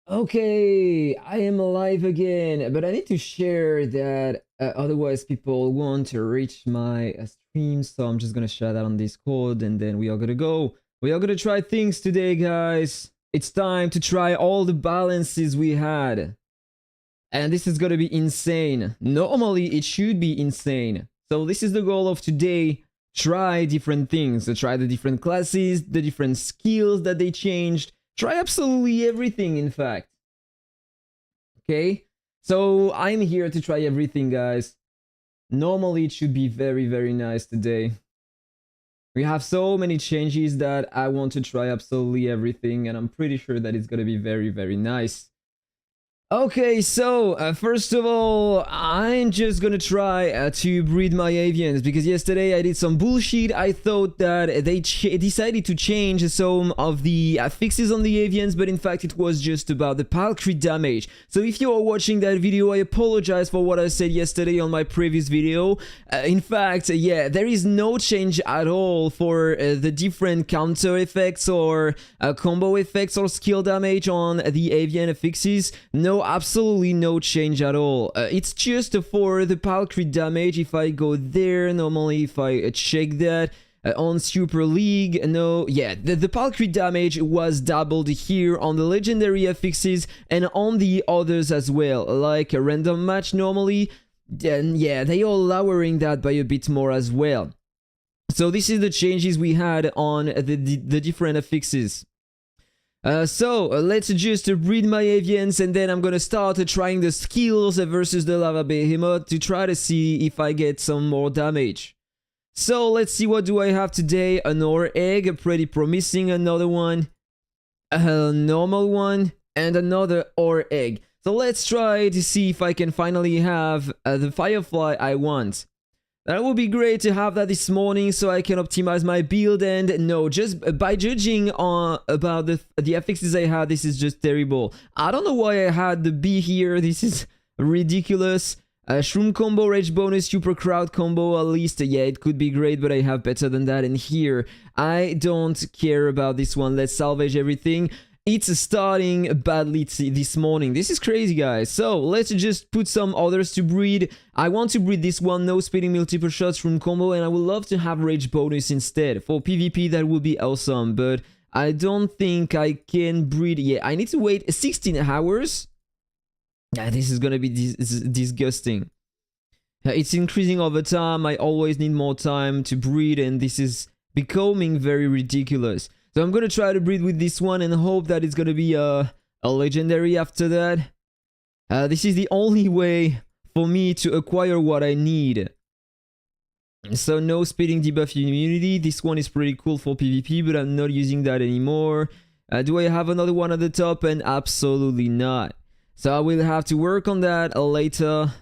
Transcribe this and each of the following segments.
Okay, I am alive again, but I need to share that otherwise people won't reach my stream, so I'm just gonna share that on Discord and then we are gonna go. We are gonna try things today, guys. It's time to try all the balances we had. And this is gonna be insane. Normally, it should be insane. So this is the goal of today. Try different things. So try the different classes, the different skills that they changed. Try absolutely everything, in fact. Okay? So I'm here to try everything, guys. Normally, it should be very, very nice today. We have so many changes that I want to try absolutely everything, and I'm pretty sure that it's gonna be very, very nice. Okay, so first of all, I'm just gonna try to breed my avians because yesterday I did some bullshit. I thought that they decided to change some of the fixes on the avians, but in fact it was just about the pal crit damage. So if you are watching that video, I apologize for what I said yesterday on my previous video. In fact, yeah, there is no change at all for the different counter effects or combo effects or skill damage on the avian fixes. No, absolutely no change at all. It's just for the pal crit damage. If I go there, normally if I check that on Super League, no, yeah, the pal crit damage was doubled here on the legendary affixes and on the others as well, like a random match normally. Then yeah, they are lowering that by a bit more as well. So this is the changes we had on the different affixes. So let's just breed my avians and then I'm gonna start trying the skills versus the lava behemoth to try to see if I get some more damage. So let's see, what do I have today? An ore egg, pretty promising, another one, a normal one, and another ore egg. So let's try to see if I can finally have the firefly I want. That would be great to have that this morning so I can optimize my build, and no, just by judging on about the affixes I had, this is just terrible. I don't know why I had the bee here, this is ridiculous. Shroom combo, rage bonus, super crowd combo, at least, yeah, it could be great, but I have better than that. And here, I don't care about this one. Let's salvage everything. It's starting badly this morning. This is crazy, guys. So let's just put some others to breed. I want to breed this one, no speeding multiple shots from combo, and I would love to have rage bonus instead. For PvP, that would be awesome, but I don't think I can breed. Yeah, I need to wait 16 hours. Yeah, this is gonna be disgusting. It's increasing over time. I always need more time to breed, and this is becoming very ridiculous. So I'm gonna try to breed with this one and hope that it's gonna be a legendary after that. This is the only way for me to acquire what I need. So no speeding debuff immunity. This one is pretty cool for PvP, but I'm not using that anymore. Do I have another one at the top? And absolutely not. So I will have to work on that later.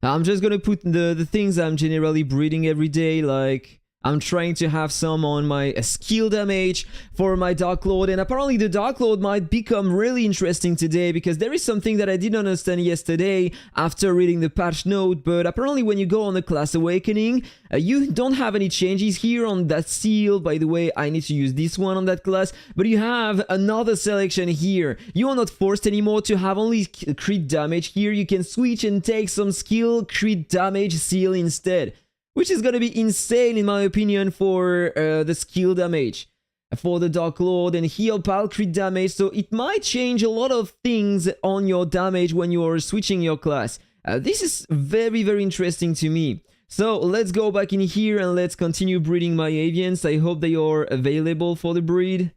I'm just gonna put the things I'm generally breeding every day, like I'm trying to have some on my skill damage for my Dark Lord, and apparently the Dark Lord might become really interesting today because there is something that I didn't understand yesterday after reading the patch note, but apparently when you go on the class awakening, you don't have any changes here on that seal. By the way, I need to use this one on that class, but you have another selection here. You are not forced anymore to have only crit damage here. You can switch and take some skill crit damage seal instead, which is gonna be insane in my opinion for the skill damage for the Dark Lord, and heal pal crit damage, so it might change a lot of things on your damage when you are switching your class. This is very, very interesting to me. So let's go back in here and let's continue breeding my avians. I hope they are available for the breed.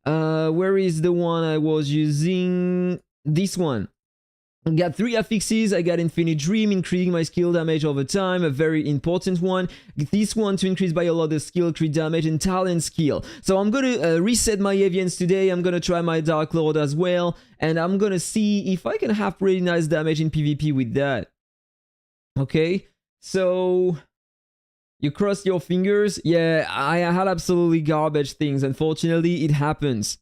Where is the one I was using? This one. I got 3 affixes. I got Infinite Dream, increasing my skill damage over time, a very important one. This one to increase by a lot of skill, crit damage, and talent skill. So I'm gonna reset my avians today. I'm gonna try my Dark Lord as well, and I'm gonna see if I can have pretty nice damage in PvP with that. Okay, so you crossed your fingers. Yeah, I had absolutely garbage things. Unfortunately, it happens.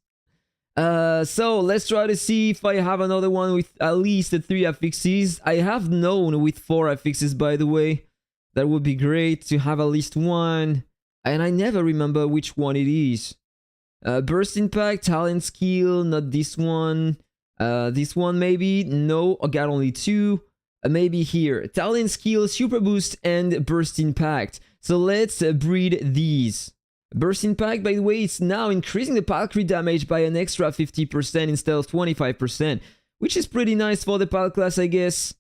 So let's try to see if I have another one with at least 3 affixes. I have known with 4 affixes, by the way. That would be great to have at least one. And I never remember which one it is. Burst Impact, Talent Skill, not this one. This one maybe, no, I got only 2. Maybe here, Talent Skill, Super Boost, and Burst Impact. So let's breed these. Burst Impact, by the way, it's now increasing the pile crit damage by an extra 50% instead of 25%, which is pretty nice for the pile class, I guess.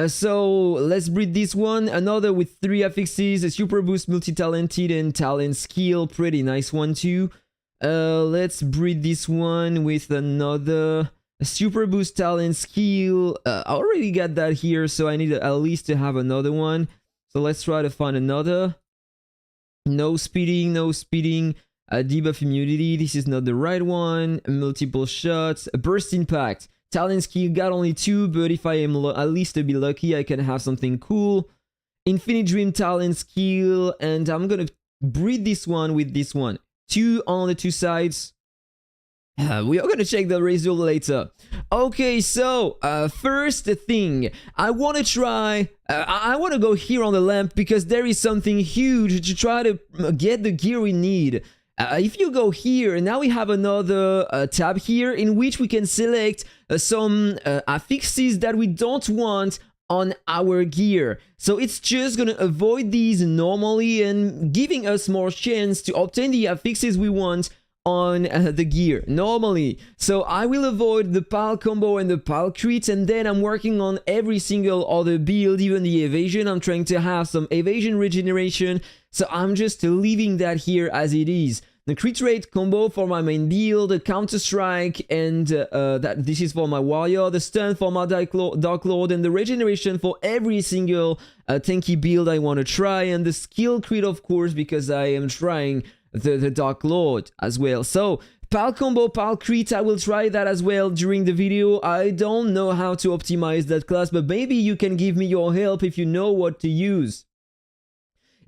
So let's breed this one, another with 3 affixes, a Super Boost, Multi-Talented, and Talent Skill, pretty nice one too. Let's breed this one with another Super Boost, Talent Skill. I already got that here, so I need at least to have another one. So let's try to find another. No speeding, no speeding. Debuff immunity, this is not the right one. Multiple shots, Burst Impact. Talent Skill got only 2, but if I am at least a bit lucky, I can have something cool. Infinite Dream, Talent Skill, and I'm gonna breed this one with this one. 2 on the 2 sides. We are gonna check the result later. Okay, so first thing, I want to try. I want to go here on the lamp because there is something huge to try to get the gear we need. If you go here, now we have another tab here in which we can select some affixes that we don't want on our gear. So it's just gonna avoid these normally and giving us more chance to obtain the affixes we want on the gear normally. So I will avoid the pile combo and the pile crit, and then I'm working on every single other build, even the evasion. I'm trying to have some evasion regeneration, so I'm just leaving that here as it is. The crit rate combo for my main build, the counter strike, and this is for my warrior, the stun for my Dark Lord, and the regeneration for every single tanky build I want to try, and the skill crit, of course, because I am trying the Dark Lord as well. So pile combo, pile crit, I will try that as well during the video. I don't know how to optimize that class, but maybe you can give me your help if you know what to use.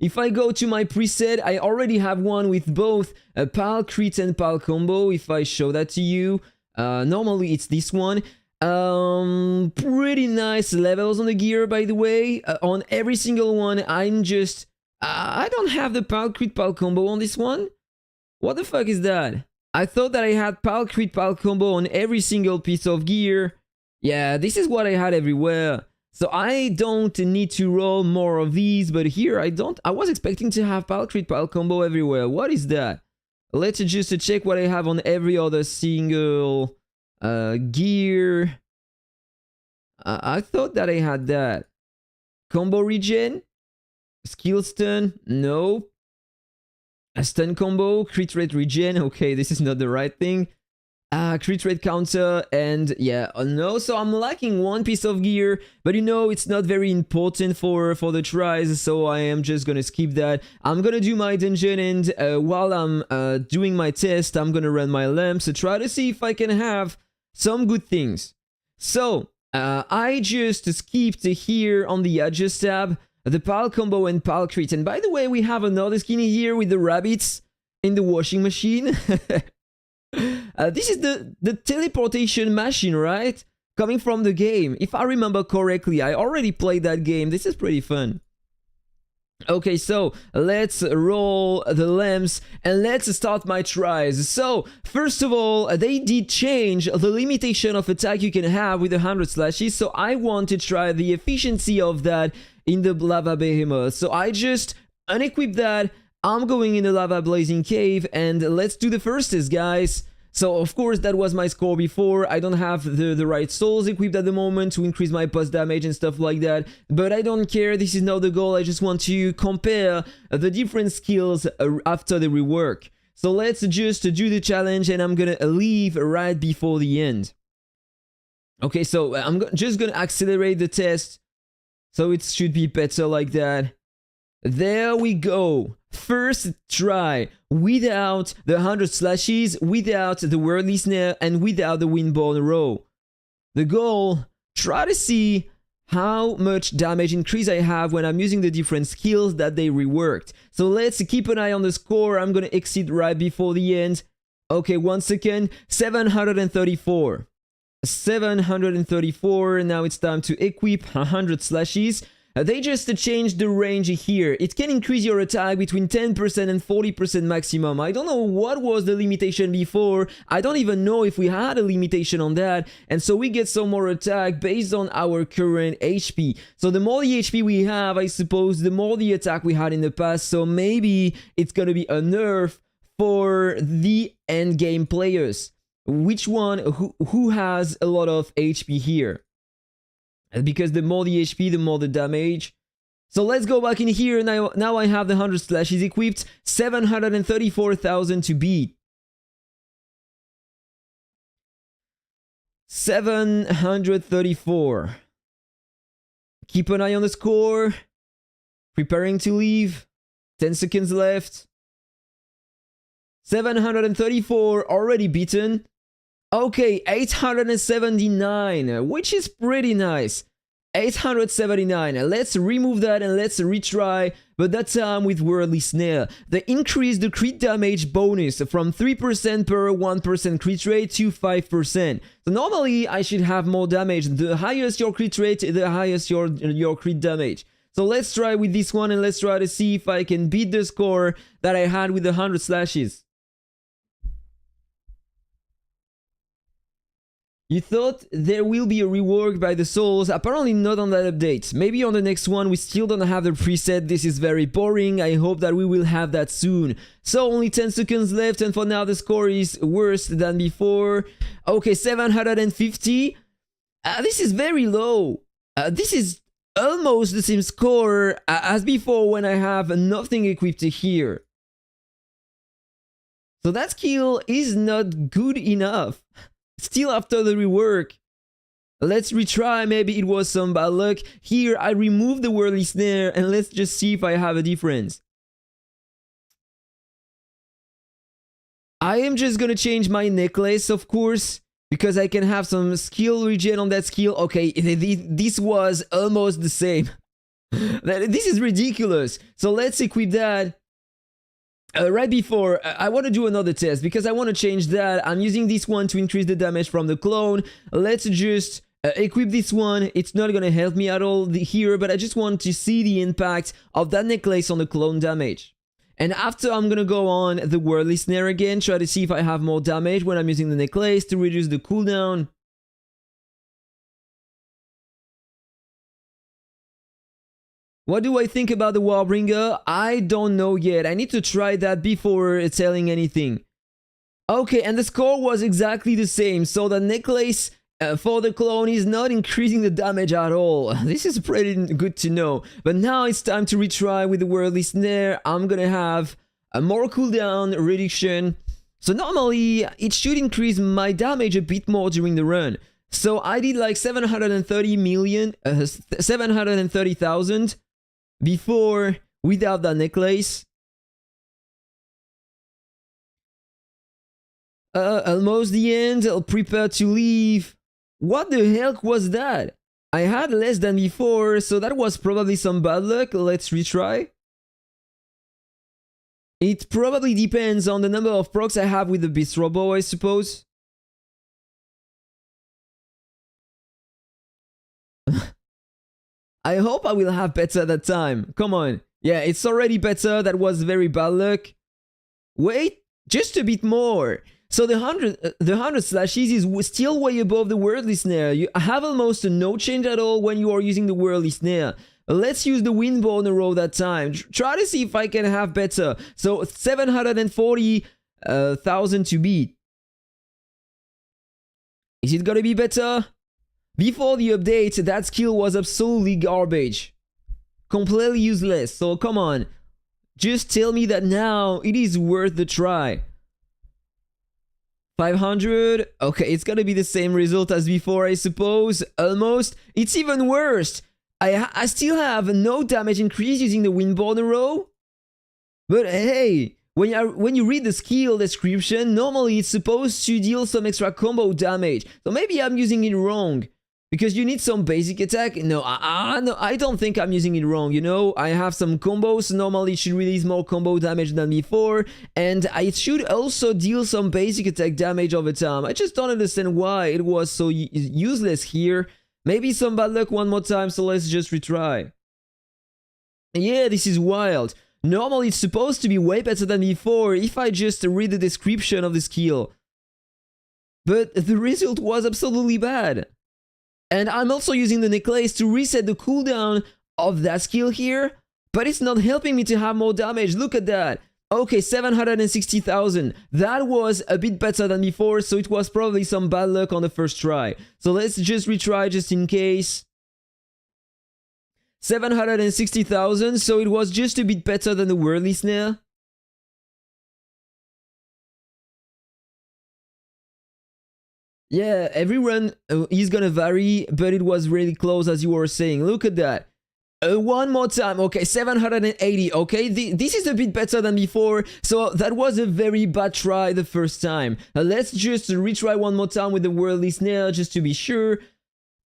If I go to my preset, I already have one with both a pile crit and pile combo. If I show that to you, normally it's this one. Pretty nice levels on the gear, by the way. On every single one, I'm just... I don't have the pile crit pile combo on this one. What the fuck is that? I thought that I had pile crit pile combo on every single piece of gear. Yeah, this is what I had everywhere. So I don't need to roll more of these, but here I don't. I was expecting to have pile crit pile combo everywhere. What is that? Let's just check what I have on every other single gear. I thought that I had that. Combo regen? Skill stun? No. A stun combo? Crit rate regen? Okay, this is not the right thing. Crit rate counter, and yeah, no, so I'm lacking one piece of gear, but you know, it's not very important for the tries, so I am just gonna skip that. I'm gonna do my dungeon, and while I'm doing my test, I'm gonna run my lamps to try to see if I can have some good things. So, I just skipped here on the adjust tab, the pile combo and pile crit, and by the way, we have another skin here with the rabbits in the washing machine. This is the teleportation machine, right? Coming from the game. If I remember correctly, I already played that game. This is pretty fun. Okay, so let's roll the lamps and let's start my tries. So, first of all, they did change the limitation of attack you can have with 100 slashes. So I want to try the efficiency of that in the lava behemoth. So I just unequip that. I'm going in the lava blazing cave, and let's do the first test, guys. So of course that was my score before. I don't have the right souls equipped at the moment to increase my pulse damage and stuff like that, but I don't care. This is not the goal. I just want to compare the different skills after the rework. So let's just do the challenge, and I'm gonna leave right before the end. Okay, so I'm just gonna accelerate the test, so it should be better like that. There we go. First try without the 100 slashes, without the worldly snare, and without the windborne row. The goal, try to see how much damage increase I have when I'm using the different skills that they reworked. So let's keep an eye on the score. I'm gonna exit right before the end. Okay, 1 second. 734. 734. Now it's time to equip 100 slashes. They just changed the range here. It can increase your attack between 10% and 40% maximum. I don't know what was the limitation before. I don't even know if we had a limitation on that. And so we get some more attack based on our current HP. So the more the HP we have, I suppose, the more the attack we had in the past. So maybe it's gonna be a nerf for the endgame players. Which one, who has a lot of HP here? Because the more the HP, the more the damage. So let's go back in here. Now I have the 100 slashes equipped. 734,000 to beat. 734. Keep an eye on the score. Preparing to leave. 10 seconds left. 734 already beaten. Okay, 879, which is pretty nice. 879. Let's remove that and let's retry, but that time with Worldly Snare. They increased the crit damage bonus from 3% per 1% crit rate to 5%. So normally I should have more damage. The highest your crit rate, the highest your crit damage. So let's try with this one and let's try to see if I can beat the score that I had with the 100 slashes. You thought there will be a rework by the souls, apparently not on that update. Maybe on the next one. We still don't have the preset, this is very boring. I hope that we will have that soon. So only 10 seconds left and for now the score is worse than before. Okay, 750. This is very low. This is almost the same score as before when I have nothing equipped here. So that skill is not good enough. Still after the rework. Let's retry, maybe it was some bad luck. Here I remove the Worldly Snare and let's just see if I have a difference. I am just gonna change my necklace, of course, because I can have some skill regen on that skill. Okay, this was almost the same. This is ridiculous. So let's equip that. Right before, I want to do another test because I want to change that. I'm using this one to increase the damage from the clone. Let's just equip this one. It's not going to help me at all here, but I just want to see the impact of that necklace on the clone damage. And after, I'm going to go on the Worldly Snare again, try to see if I have more damage when I'm using the necklace to reduce the cooldown. What do I think about the Warbringer? I don't know yet. I need to try that before telling anything. Okay, and the score was exactly the same. So the necklace for the clone is not increasing the damage at all. This is pretty good to know. But now it's time to retry with the Worldly Snare. I'm gonna have a more cooldown reduction. So normally it should increase my damage a bit more during the run. So I did like 730,000 before without that necklace. Almost the end. I'll prepare to leave. What the hell was that? I had less than before, so that was probably some bad luck. Let's retry. It probably depends on the number of procs I have with the Beast Robo, I suppose. I hope I will have better that time. Come on. Yeah, it's already better. That was very bad luck. Wait, just a bit more. So the 100 slashes is still way above the Worldly Snare. You have almost no change at all when you are using the Worldly Snare. Let's use the Windborne Arrow that time. Try to see if I can have better. So 740,000 to beat. Is it gonna be better? Before the update, that skill was absolutely garbage. Completely useless, so come on. Just tell me that now it is worth the try. 500. Okay, it's gonna be the same result as before, I suppose. Almost. It's even worse. I still have no damage increase using the Windborne Arrow. But hey, when you read the skill description, normally it's supposed to deal some extra combo damage. So maybe I'm using it wrong. Because you need some basic attack. No, no, I don't think I'm using it wrong, you know? I have some combos. Normally it should release more combo damage than before. And it should also deal some basic attack damage over time. I just don't understand why it was so useless here. Maybe some bad luck one more time, so let's just retry. Yeah, this is wild. Normally it's supposed to be way better than before if I just read the description of the skill. But the result was absolutely bad. And I'm also using the necklace to reset the cooldown of that skill here, but it's not helping me to have more damage. Look at that. Okay, 760,000. That was a bit better than before, so it was probably some bad luck on the first try. So let's just retry just in case. 760,000, so it was just a bit better than the worldly snare. Yeah, every run is gonna vary, but it was really close as you were saying. Look at that. One more time. Okay, 780. Okay, this is a bit better than before. So that was a very bad try the first time. Let's just retry one more time with the worldly snare just to be sure.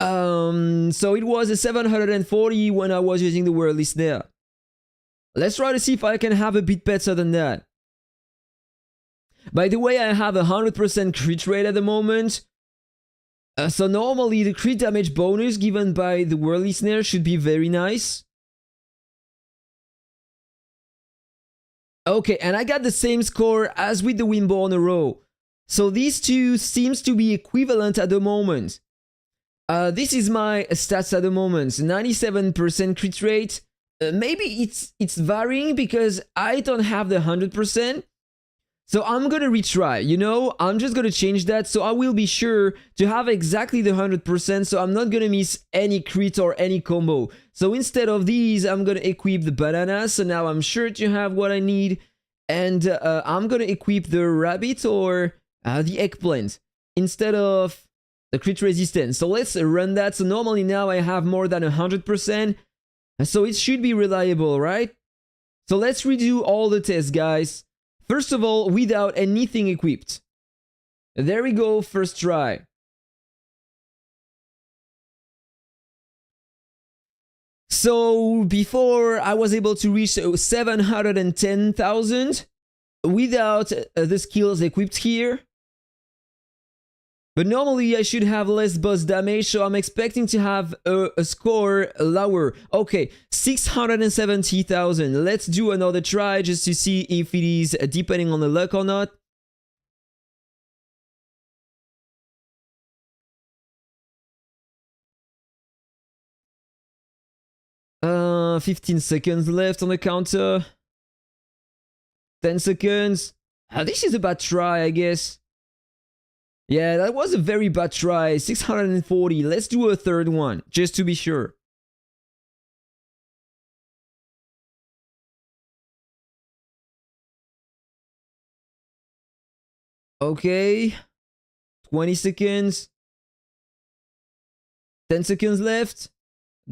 So it was a 740 when I was using the worldly snare. Let's try to see if I can have a bit better than that. By the way, I have a 100% crit rate at the moment. So normally the crit damage bonus given by the worldly snare should be very nice. Okay, and I got the same score as with the Wimbo on a row. So these two seems to be equivalent at the moment. This is my stats at the moment. 97% crit rate. Maybe it's varying because I don't have the 100%. So I'm gonna retry, you know, I'm just gonna change that so I will be sure to have exactly the 100%, so I'm not gonna miss any crit or any combo. So instead of these, I'm gonna equip the banana, so now I'm sure to have what I need. And I'm gonna equip the rabbit or the eggplant instead of the crit resistance. So let's run that. So normally now I have more than 100%, so it should be reliable, right? So let's redo all the tests, guys. First of all, without anything equipped. There we go, first try. So before I was able to reach 710,000 without the skills equipped here. But normally I should have less boss damage, so I'm expecting to have a score lower. Okay, 670,000. Let's do another try just to see if it is depending on the luck or not. Uh, 15 seconds left on the counter. 10 seconds. This is a bad try, I guess. Yeah, that was a very bad try. 640. Let's do a third one, just to be sure. Okay. 20 seconds. 10 seconds left.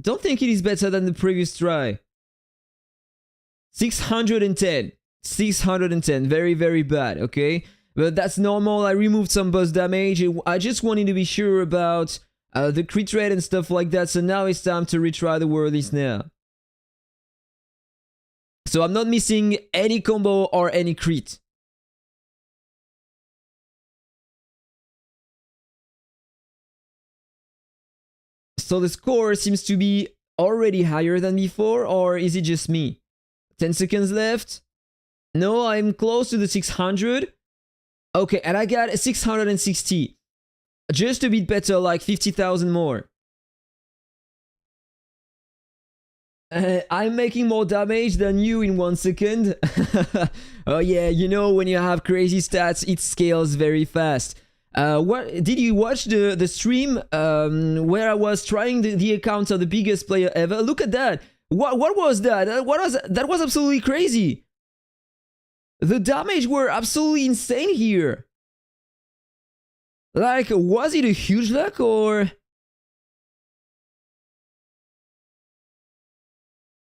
Don't think it is better than the previous try. 610. 610. Very, very bad, okay? But that's normal. I removed some boss damage. I just wanted to be sure about the crit rate and stuff like that. So now it's time to retry the worldly snare. So I'm not missing any combo or any crit. So the score seems to be already higher than before, or is it just me? 10 seconds left. No, I'm close to the 600. Okay, and I got 660. Just a bit better, like 50,000 more. I'm making more damage than you in 1 second. Oh yeah, you know, when you have crazy stats, it scales very fast. What did you watch the stream where I was trying the account of the biggest player ever? Look at that. What was that? That was absolutely crazy. The damage were absolutely insane here. Like, was it a huge luck or...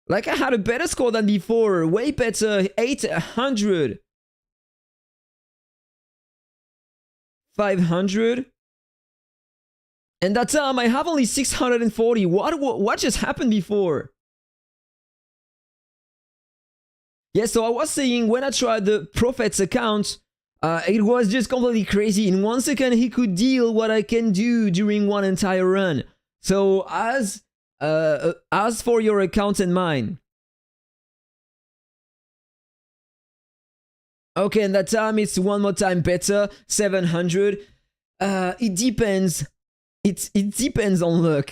Like, I had a better score than before. Way better. 800. 500. And that time, I have only 640. What just happened before? Yeah, so I was saying when I tried the Prophet's account, it was just completely crazy. In 1 second, he could deal what I can do during one entire run. So as for your account and mine, Okay, and that time it's one more time better, 700. It depends. It depends on luck.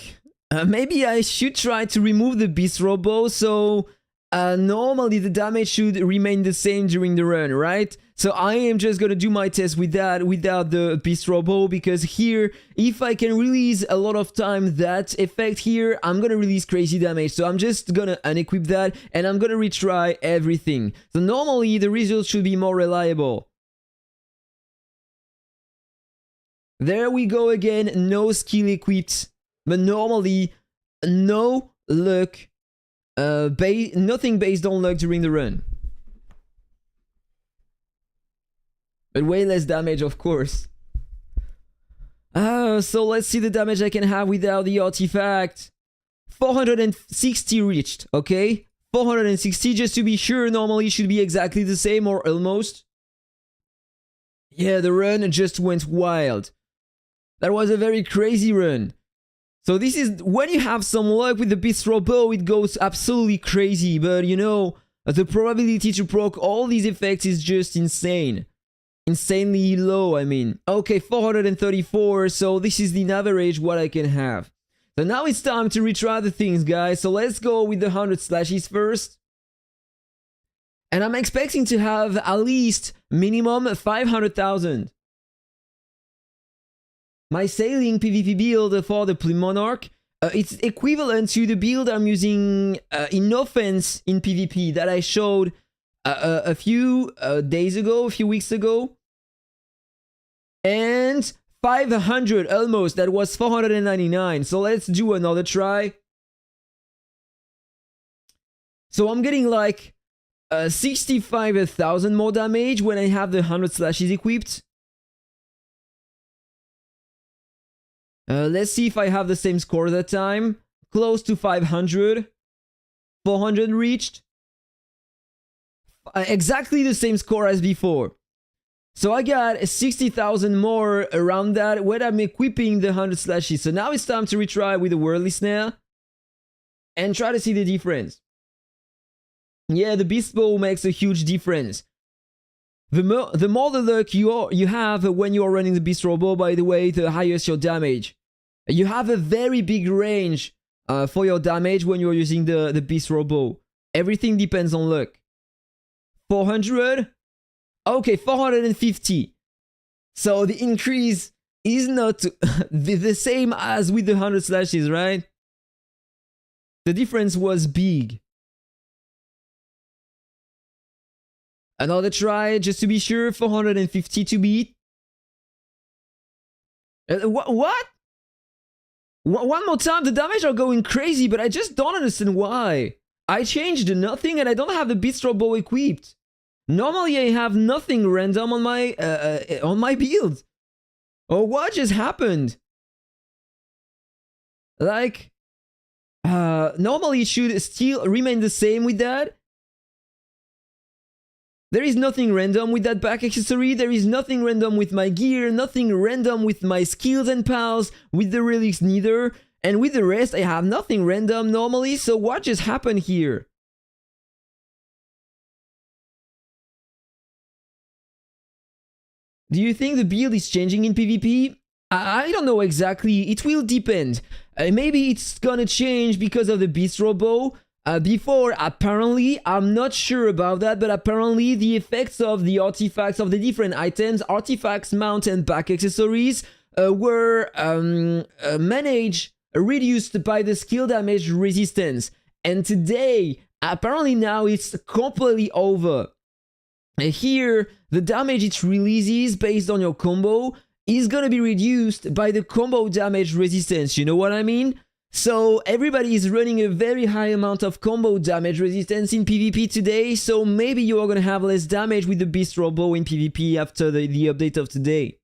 Maybe I should try to remove the Beast Robo, so normally the damage should remain the same during the run, right? So I am just gonna do my test with that without the Beast Robo, because here, if I can release a lot of time that effect here, I'm gonna release crazy damage. So I'm just gonna unequip that and I'm gonna retry everything. So normally the results should be more reliable. There we go again, no skill equipped, but normally no luck, nothing based on luck during the run. But way less damage, of course. So let's see the damage I can have without the artifact. 460 reached, okay? 460, just to be sure, normally should be exactly the same or almost. Yeah, the run just went wild. That was a very crazy run. So this is, when you have some luck with the Beast Robo, it goes absolutely crazy. But you know, the probability to proc all these effects is just insane. Insanely low, I mean. Okay, 434, so this is the average what I can have. So now it's time to retry the things, guys. So let's go with the 100 slashes first. And I'm expecting to have at least minimum 500,000. My sailing PvP build for the Plume Monarch, it's equivalent to the build I'm using in offense in PvP that I showed a few days ago, a few weeks ago. And 500 almost, that was 499. So let's do another try. So I'm getting like 65,000 more damage when I have the 100 slashes equipped. Let's see if I have the same score that time. Close to 500. 400 reached. Exactly the same score as before. So I got 60,000 more around that when I'm equipping the 100 slashes. So now it's time to retry with the Worldly Snare and try to see the difference. Yeah, the Beast Bow makes a huge difference. The more the luck you have when you are running the Beast Robo, by the way, the highest your damage. You have a very big range for your damage when you're using the Beast Robo. Everything depends on luck. 400? Okay, 450. So the increase is not the same as with the 100 slashes, right? The difference was big. Another try, just to be sure, 450 to beat. What? One more time, the damage are going crazy, but I just don't understand why. I changed nothing and I don't have the Beast Robo equipped. Normally I have nothing random on my build. Oh, what just happened? Like, normally it should still remain the same with that. There is nothing random with that back accessory, there is nothing random with my gear, nothing random with my skills and pals, with the relics neither, and with the rest I have nothing random normally, so what just happened here? Do you think the build is changing in PvP? I don't know exactly, it will depend. Maybe it's gonna change because of the Beast Robo. Before, apparently, I'm not sure about that, but apparently the effects of the artifacts of the different items, artifacts, mount, and back accessories were reduced by the skill damage resistance. And today, apparently now it's completely over. Here, the damage it releases based on your combo is gonna be reduced by the combo damage resistance, you know what I mean? So everybody is running a very high amount of combo damage resistance in PvP today, so maybe you are gonna have less damage with the Beast Robo in PvP after the update of today.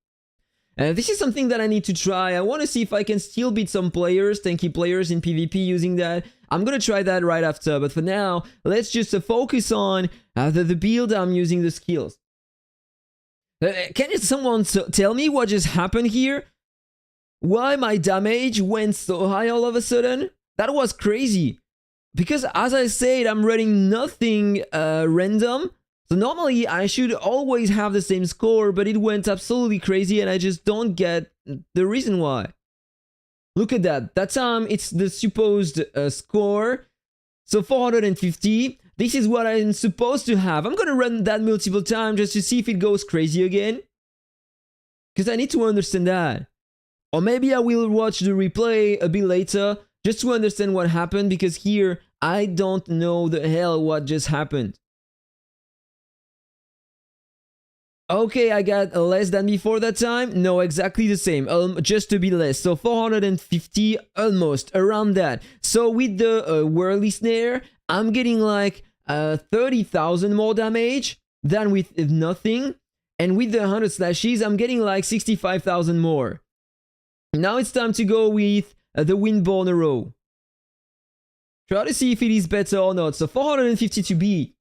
This is something that I need to try. I want to see if I can still beat some players, tanky players in PvP using that. I'm gonna try that right after, but for now, let's just focus on the build I'm using the skills. Can someone tell me what just happened here? Why my damage went so high all of a sudden? That was crazy. Because as I said, I'm running nothing random. So normally I should always have the same score, but it went absolutely crazy and I just don't get the reason why. Look at that. That time it's the supposed score. So 450. This is what I'm supposed to have. I'm gonna run that multiple times just to see if it goes crazy again. Because I need to understand that. Or maybe I will watch the replay a bit later just to understand what happened, because here I don't know the hell what just happened. Okay, I got less than before that time. No, exactly the same. Just a bit less. So 450, almost around that. So with the whirly snare, I'm getting like 30,000 more damage than with nothing. And with the 100 slashes, I'm getting like 65,000 more. Now it's time to go with the Windborne Arrow. Try to see if it is better or not. So 450 to beat.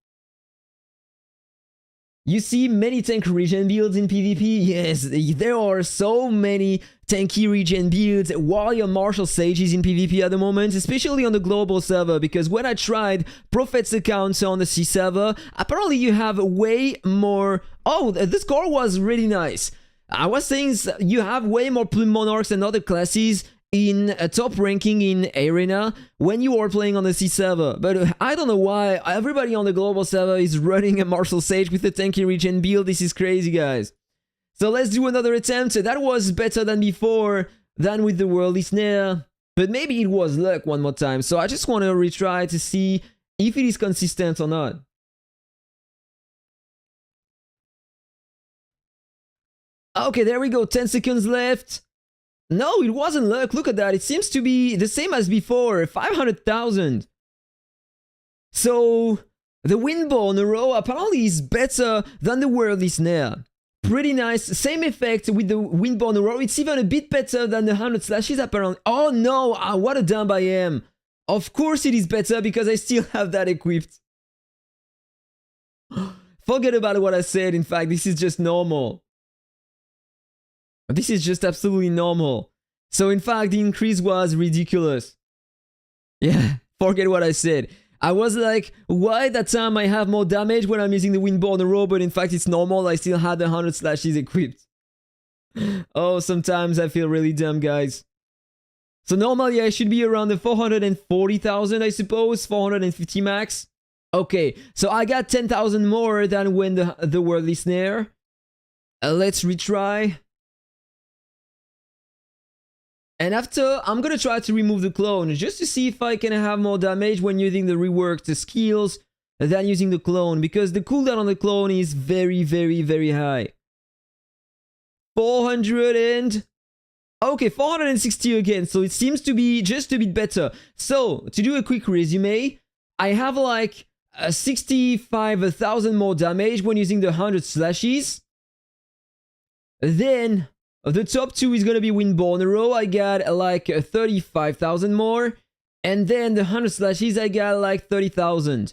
You see many tank regen builds in PvP? Yes, there are so many tanky regen builds while Martial Sage is in PvP at the moment, especially on the global server, because when I tried Prophet's account on the C server, apparently you have way more... Oh, the score was really nice. I was saying you have way more Plume Monarchs and other classes in a top ranking in Arena when you are playing on the C server. But I don't know why everybody on the global server is running a Martial Sage with a tanky regen build. This is crazy, guys. So let's do another attempt. That was better than before, than with the Worldly Snare. But maybe it was luck one more time. So I just want to retry to see if it is consistent or not. Okay, there we go. 10 seconds left. No, it wasn't luck. Look at that. It seems to be the same as before. 500,000. So the Windborne Arrow apparently is better than the Worldly Snare. Pretty nice. Same effect with the Windborne Arrow. It's even a bit better than the 100 slashes apparently. Oh no, what a dumb I am. Of course it is better because I still have that equipped. Forget about what I said. In fact, this is just normal. This is just absolutely normal. So in fact, the increase was ridiculous. Yeah, forget what I said. I was like, why that time I have more damage when I'm using the Windborne Arrow, but in fact it's normal, I still had the 100 slashes equipped. Oh, sometimes I feel really dumb, guys. So normally I should be around the 440,000, I suppose, 450 max. Okay, so I got 10,000 more than when the Worldly Snare. Let's retry. And after, I'm gonna try to remove the clone just to see if I can have more damage when using the reworked skills than using the clone, because the cooldown on the clone is very, very, very high. 400 and... Okay, 460 again, so it seems to be just a bit better. So, to do a quick resume, I have like 65,000 more damage when using the 100 slashes. Then... the top two is gonna be Windborne Arrow. I got like 35,000 more. And then the 100 slashes, I got like 30,000.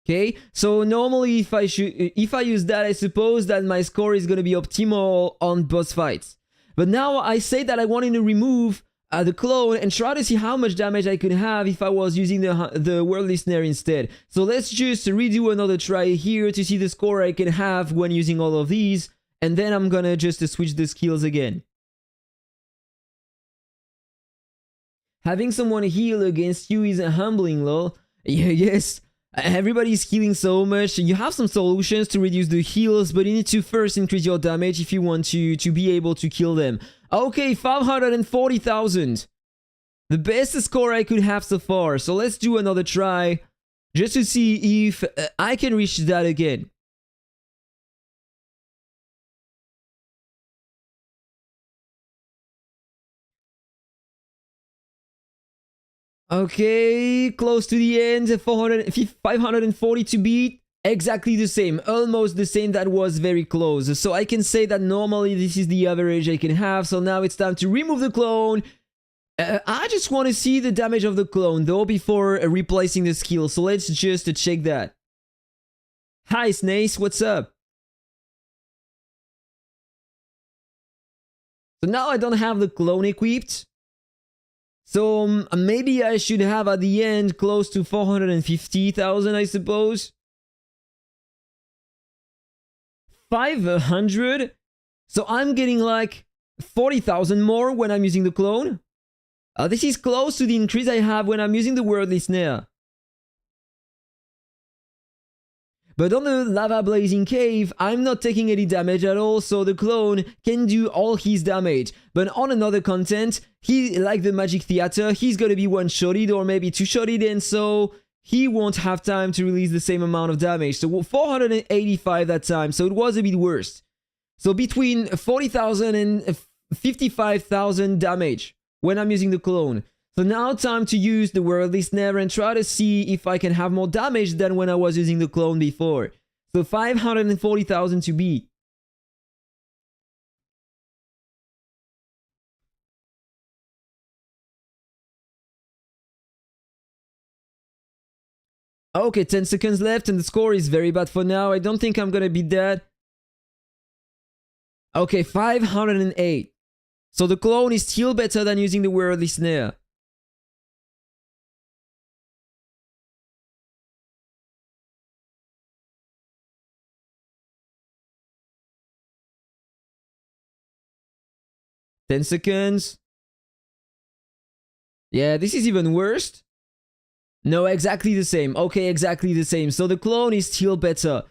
Okay, so normally if I use that, I suppose that my score is gonna be optimal on boss fights. But now I say that I wanted to remove the clone and try to see how much damage I could have if I was using the Worldly Snare instead. So let's just redo another try here to see the score I can have when using all of these. And then I'm gonna just switch the skills again. Having someone heal against you is humbling, lol. Yeah, yes, everybody's healing so much. You have some solutions to reduce the heals, but you need to first increase your damage if you want to be able to kill them. Okay, 540,000. The best score I could have so far. So let's do another try just to see if I can reach that again. Okay, close to the end, 540 to beat, exactly the same, almost the same, that was very close. So I can say that normally this is the average I can have, so now it's time to remove the clone. I just want to see the damage of the clone though before replacing the skill, so let's just check that. Hi Snace, what's up? So now I don't have the clone equipped. So maybe I should have at the end close to 450,000, I suppose. 500. So I'm getting like 40,000 more when I'm using the clone. This is close to the increase I have when I'm using the Worldly Snare. But on the Lava Blazing Cave, I'm not taking any damage at all, so the clone can do all his damage. But on another content, like the Magic Theater, he's gonna be one-shotted or maybe two-shotted, and so he won't have time to release the same amount of damage. So 485 that time, so it was a bit worse. So between 40,000 and 55,000 damage when I'm using the clone. So now time to use the Worldly Snare and try to see if I can have more damage than when I was using the clone before. So 540,000 to beat. Okay, 10 seconds left and the score is very bad for now. I don't think I'm gonna beat that. Okay, 508. So the clone is still better than using the Worldly Snare. Ten seconds. Yeah, this is even worse. No, exactly the same. Okay, exactly the same. So the clone is still better.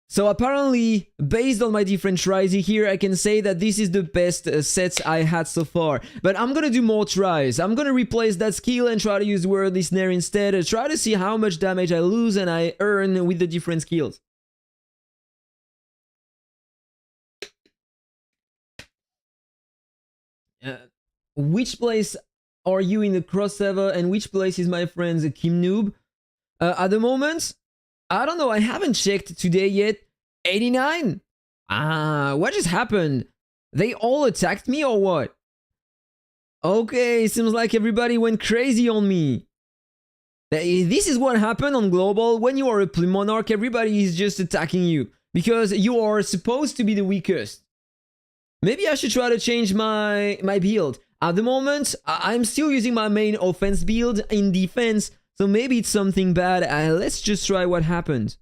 So apparently, based on my different tries here, I can say that this is the best set I had so far. But I'm gonna do more tries. I'm gonna replace that skill and try to use Worldly Snare instead. Try to see how much damage I lose and I earn with the different skills. Which place are you in the crossover and which place is my friend Kim Noob? At the moment, I don't know, I haven't checked today yet. 89? What just happened? They all attacked me or what? Okay, seems like everybody went crazy on me. This is what happened on Global. When you are a Plume Monarch, everybody is just attacking you. Because you are supposed to be the weakest. Maybe I should try to change my build. At the moment, I'm still using my main offense build in defense. So maybe it's something bad. Let's just try what happened.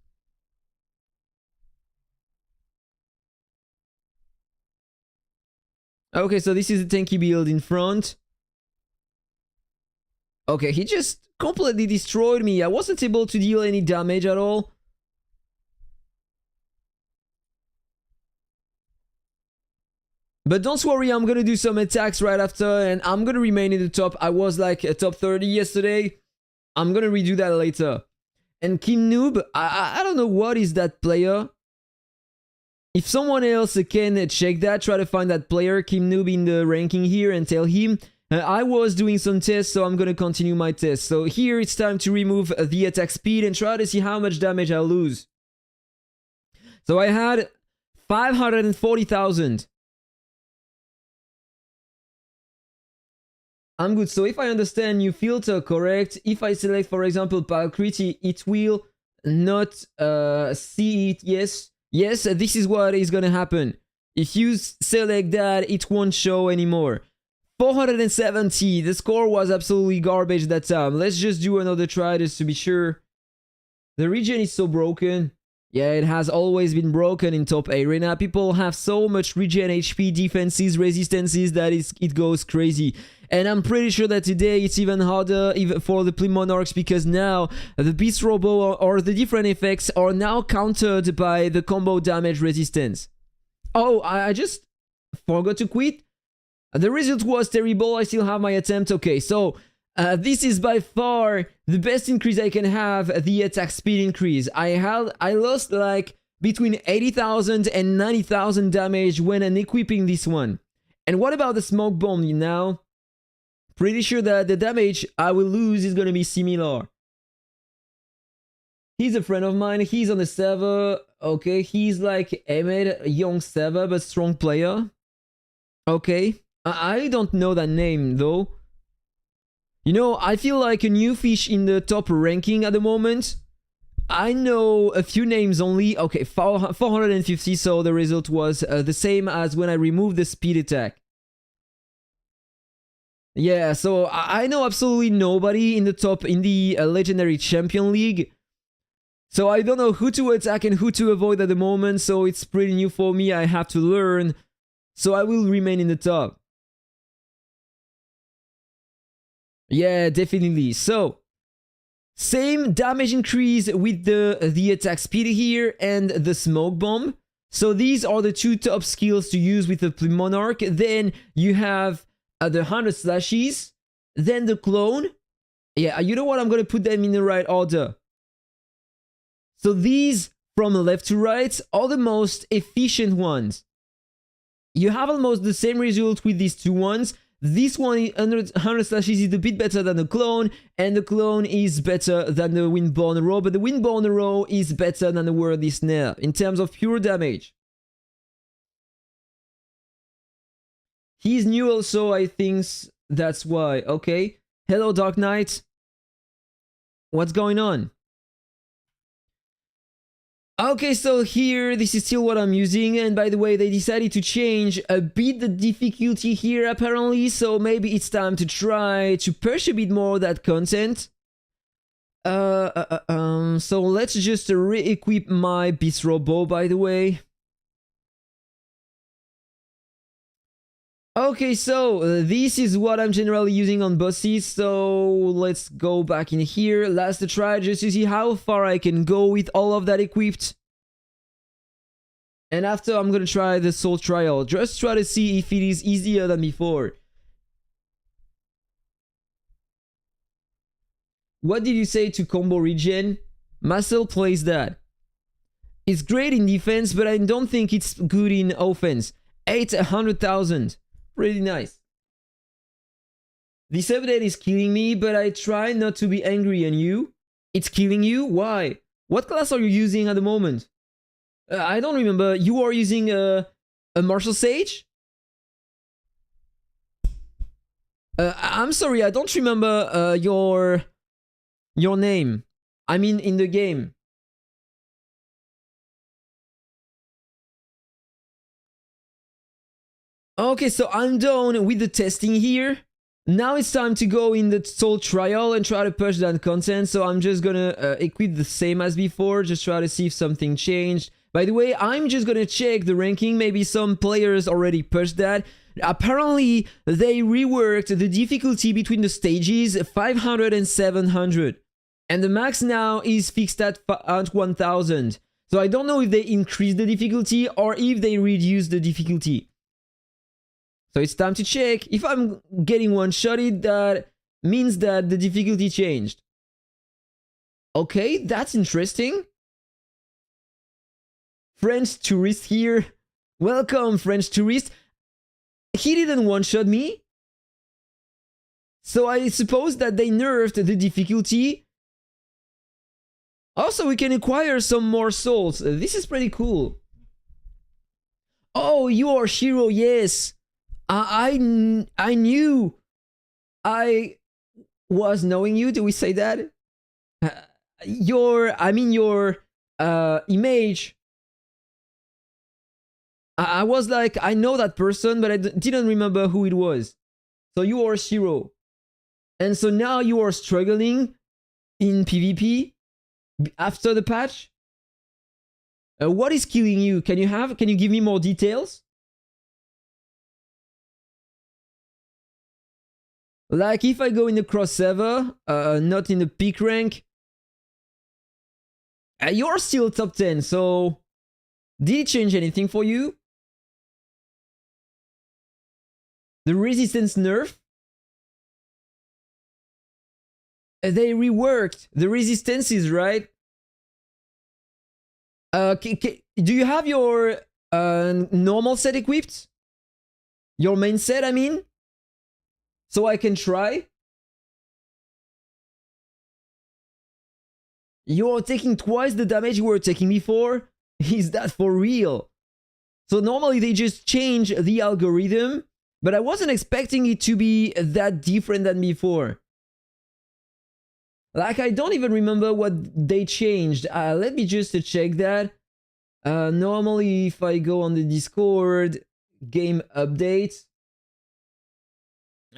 Okay, so this is the tanky build in front. Okay, he just completely destroyed me. I wasn't able to deal any damage at all. But don't worry, I'm gonna do some attacks right after and I'm gonna remain in the top. I was like a top 30 yesterday. I'm gonna redo that later. And Kim Noob, I don't know what is that player. If someone else can check that, try to find that player, Kim Noob, in the ranking here and tell him. I was doing some tests, so I'm gonna continue my test. So here it's time to remove the attack speed and try to see how much damage I lose. So I had 540,000. I'm good. So if I understand you filter correct, if I select, for example, Palcrity, it will not see it. Yes, this is what is gonna happen. If you select that, it won't show anymore. 470. The score was absolutely garbage that time. Let's just do another try just to be sure. The region is so broken. Yeah, it has always been broken in top arena. People have so much regen HP, defenses, resistances that it goes crazy. And I'm pretty sure that today it's even harder even for the Plume Monarchs because now the Beast Robo or the different effects are now countered by the combo damage resistance. Oh, I just forgot to quit. The result was terrible. I still have my attempt. Okay, so this is by far the best increase I can have, the attack speed increase. I lost like between 80,000 and 90,000 damage when unequipping this one. And what about the smoke bomb now? Pretty sure that the damage I will lose is gonna be similar. He's a friend of mine. He's on the server. Okay, he's like Ahmed, a young server but strong player. Okay, I don't know that name though. You know, I feel like a new fish in the top ranking at the moment. I know a few names only. Okay, 450, so the result was the same as when I removed the speed attack. Yeah, so I know absolutely nobody in the top, in the Legendary Champion League. So I don't know who to attack and who to avoid at the moment, so it's pretty new for me. I have to learn. So I will remain in the top. Yeah, definitely. So same damage increase with the attack speed here and the smoke bomb. So these are the two top skills to use with the Monarch. Then you have the 100 slashes, then the clone. Yeah, you know what? I'm going to put them in the right order. So these from left to right are the most efficient ones. You have almost the same result with these two ones. This one, 100 slashes, is a bit better than the clone, and the clone is better than the Windborne Arrow, but the Windborne Arrow is better than the Worthy Snare in terms of pure damage. He's new also, I think that's why. Okay. Hello, Dark Knight. What's going on? Okay, so here, this is still what I'm using, and by the way, they decided to change a bit the difficulty here, apparently, so maybe it's time to try to push a bit more that content. So let's just re-equip my Bistro Bow, by the way. Okay, so this is what I'm generally using on bosses, so let's go back in here, last try, just to see how far I can go with all of that equipped. And after, I'm gonna try the Soul Trial, just try to see if it is easier than before. What did you say to combo regen? Muscle plays that. It's great in defense, but I don't think it's good in offense. 800,000. Pretty nice. This update is killing me, but I try not to be angry on you. It's killing you? Why? What class are you using at the moment? I don't remember. You are using a Martial Sage? I'm sorry, I don't remember your name. I mean, in the game. Okay, so I'm done with the testing here. Now it's time to go in the Soul Trial and try to push that content. So I'm just gonna equip the same as before, just try to see if something changed. By the way, I'm just gonna check the ranking. Maybe some players already pushed that. Apparently, they reworked the difficulty between the stages, 500 and 700. And the max now is fixed at 1000. So I don't know if they increased the difficulty or if they reduced the difficulty. So it's time to check. If I'm getting one-shotted, that means that the difficulty changed. Okay, that's interesting. French tourist here. Welcome, French tourist. He didn't one-shot me. So I suppose that they nerfed the difficulty. Also, we can acquire some more souls. This is pretty cool. Oh, you are Shiro, yes. I knew I was knowing you. Do we say that? Your image. I was like, I know that person, but I didn't remember who it was. So you are Shiro. And so now you are struggling in PvP after the patch. What is killing you? Can you give me more details? Like if I go in the cross server, not in the peak rank, you're still top 10, so did it change anything for you? The resistance nerf? They reworked the resistances, right? Do you have your normal set equipped? Your main set, I mean? So I can try. You're taking twice the damage you were taking before? Is that for real? So normally they just change the algorithm, but I wasn't expecting it to be that different than before. Like, I don't even remember what they changed. Let me just check that. Normally, if I go on the Discord, game updates.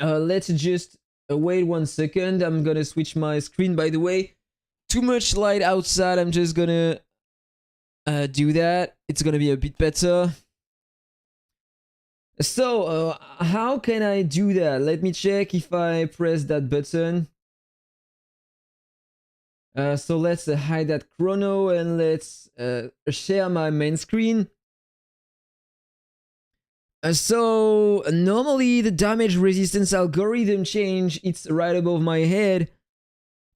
Let's just wait 1 second. I'm gonna switch my screen, by the way. too much light outside. I'm just gonna do that. It's gonna be a bit better. So, how can I do that? Let me check if I press that button. So let's hide that chrono and let's share my main screen. So normally the damage resistance algorithm change, it's right above my head.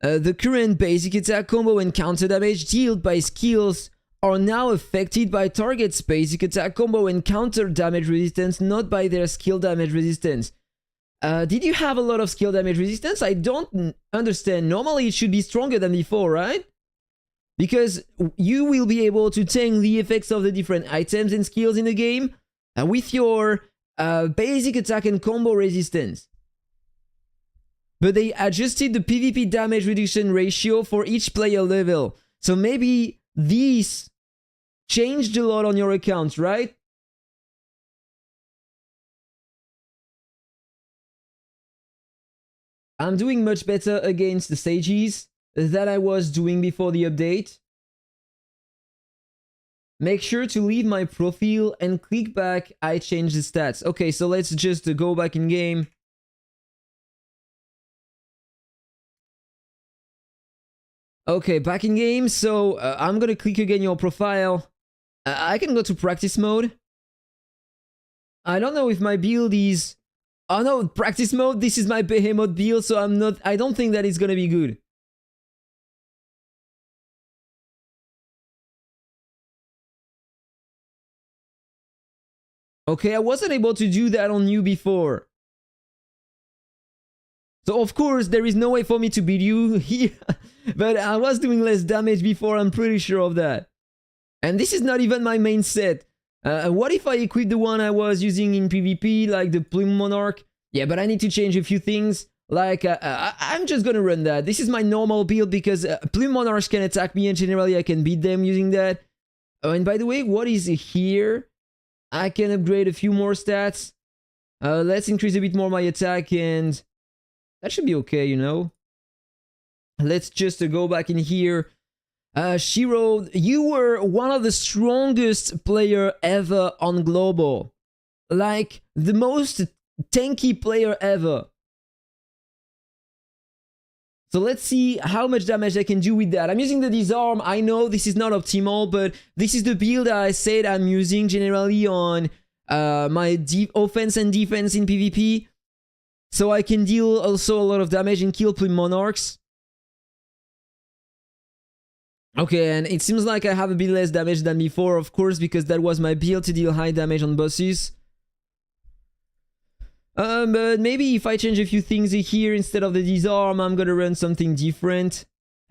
The current basic attack combo and counter damage dealt by skills are now affected by target's basic attack combo and counter damage resistance, not by their skill damage resistance. Did you have a lot of skill damage resistance? I don't understand. Normally it should be stronger than before, right? Because you will be able to tank the effects of the different items and skills in the game with your basic attack and combo resistance. But they adjusted the PvP damage reduction ratio for each player level. So maybe this changed a lot on your account, right? I'm doing much better against the sages than I was doing before the update. Make sure to leave my profile and click back. I changed the stats. Okay, so let's just go back in game. Okay, back in game. So I'm gonna click again your profile. I can go to practice mode. I don't know if my build is... Oh no, practice mode, this is my behemoth build, so I don't think that it's gonna be good. Okay, I wasn't able to do that on you before. So of course, there is no way for me to beat you here. But I was doing less damage before, I'm pretty sure of that. And this is not even my main set. What if I equip the one I was using in PvP, like the Plume Monarch? Yeah, but I need to change a few things. Like, I'm just gonna run that. This is my normal build because Plume Monarchs can attack me and generally I can beat them using that. Oh, and by the way, what is here? I can upgrade a few more stats. Let's increase a bit more my attack and that should be okay, you know? Let's just go back in here. Shiro, you were one of the strongest player ever on Global. Like, the most tanky player ever. So let's see how much damage I can do with that. I'm using the disarm. I know this is not optimal, but this is the build I said I'm using generally on my offense and defense in PvP. So I can deal also a lot of damage and kill Plume Monarchs. Okay, and it seems like I have a bit less damage than before, of course, because that was my build to deal high damage on bosses. But maybe if I change a few things here instead of the disarm, I'm gonna run something different.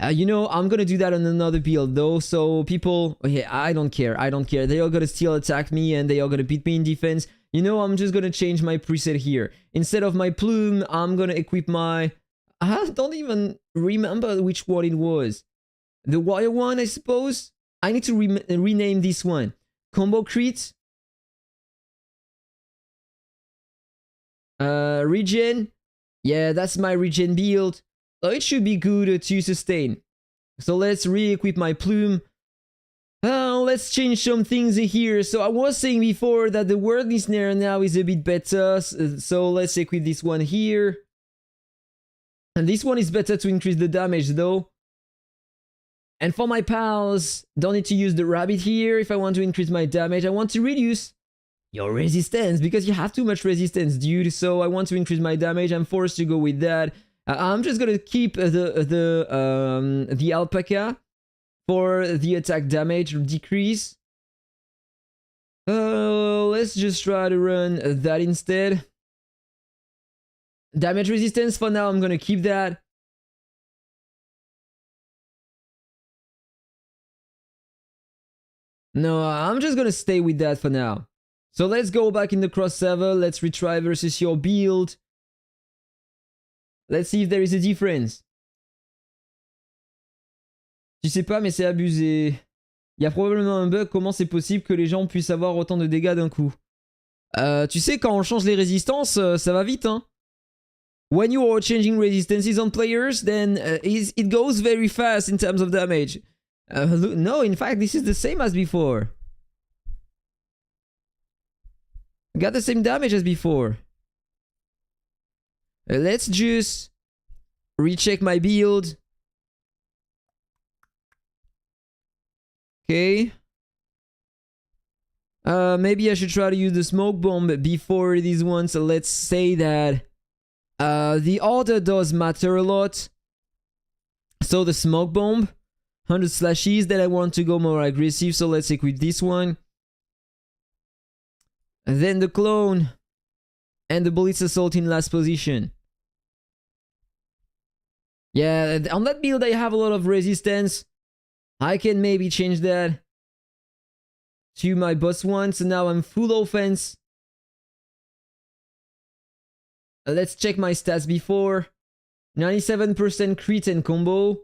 You know, I'm gonna do that on another build though, so people... Oh yeah, I don't care. They are gonna still attack me and they are gonna beat me in defense. You know, I'm just gonna change my preset here. Instead of my plume, I'm gonna equip my... I don't even remember which one it was. The wire one, I suppose? I need to rename this one. Combo crit. Regen. Yeah, that's my regen build. So it should be good to sustain. So let's re-equip my plume. Let's change some things here. So I was saying before that the word listener now is a bit better. So let's equip this one here. And this one is better to increase the damage though. And for my pals, don't need to use the rabbit here if I want to increase my damage. I want to reduce your resistance because you have too much resistance, dude. So I want to increase my damage. I'm forced to go with that. I'm just gonna keep the alpaca for the attack damage decrease. Let's just try to run that instead. Damage resistance for now, I'm gonna keep that. No, I'm just gonna stay with that for now. So let's go back in the cross server. Let's retry versus your build. Let's see if there is a difference. Tu sais pas, mais c'est abusé. Il y a probablement un bug. Comment c'est possible que les gens puissent avoir autant de dégâts d'un coup? Tu sais, quand on change les résistances, ça va vite, hein. when you are changing resistances on players, then it goes very fast in terms of damage. No, in fact, this is the same as before. Got the same damage as before. Let's just recheck my build. Okay. Maybe I should try to use the smoke bomb before this one. So let's say that the order does matter a lot. So the smoke bomb, 100 slashes. Then I want to go more aggressive. So let's equip this one. And then the clone and the blitz assault in last position. Yeah, on that build I have a lot of resistance. I can maybe change that to my boss one. So now I'm full offense. Let's check my stats before. 97% crit and combo.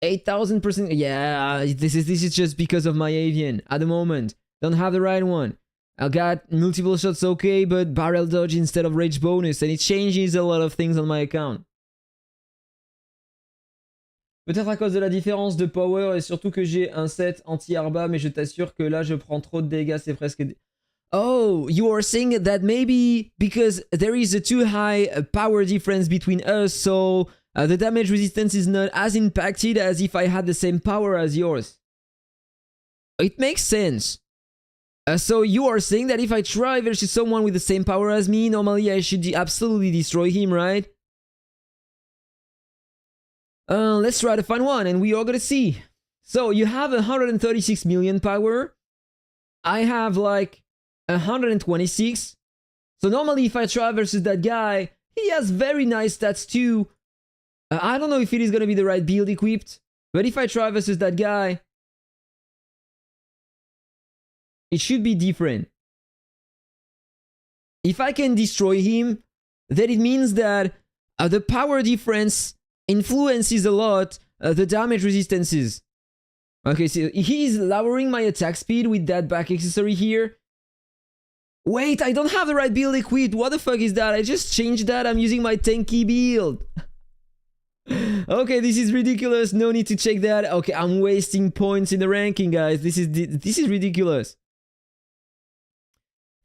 8000%. Yeah, this is just because of my Avian at the moment. Don't have the right one. I got multiple shots okay, but barrel dodge instead of rage bonus, and it changes a lot of things on my account. Peut-être à cause de la différence de power et surtout que j'ai un set anti-arba, mais je t'assure que là je prends trop de dégâts, c'est presque... Oh, you are saying that maybe because there is a too high power difference between us, so the damage resistance is not as impacted as if I had the same power as yours. It makes sense. So you are saying that if I try versus someone with the same power as me, normally I should absolutely destroy him, right? Let's try to find one, and we are gonna see. So you have 136 million power. I have like 126. So normally if I try versus that guy, he has very nice stats too. I don't know if it is gonna be the right build equipped, but if I try versus that guy, it should be different. If I can destroy him, then it means that the power difference influences a lot the damage resistances. Okay, so he's lowering my attack speed with that back accessory here. Wait, I don't have the right build equipped. What the fuck is that? I just changed that. I'm using my tanky build. Okay, this is ridiculous. No need to check that. Okay, I'm wasting points in the ranking, guys. This is ridiculous.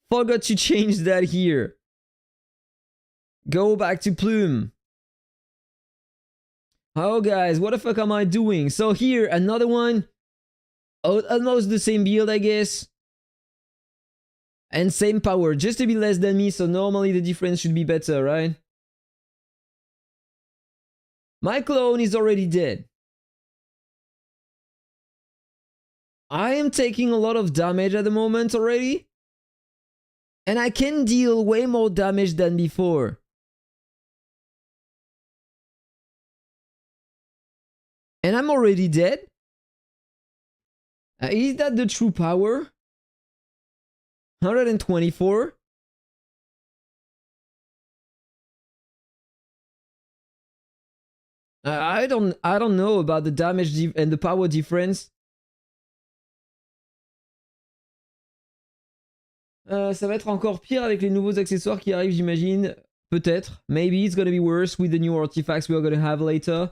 Forgot to change that here. Go back to Plume. Oh, guys, what the fuck am I doing? So here, another one. Oh, almost the same build, I guess. And same power, just to be less than me, so normally the difference should be better, right? My clone is already dead. I am taking a lot of damage at the moment already. And I can deal way more damage than before. And I'm already dead? Is that the true power? 124? I don't know about the damage and the power difference. Ça va être encore pire avec les nouveaux accessoires qui arrivent, j'imagine. Peut-être. Maybe it's gonna be worse with the new artifacts we are gonna have later.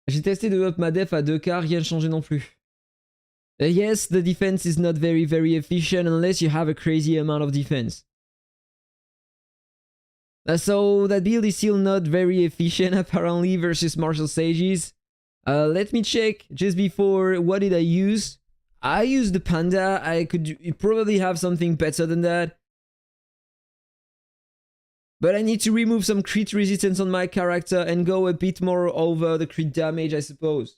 J'ai testé de up ma def à 2K, rien ne changeait non plus. Yes, the defense is not very efficient unless you have a crazy amount of defense. So that build is still not very efficient apparently versus martial sages. Let me check just before. What did I use? I used the panda. I could probably have something better than that. But I need to remove some crit resistance on my character and go a bit more over the crit damage, I suppose.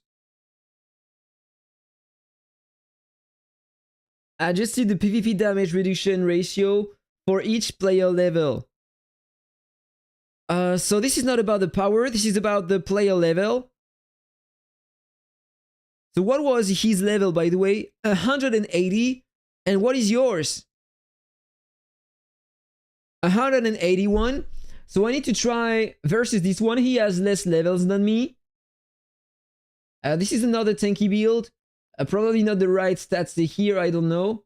I adjusted the PvP damage reduction ratio for each player level. So this is not about the power, this is about the player level. So what was his level, by the way? 180. And what is yours? 181. So I need to try versus this one. He has less levels than me. This is another tanky build. Probably not the right stats here, I don't know.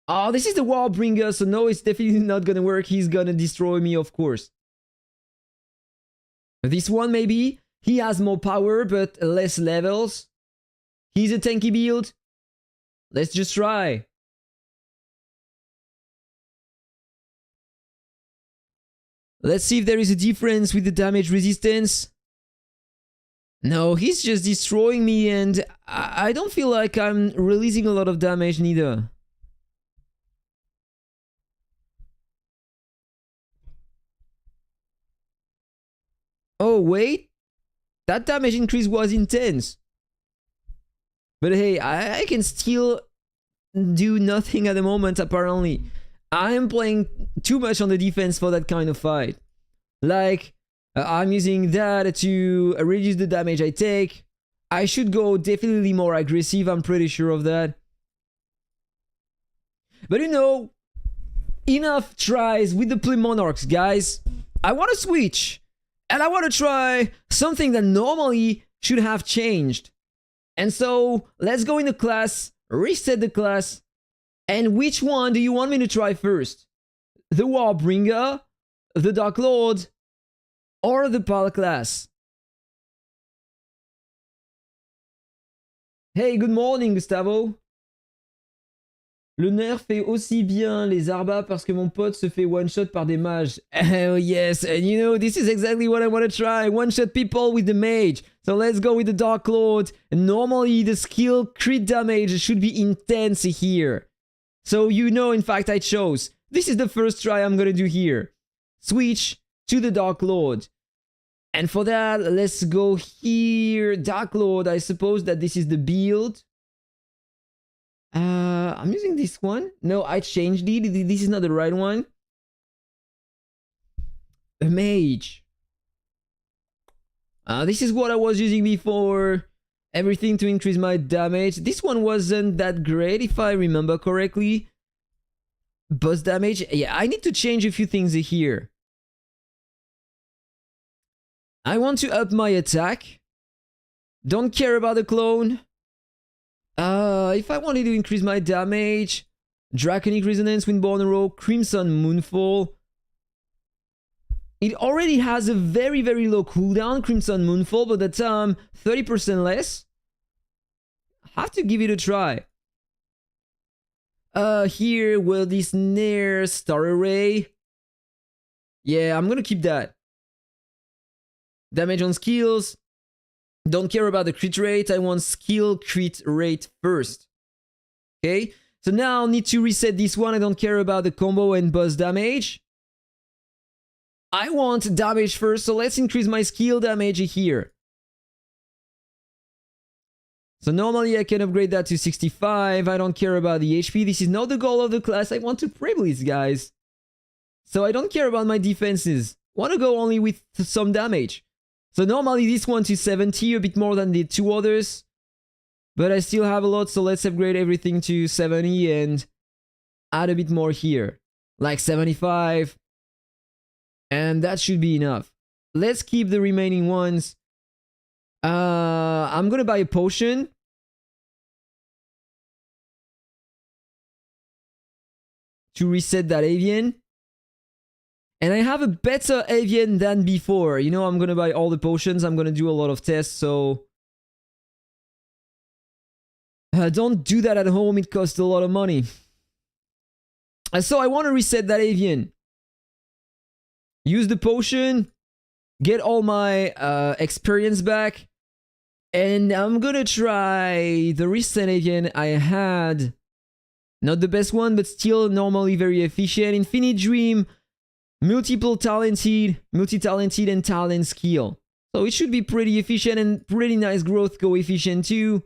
Oh, this is the Warbringer, so no, it's definitely not gonna work. He's gonna destroy me, of course. This one, maybe. He has more power, but less levels. He's a tanky build. Let's just try. Let's see if there is a difference with the damage resistance. No, he's just destroying me, and I don't feel like I'm releasing a lot of damage neither. Oh, wait. That damage increase was intense. But hey, I can still do nothing at the moment, apparently. I am playing too much on the defense for that kind of fight. Like, I'm using that to reduce the damage I take. I should go definitely more aggressive, I'm pretty sure of that. But you know, enough tries with the Play Monarchs, guys. I want to switch. And I want to try something that normally should have changed. And so, let's go into class, reset the class. And which one do you want me to try first? The Warbringer, the Dark Lord, or the Pal class? Hey, good morning, Gustavo. Le nerf fait aussi bien les Arbas parce que mon pote se fait one-shot par des mages. Oh yes, and you know, this is exactly what I want to try. One-shot people with the mage. So let's go with the Dark Lord. And normally the skill crit damage should be intense here. So you know, in fact, I chose. This is the first try I'm gonna do here. Switch to the Dark Lord. And for that, let's go here. Dark Lord, I suppose that this is the build. I'm using this one. No, I changed it. This is not the right one. A mage. This is what I was using before. Everything to increase my damage. This one wasn't that great, if I remember correctly. Boss damage. Yeah, I need to change a few things here. I want to up my attack. Don't care about the clone. If I wanted to increase my damage, Draconic Resonance, Windborne Arrow, Crimson Moonfall. It already has a very, very low cooldown, Crimson Moonfall, but that's 30% less. Have to give it a try. Here, will this Nair Star Array? Yeah, I'm gonna keep that. Damage on skills. Don't care about the crit rate, I want skill crit rate first. Okay, so now I need to reset this one. I don't care about the combo and boss damage. I want damage first, so let's increase my skill damage here. So normally I can upgrade that to 65. I don't care about the HP. This is not the goal of the class. I want to pre-blitz, guys. So I don't care about my defenses. I want to go only with some damage. So normally this one to 70, a bit more than the two others. But I still have a lot, so let's upgrade everything to 70 and add a bit more here. Like 75. And that should be enough. Let's keep the remaining ones. I'm gonna buy a potion. To reset that Avian. And I have a better Avian than before. You know, I'm gonna buy all the potions. I'm gonna do a lot of tests, so... don't do that at home. It costs a lot of money. So I want to reset that Avian. Use the potion. Get all my experience back. And I'm gonna try the recent Avian I had. Not the best one, but still normally very efficient. Infinite Dream. Multi-talented and talent skill. So it should be pretty efficient and pretty nice growth coefficient too.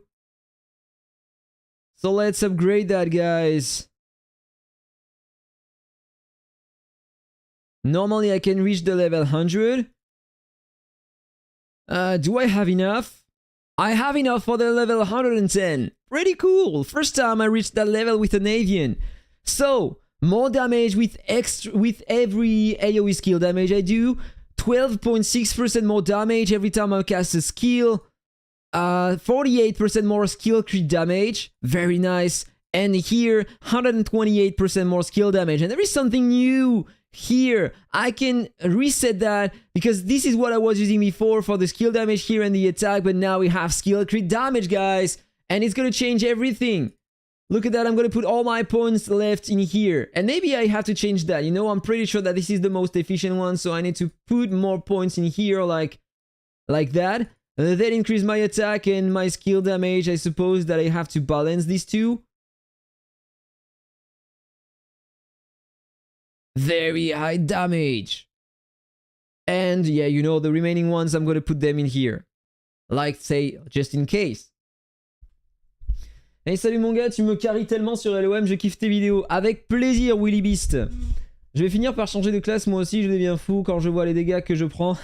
So let's upgrade that, guys. Normally I can reach the level 100. Do I have enough? I have enough for the level 110. Pretty cool. First time I reached that level with an Avian. So, more damage with every AoE skill damage I do. 12.6% more damage every time I cast a skill. 48% more skill crit damage. Very nice. And here, 128% more skill damage. And there is something new here. I can reset that because this is what I was using before for the skill damage here and the attack. But now we have skill crit damage, guys. And it's going to change everything. Look at that. I'm going to put all my points left in here. And maybe I have to change that. You know, I'm pretty sure that this is the most efficient one. So I need to put more points in here like that. Then increase my attack and my skill damage. I suppose that I have to balance these two. Very high damage. And yeah, you know, the remaining ones, I'm going to put them in here. Like, say, just in case. Hey, salut mon gars, tu me carries tellement sur LOM, je kiffe tes vidéos. Avec plaisir, Willy Beast. Je vais finir par changer de classe, moi aussi, je deviens fou quand je vois les dégâts que je prends.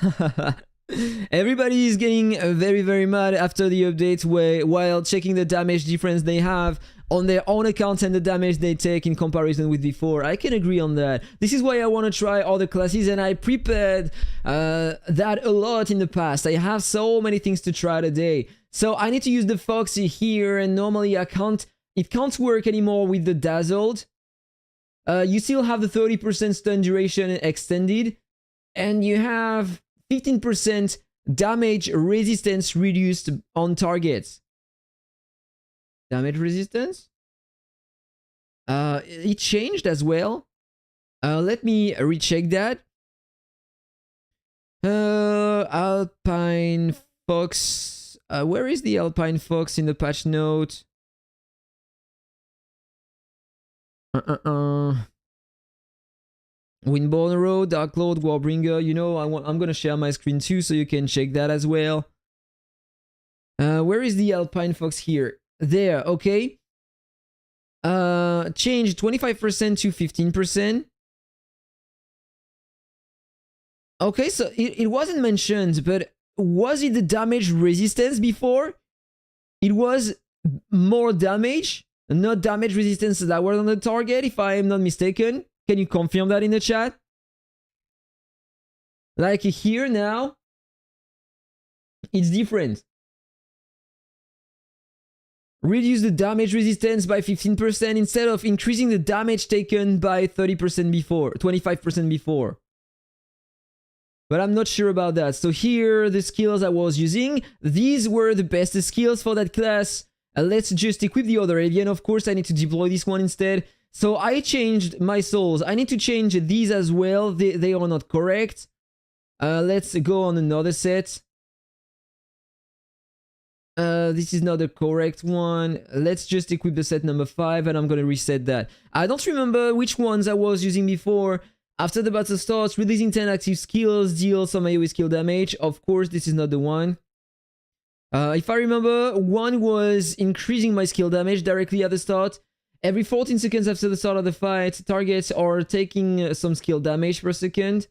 Everybody is getting very, very mad after the update while checking the damage difference they have on their own accounts and the damage they take in comparison with before. I can agree on that. This is why I want to try other classes, and I prepared that a lot in the past. I have so many things to try today. So I need to use the Foxy here, and normally it can't work anymore with the Dazzled. You still have the 30% stun duration extended, and you have 15% damage resistance reduced on targets. Damage resistance? It changed as well. Let me recheck that. Alpine Fox. Where is the Alpine Fox in the patch note? Windborne Road, Dark Lord, Warbringer. You know, I'm gonna share my screen too, so you can check that as well. Where is the Alpine Fox here? There, okay. Change 25% to 15%. Okay, so it wasn't mentioned, but was it the damage resistance before? It was more damage, not damage resistance that were on the target, if I am not mistaken. Can you confirm that in the chat? Like here now, it's different. Reduce the damage resistance by 15% instead of increasing the damage taken by 30% before, 25% before. But I'm not sure about that. So here, the skills I was using, these were the best skills for that class. Let's just equip the other Avian. Of course, I need to deploy this one instead. So I changed my souls. I need to change these as well. They are not correct. Let's go on another set. This is not the correct one. Let's just equip the set number 5 and I'm going to reset that. I don't remember which ones I was using before. After the battle starts, releasing 10 active skills, deal some AoE skill damage. Of course, this is not the one. If I remember, one was increasing my skill damage directly at the start. Every 14 seconds after the start of the fight, targets are taking some skill damage per second.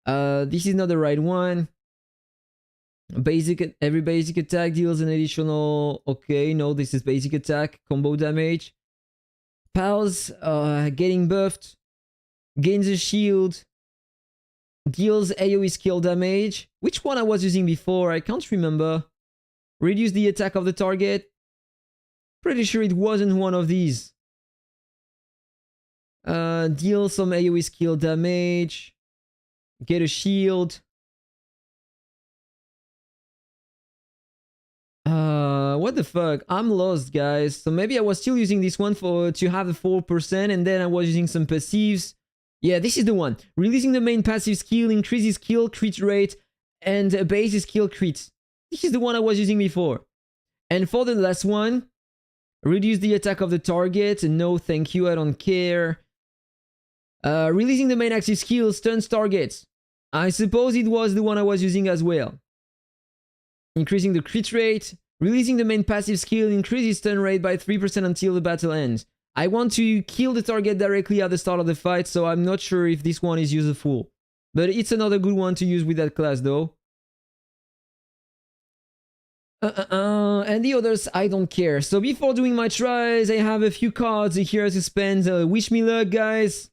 This is not the right one. Every basic attack deals an additional... Okay, no, this is basic attack, combo damage. Pals getting buffed. Gains a shield. Deals AoE skill damage. Which one I was using before? I can't remember. Reduce the attack of the target. Pretty sure it wasn't one of these. Deal some AoE skill damage. Get a shield. What the fuck? I'm lost, guys. So maybe I was still using this one to have the 4%, and then I was using some passives. Yeah, this is the one. Releasing the main passive skill, increases kill crit rate, and base skill crit. This is the one I was using before. And for the last one, reduce the attack of the target. No, thank you, I don't care. Releasing the main active skill, stuns targets. I suppose it was the one I was using as well. Increasing the crit rate. Releasing the main passive skill, increases stun rate by 3% until the battle ends. I want to kill the target directly at the start of the fight, so I'm not sure if this one is useful. But it's another good one to use with that class though. And the others, I don't care. So before doing my tries, I have a few cards here to spend. Wish me luck, guys.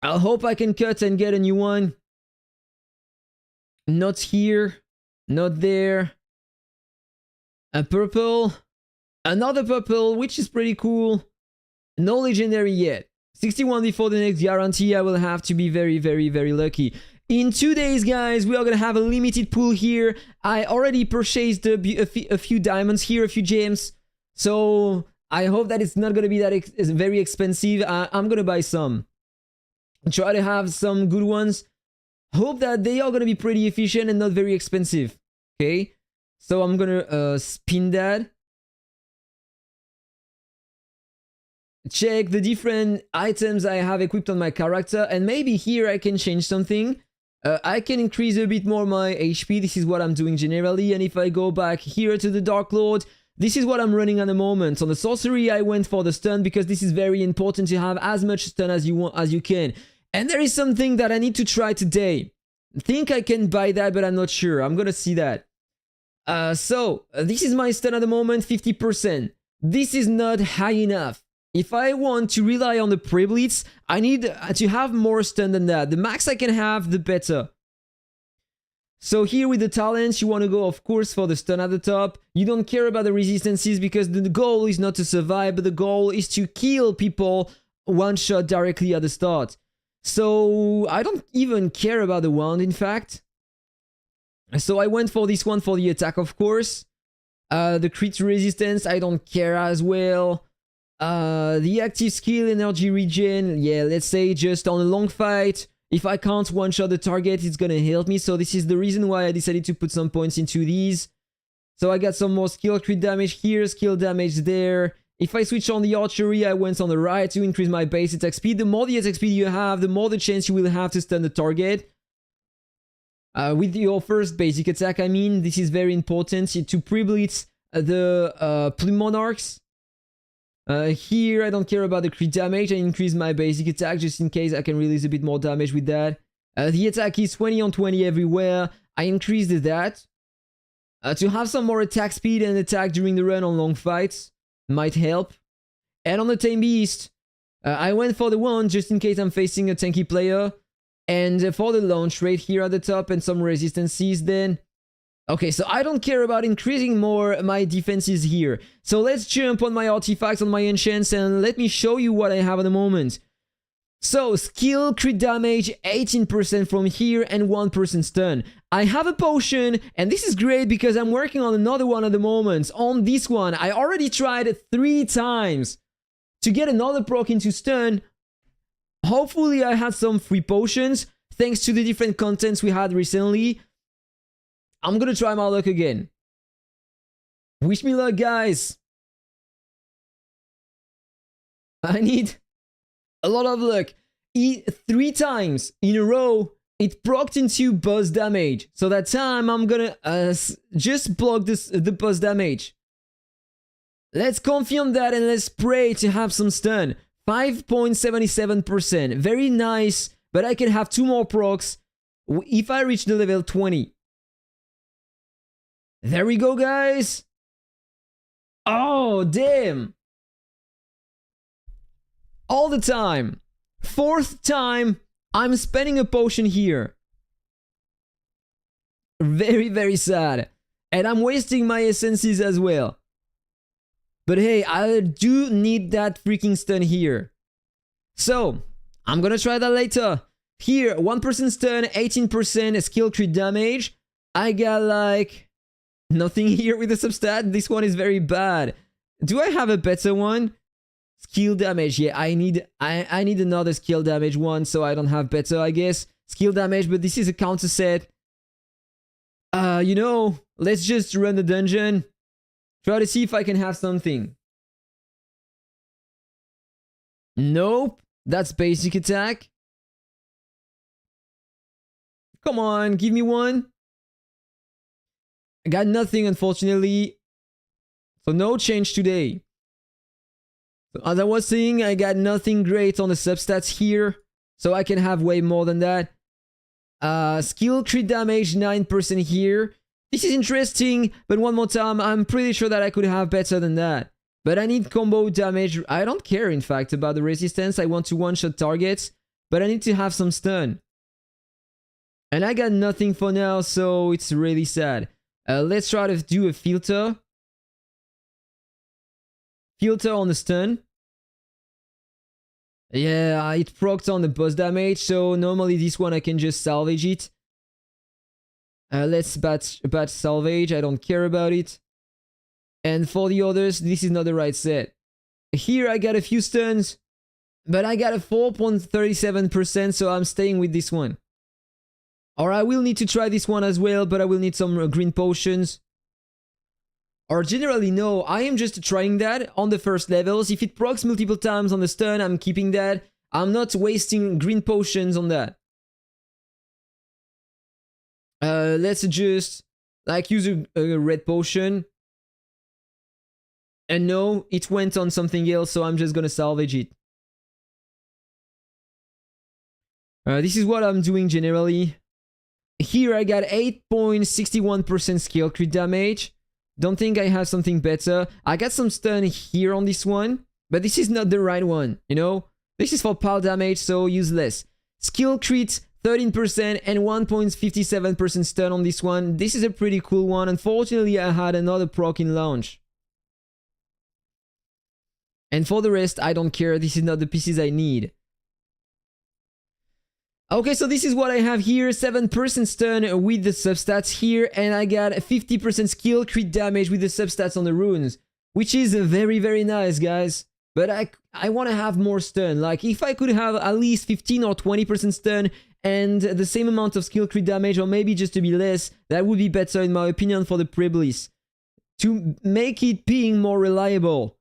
I hope I can cut and get a new one. Not here. Not there. A purple. Another purple, which is pretty cool. No legendary yet. 61 before the next guarantee. I will have to be very, very, very lucky. In 2 days, guys, we are going to have a limited pool here. I already purchased a few diamonds here, a few gems. So I hope that it's not going to be that very expensive. I'm going to buy some. Try to have some good ones. Hope that they are going to be pretty efficient and not very expensive. Okay. So I'm going to spin that. Check the different items I have equipped on my character. And maybe here I can change something. I can increase a bit more my HP. This is what I'm doing generally. And if I go back here to the Dark Lord, this is what I'm running at the moment. On the sorcery, I went for the stun because this is very important to have as much stun as you can. And there is something that I need to try today. I think I can buy that, but I'm not sure. I'm gonna see that. So this is my stun at the moment, 50%. This is not high enough. If I want to rely on the pre-blitz, I need to have more stun than that. The max I can have, the better. So here with the talents, you want to go, of course, for the stun at the top. You don't care about the resistances because the goal is not to survive, but the goal is to kill people one shot directly at the start. So I don't even care about the wand, in fact. So I went for this one for the attack, of course. The crit resistance, I don't care as well. The active skill, energy regen, yeah, let's say just on a long fight, if I can't one-shot the target, it's gonna help me. So this is the reason why I decided to put some points into these. So I got some more skill crit damage here, skill damage there. If I switch on the archery, I went on the right to increase my base attack speed. The more the attack speed you have, the more the chance you will have to stun the target. With your first basic attack, I mean, this is very important to pre-blitz the Plume Monarchs. Here, I don't care about the crit damage. I increase my basic attack just in case I can release a bit more damage with that. The attack is 20 on 20 everywhere. I increased that. To have some more attack speed and attack during the run on long fights might help. And on the Tame Beast, I went for the one just in case I'm facing a tanky player. And for the launch rate here at the top and some resistances then. Okay, so I don't care about increasing more my defenses here. So let's jump on my artifacts, on my enchants, and let me show you what I have at the moment. So, skill, crit damage, 18% from here and 1% stun. I have a potion, and this is great because I'm working on another one at the moment. On this one, I already tried it 3 times to get another proc into stun. Hopefully I had some free potions, thanks to the different contents we had recently. I'm gonna try my luck again. Wish me luck, guys. I need a lot of luck. 3 times in a row, it procced into boss damage. So that time, I'm gonna just block the boss damage. Let's confirm that and let's pray to have some stun. 5.77%. Very nice, but I can have 2 more procs if I reach the level 20. There we go, guys. Oh, damn. All the time. 4th time, I'm spending a potion here. Very, very sad. And I'm wasting my essences as well. But hey, I do need that freaking stun here. So, I'm gonna try that later. Here, 1% stun, 18% skill crit damage. I got like nothing here with the substat. This one is very bad. Do I have a better one? Skill damage. Yeah, I need another skill damage one, so I don't have better, I guess. Skill damage, but this is a counter set. You know, let's just run the dungeon. Try to see if I can have something. Nope. That's basic attack. Come on, give me one. I got nothing, unfortunately. So no change today. So as I was saying, I got nothing great on the substats here. So I can have way more than that. Skill crit damage, 9% here. This is interesting, but one more time, I'm pretty sure that I could have better than that. But I need combo damage. I don't care, in fact, about the resistance. I want to one-shot targets, but I need to have some stun. And I got nothing for now, so it's really sad. Let's try to do a filter. Filter on the stun. Yeah, it procced on the boss damage, so normally this one I can just salvage it. Let's batch salvage, I don't care about it. And for the others, this is not the right set. Here I got a few stuns, but I got a 4.37%, so I'm staying with this one. Or I will need to try this one as well, but I will need some green potions. Or generally, no, I am just trying that on the first levels. If it procs multiple times on the stun, I'm keeping that. I'm not wasting green potions on that. Let's just like use a red potion. And no, it went on something else, so I'm just gonna salvage it. This is what I'm doing generally. Here I got 8.61% skill crit damage. Don't think I have something better. I got some stun here on this one, but this is not the right one, you know? This is for pal damage, so useless. Skill crit 13% and 1.57% stun on this one. This is a pretty cool one. Unfortunately, I had another proc in launch. And for the rest, I don't care. This is not the pieces I need. Okay, so this is what I have here. 7% stun with the substats here. And I got 50% skill crit damage with the substats on the runes. Which is very, very nice, guys. But I want to have more stun. Like, if I could have at least 15 or 20% stun and the same amount of skill crit damage, or maybe just to be less, that would be better in my opinion for the pre-blitz. To make it being more reliable.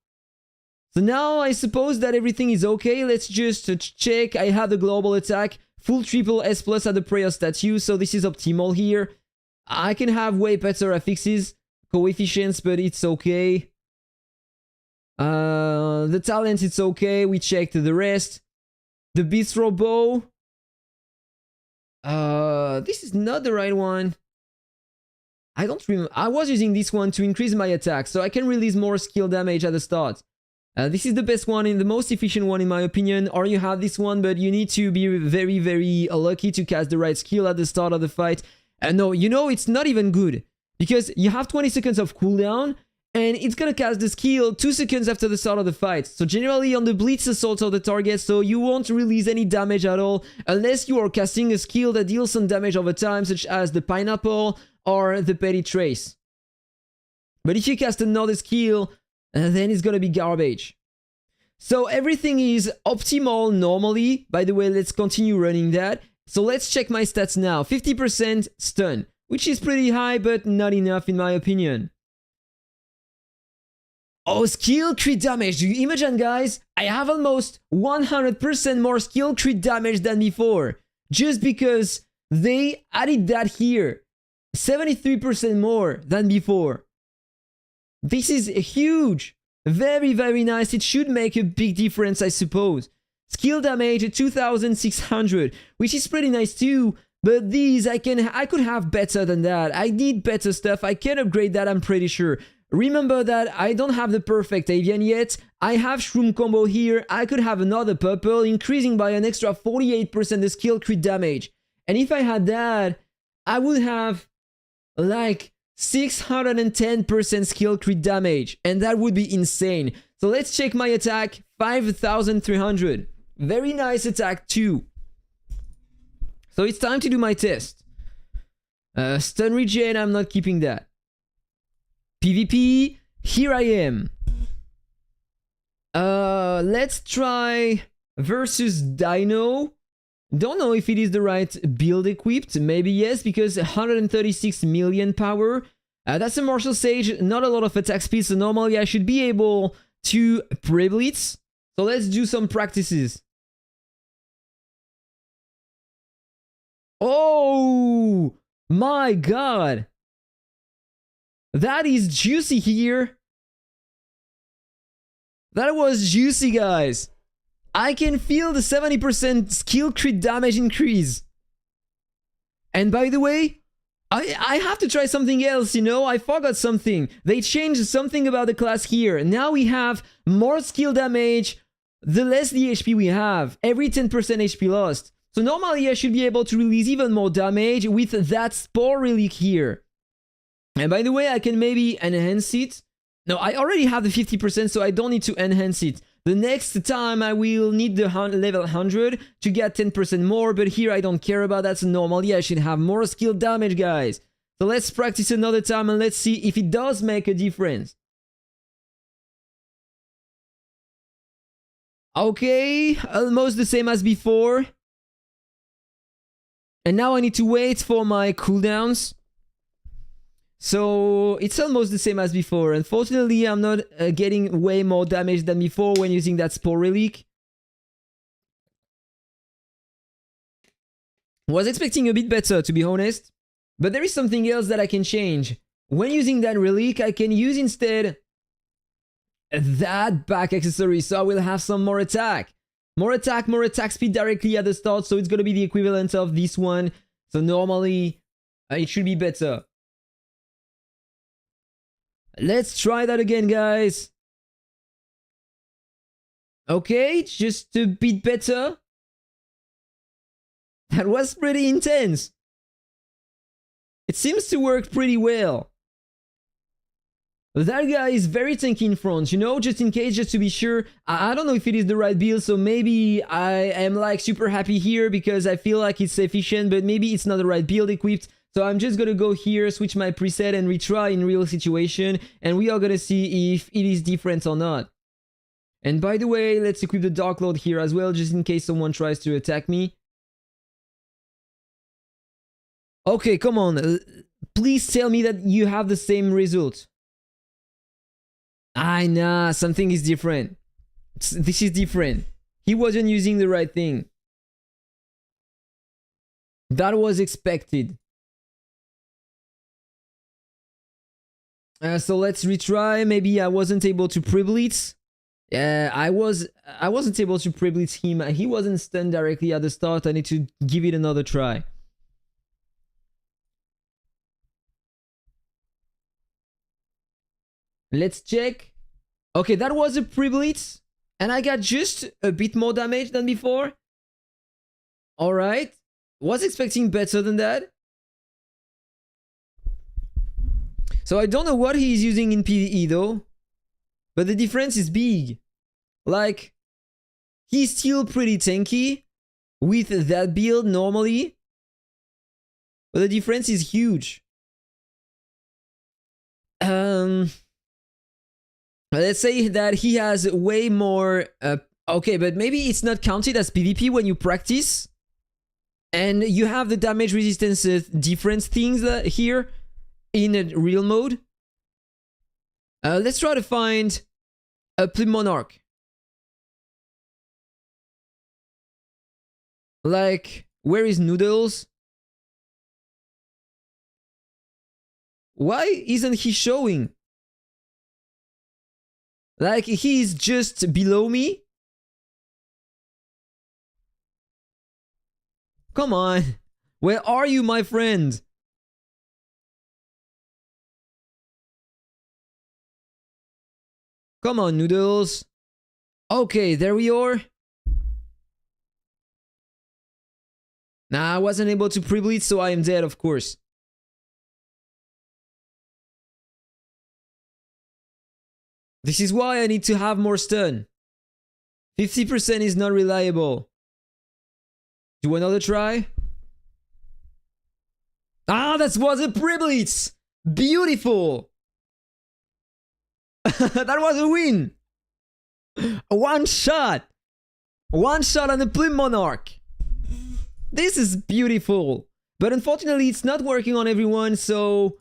So now I suppose that everything is okay. Let's just check. I have the global attack. Full triple S plus at the prayer statue, so this is optimal here. I can have way better affixes, coefficients, but it's okay. The talent, it's okay. We checked the rest. The bistro bow. This is not the right one. I don't remember. I was using this one to increase my attack, so I can release more skill damage at the start. This is the best one and the most efficient one in my opinion, or you have this one, but you need to be very, very lucky to cast the right skill at the start of the fight. And no, you know, it's not even good, because you have 20 seconds of cooldown, and it's gonna cast the skill 2 seconds after the start of the fight. So generally on the blitz assault of the target, so you won't release any damage at all, unless you are casting a skill that deals some damage over time, such as the pineapple or the petty trace. But if you cast another skill, and then it's gonna be garbage. So everything is optimal normally. By the way, let's continue running that. So let's check my stats now. 50% stun, which is pretty high, but not enough in my opinion. Oh, skill crit damage. Do you imagine, guys? I have almost 100% more skill crit damage than before. Just because they added that here. 73% more than before. This is huge. Very, very nice. It should make a big difference, I suppose. Skill damage 2600, which is pretty nice too. But these I could have better than that. I need better stuff. I can upgrade that, I'm pretty sure. Remember that I don't have the perfect Avian yet. I have Shroom combo here. I could have another purple, increasing by an extra 48% the skill crit damage. And if I had that, I would have like 610% skill crit damage, and that would be insane. So let's check my attack. 5300. Very nice attack too. So it's time to do my test. Stun regen, I'm not keeping that. PvP, here I am. Let's try versus Dino. Don't know if it is the right build equipped. Maybe yes, because 136 million power. That's a martial sage, not a lot of attack speed, so normally I should be able to pre-blitz. So let's do some practices. Oh my god! That is juicy here. That was juicy, guys. I can feel the 70% skill crit damage increase. And by the way, I have to try something else, you know? I forgot something. They changed something about the class here. Now we have more skill damage, the less the HP we have. Every 10% HP lost. So normally I should be able to release even more damage with that Spore Relic here. And by the way, I can maybe enhance it. No, I already have the 50%, so I don't need to enhance it. The next time I will need the level 100 to get 10% more, but here I don't care about that, so normally I should have more skill damage, guys. So let's practice another time and let's see if it does make a difference. Okay, almost the same as before. And now I need to wait for my cooldowns. So it's almost the same as before. Unfortunately, I'm not getting way more damage than before when using that Spore Relic. Was expecting a bit better, to be honest. But there is something else that I can change. When using that Relic, I can use instead that back accessory, so I will have some more attack. More attack speed directly at the start, so it's gonna be the equivalent of this one. So normally, it should be better. Let's try that again, guys. Okay, just a bit better. That was pretty intense. It seems to work pretty well. That guy is very tanky in front, you know, just in case, just to be sure. I don't know if it is the right build, so maybe I am like super happy here because I feel like it's efficient, but maybe it's not the right build equipped. So I'm just gonna go here, switch my preset and retry in real situation, and we are gonna see if it is different or not. And by the way, let's equip the Dark Lord here as well, just in case someone tries to attack me. Okay, come on. Please tell me that you have the same result. Nah, something is different. This is different. He wasn't using the right thing. That was expected. So let's retry. Maybe I wasn't able to pre-blitz. I wasn't able to pre-blitz him. He wasn't stunned directly at the start. I need to give it another try. Let's check. Okay, that was a pre-blitz. And I got just a bit more damage than before. Alright. Was expecting better than that. So I don't know what he's using in PvE though. But the difference is big. Like, he's still pretty tanky with that build normally. But the difference is huge. Let's say that he has way more... okay, but maybe it's not counted as PvP when you practice. And you have the damage resistance difference things here in a real mode. Let's try to find a Plume Monarch. Like, where is Noodles? Why isn't he showing? Like, he's just below me? Come on. Where are you, my friend? Come on, Noodles. Okay, there we are. Nah, I wasn't able to pre-blitz, so I am dead, of course. This is why I need to have more stun. 50% is not reliable. Do another try. Ah, that was a pre-blitz! Beautiful! That was a win! One shot! One shot on the Plume Monarch! This is beautiful! But unfortunately, it's not working on everyone, so...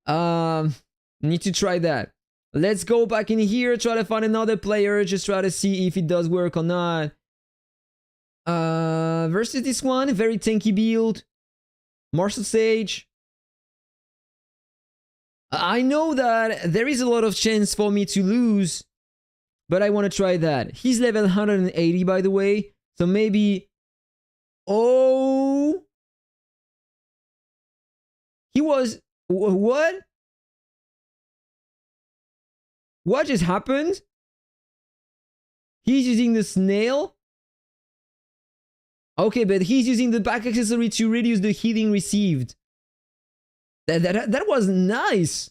need to try that. Let's go back in here, try to find another player, just try to see if it does work or not. Versus this one, very tanky build. Martial Sage. I know that there is a lot of chance for me to lose, but I want to try that. He's level 180, by the way, so maybe... Oh! He was... What? What just happened? He's using the snail? Okay, but he's using the back accessory to reduce the healing received. That was nice.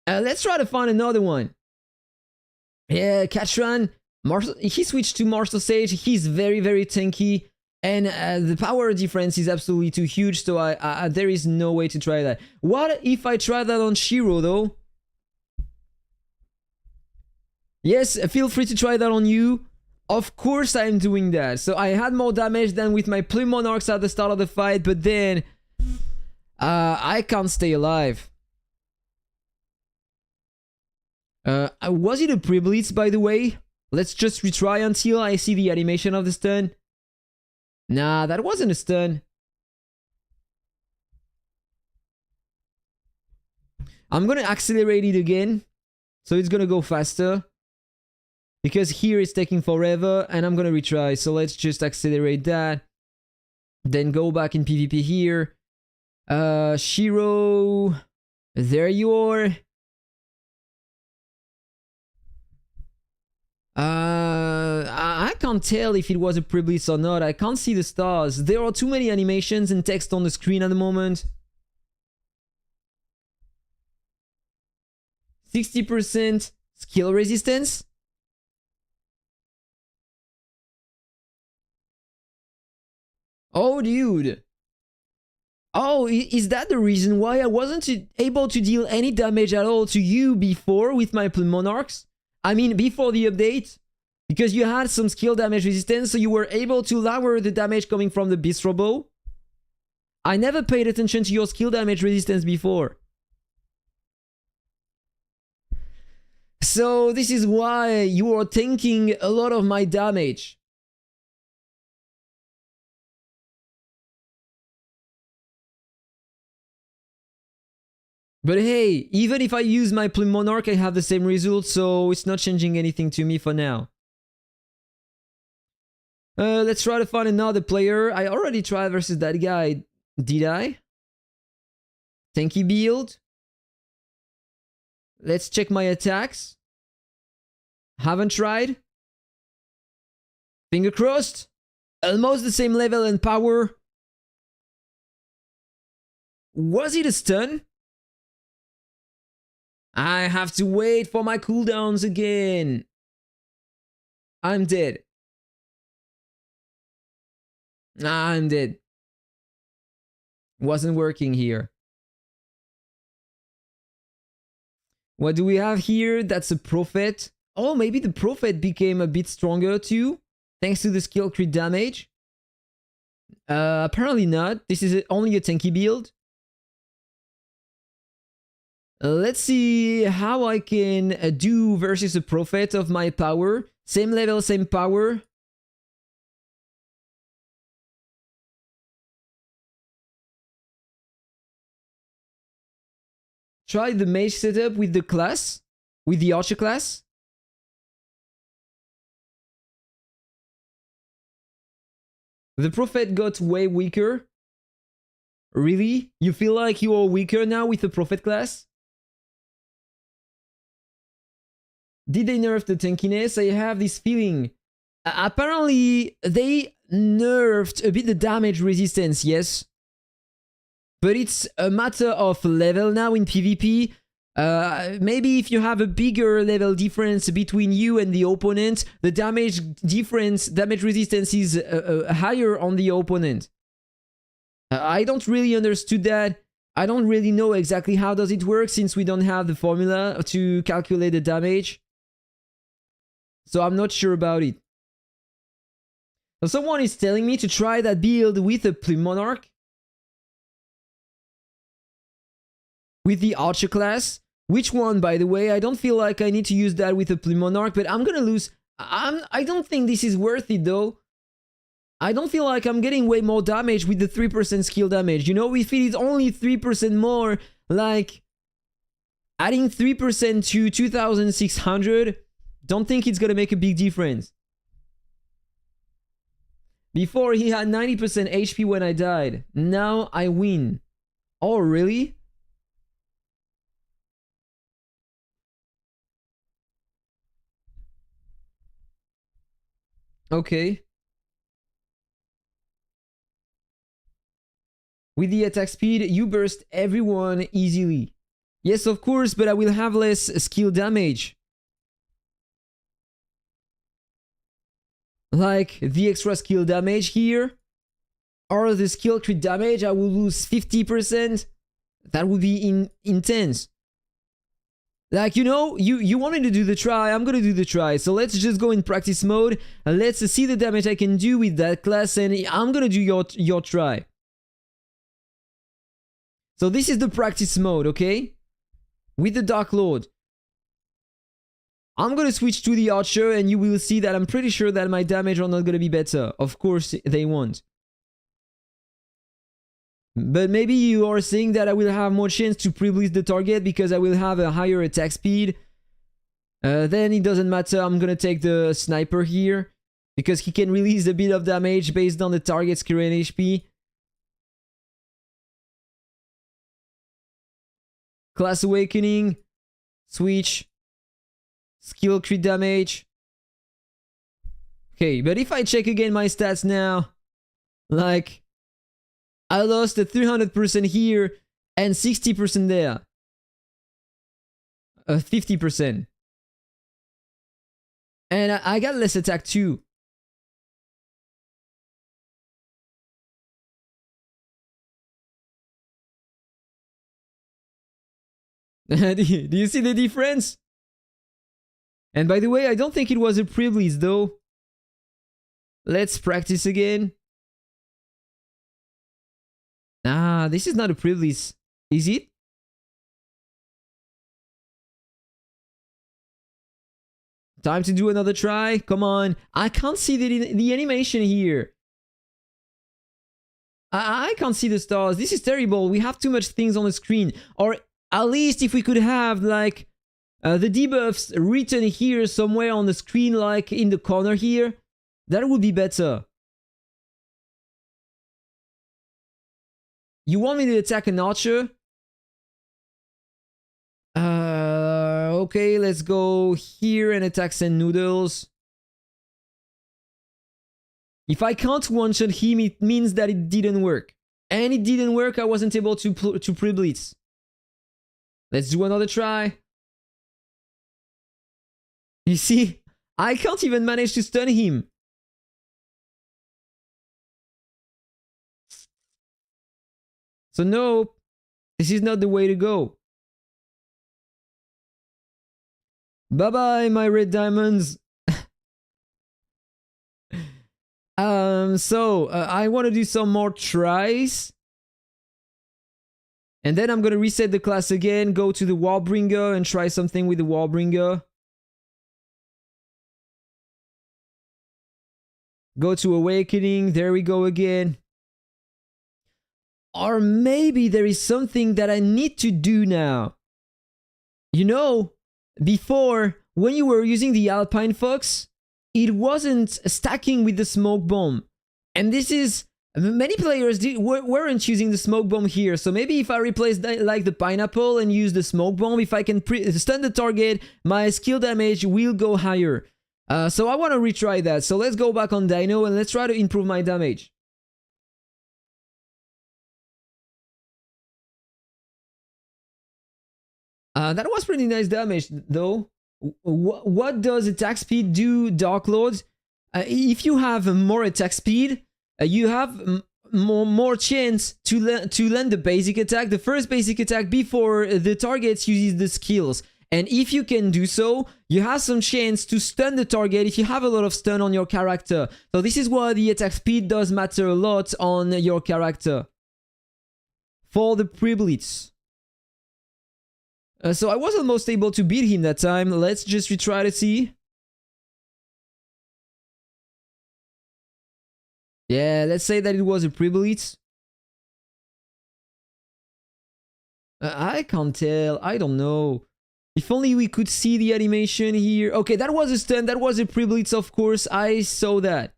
Let's try to find another one. Yeah, Katran, he switched to Martial Sage. He's very, very tanky. And the power difference is absolutely too huge, so there is no way to try that. What if I try that on Shiro, though? Yes, feel free to try that on you. Of course I'm doing that. So I had more damage than with my Plume Monarchs at the start of the fight, but then I can't stay alive. Was it a pre-blitz, by the way? Let's just retry until I see the animation of the stun. Nah, that wasn't a stun. I'm gonna accelerate it again, so it's gonna go faster. Because here it's taking forever, and I'm gonna retry, so let's just accelerate that. Then go back in PvP here. Shiro... There you are. I can't tell if it was a pre-blitz or not. I can't see the stars. There are too many animations and text on the screen at the moment. 60% skill resistance. Oh, dude. Oh, is that the reason why I wasn't able to deal any damage at all to you before with my Plume Monarchs? I mean, before the update? Because you had some skill damage resistance, so you were able to lower the damage coming from the Bistro Bow? I never paid attention to your skill damage resistance before. So this is why you are tanking a lot of my damage. But hey, even if I use my Plume Monarch, I have the same result, so it's not changing anything to me for now. Let's try to find another player. I already tried versus that guy. Did I? Tanky build. Let's check my attacks. Haven't tried. Finger crossed. Almost the same level and power. Was it a stun? I have to wait for my cooldowns again. I'm dead. I'm dead. Wasn't working here. What do we have here? That's a Prophet. Oh, maybe the Prophet became a bit stronger too, thanks to the skill crit damage. Apparently not. This is only a tanky build. Let's see how I can do versus a Prophet of my power. Same level, same power. Try the mage setup with the class, with the archer class. The Prophet got way weaker. Really? You feel like you are weaker now with the Prophet class? Did they nerf the tankiness? I have this feeling. Apparently, they nerfed a bit the damage resistance, yes. But it's a matter of level now in PvP. Maybe if you have a bigger level difference between you and the opponent, the damage resistance is higher on the opponent. I don't really understood that. I don't really know exactly how does it work since we don't have the formula to calculate the damage. So I'm not sure about it. So someone is telling me to try that build with a Plume Monarch. With the Archer class. Which one, by the way? I don't feel like I need to use that with a Plume Monarch, but I'm gonna lose. I don't think this is worth it, though. I don't feel like I'm getting way more damage with the 3% skill damage. You know, if it is only 3% more, like adding 3% to 2600, don't think it's gonna make a big difference. Before, he had 90% HP when I died. Now I win. Oh, really? Okay. With the attack speed, you burst everyone easily. Yes, of course, but I will have less skill damage. like the extra skill damage here, or the skill crit damage, I will lose 50%. That would be intense. Like, you know, you want me to do the try, I'm gonna do the try. So let's just go in practice mode, and let's see the damage I can do with that class, and I'm gonna do your try. So this is the practice mode, okay? With the Dark Lord. I'm gonna switch to the Archer, and you will see that I'm pretty sure that my damage are not gonna be better. Of course they won't. But maybe you are saying that I will have more chance to pre-blitz the target because I will have a higher attack speed. Then it doesn't matter, I'm gonna take the sniper here, because he can release a bit of damage based on the target's current HP. Class Awakening, switch, skill crit damage. Okay, but if I check again my stats now, like, I lost a 300% here and 60% there. 50%. And I got less attack too. Do you see the difference? And by the way, I don't think it was a pre-blitz though. Let's practice again. Ah, this is not a pre-blitz. Is it? Time to do another try. Come on. I can't see the animation here. I can't see the stars. This is terrible. We have too much things on the screen. Or at least if we could have like the debuffs written here somewhere on the screen, like in the corner here, that would be better. You want me to attack an archer? Okay, let's go here and attack Sand Noodles. If I can't one-shot him, it means that it didn't work. And it didn't work, I wasn't able to pre-blitz. Let's do another try. You see, I can't even manage to stun him. So no, this is not the way to go. Bye-bye, my red diamonds. I want to do some more tries. And then I'm going to reset the class again, go to the Warbringer and try something with the Warbringer. Go to Awakening, there we go again. Or maybe there is something that I need to do now. You know, before, when you were using the Alpine Fox, it wasn't stacking with the smoke bomb. And this is... many players weren't using the smoke bomb here, so maybe if I replace like the pineapple and use the smoke bomb, if I can stun the target, my skill damage will go higher. So I want to retry that. So let's go back on Dino and let's try to improve my damage. That was pretty nice damage though. What does attack speed do, Dark Lord? If you have more attack speed, you have more chance to land the basic attack, the first basic attack before the target uses the skills. And if you can do so, you have some chance to stun the target if you have a lot of stun on your character. So this is why the attack speed does matter a lot on your character. For the pre-blitz. So I was almost able to beat him that time. Let's just retry to see. Yeah, let's say that it was a pre-blitz. I can't tell. I don't know. If only we could see the animation here. Okay, that was a stun. That was a pre-blitz, of course. I saw that.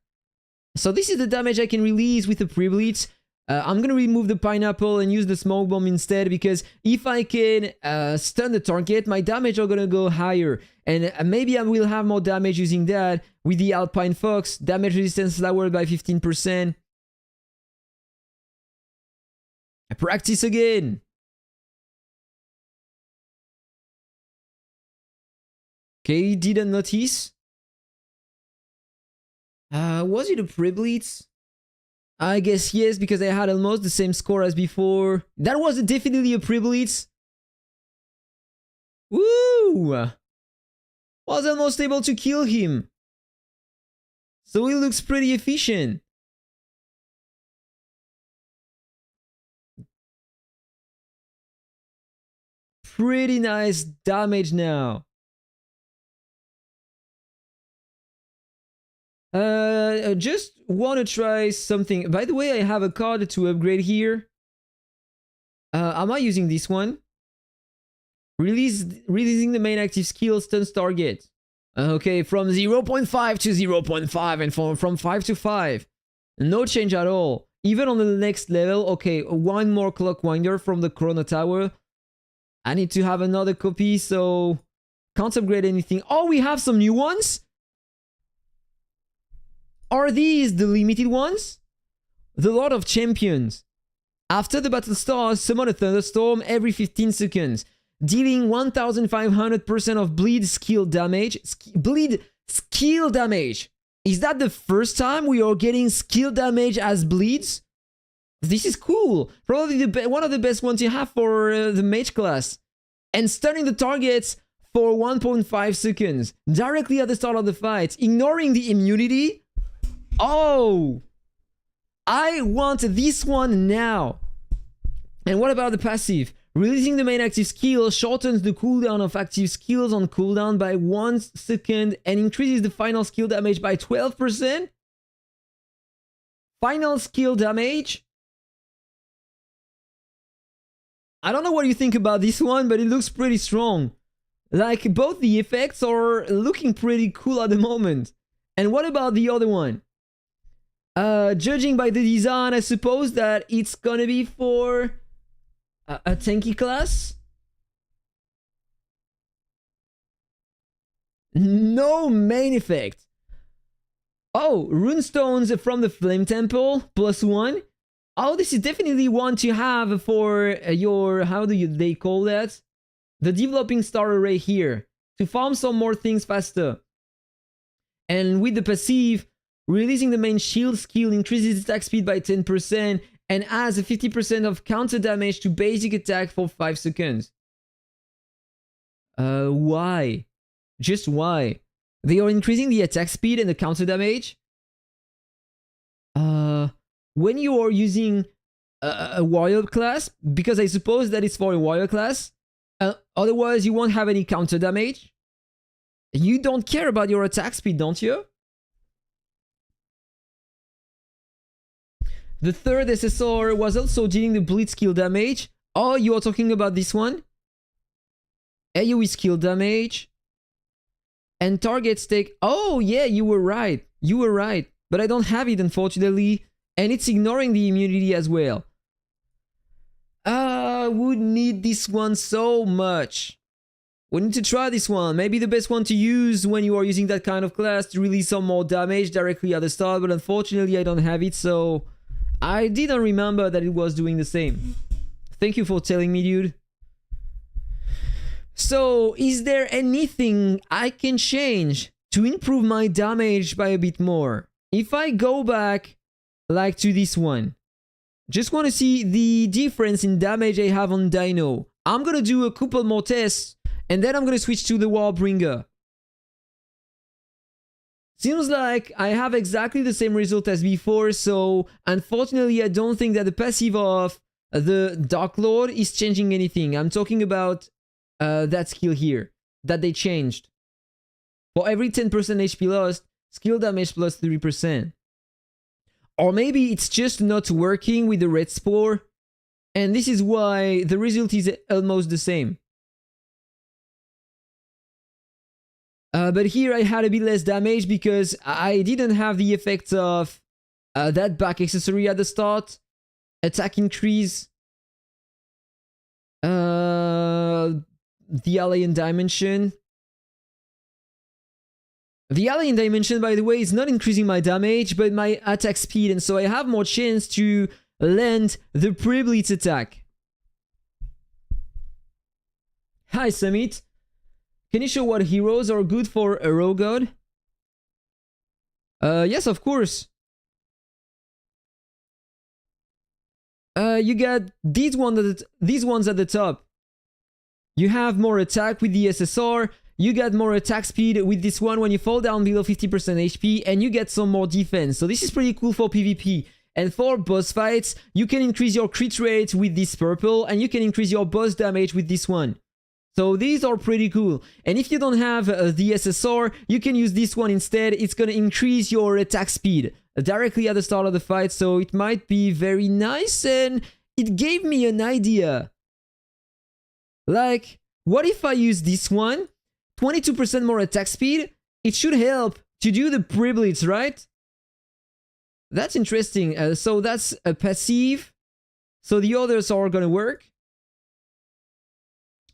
So this is the damage I can release with a pre-blitz. I'm going to remove the pineapple and use the smoke bomb instead, because if I can stun the target, my damage are going to go higher. And maybe I will have more damage using that with the Alpine Fox. Damage resistance lowered by 15%. I practice again. Okay, didn't notice. Was it a pre-blitz? I guess yes, because I had almost the same score as before. That was definitely a pre-blitz. Woo! Was almost able to kill him. So he looks pretty efficient. Pretty nice damage now. Just want to try something. By the way, I have a card to upgrade here. Am I using this one? Releasing the main active skill stuns target. Okay, from 0.5 to 0.5 and from 5 to 5. No change at all. Even on the next level, okay, one more Clockwinder from the Chrono Tower. I need to have another copy, so can't upgrade anything. Oh, we have some new ones? Are these the limited ones? The Lord of Champions. After the battle starts, summon a thunderstorm every 15 seconds, dealing 1500% of bleed skill damage. Bleed skill damage. Is that the first time we are getting skill damage as bleeds? This is cool. Probably one of the best ones you have for the mage class. And stunning the targets for 1.5 seconds, directly at the start of the fight, ignoring the immunity. Oh! I want this one now. And what about the passive? Releasing the main active skill shortens the cooldown of active skills on cooldown by 1 second and increases the final skill damage by 12%. Final skill damage. I don't know what you think about this one, but it looks pretty strong. Like, both the effects are looking pretty cool at the moment. And what about the other one? Judging by the design, I suppose that it's gonna be for a tanky class. No main effect. Oh, runestones from the Flame Temple, +1. Oh, this is definitely one to have for your, how do they call that? The developing star array here, to farm some more things faster. And with the passive, releasing the main shield skill increases attack speed by 10% and adds a 50% of counter damage to basic attack for 5 seconds. Why? Just why? They are increasing the attack speed and the counter damage. When you are using a warrior class, because I suppose that it's for a warrior class, otherwise you won't have any counter damage. You don't care about your attack speed, don't you? The third SSR was also dealing the bleed skill damage. Oh, you are talking about this one? AoE skill damage. And targets take... Oh, yeah, you were right. You were right. But I don't have it, unfortunately. And it's ignoring the immunity as well. I would need this one so much. We need to try this one. Maybe the best one to use when you are using that kind of class to release some more damage directly at the start. But unfortunately, I don't have it, so... I didn't remember that it was doing the same. Thank you for telling me, dude. So, is there anything I can change to improve my damage by a bit more? If I go back, like to this one, just want to see the difference in damage I have on Dino. I'm gonna do a couple more tests, and then I'm gonna switch to the Warbringer. Seems like I have exactly the same result as before, so unfortunately I don't think that the passive of the Dark Lord is changing anything. I'm talking about that skill here, that they changed. For every 10% HP lost, skill damage plus 3%. Or maybe it's just not working with the Red Spore, and this is why the result is almost the same. But here I had a bit less damage because I didn't have the effect of that back accessory at the start. Attack increase. The Alien Dimension. The Alien Dimension, by the way, is not increasing my damage, but my attack speed, and so I have more chance to land the pre-blitz attack. Hi, Summit. Can you show what heroes are good for a Row God? Yes, of course. You got these ones at the top. You have more attack with the SSR. You get more attack speed with this one when you fall down below 50% HP, and you get some more defense. So this is pretty cool for PvP. And for boss fights, you can increase your crit rate with this purple, and you can increase your boss damage with this one. So these are pretty cool. And if you don't have the SSR, you can use this one instead. It's gonna increase your attack speed directly at the start of the fight, so it might be very nice, and it gave me an idea. Like, what if I use this one? 22% more attack speed? It should help to do the pre-blitz, right? That's interesting. So that's a passive. So the others are gonna work.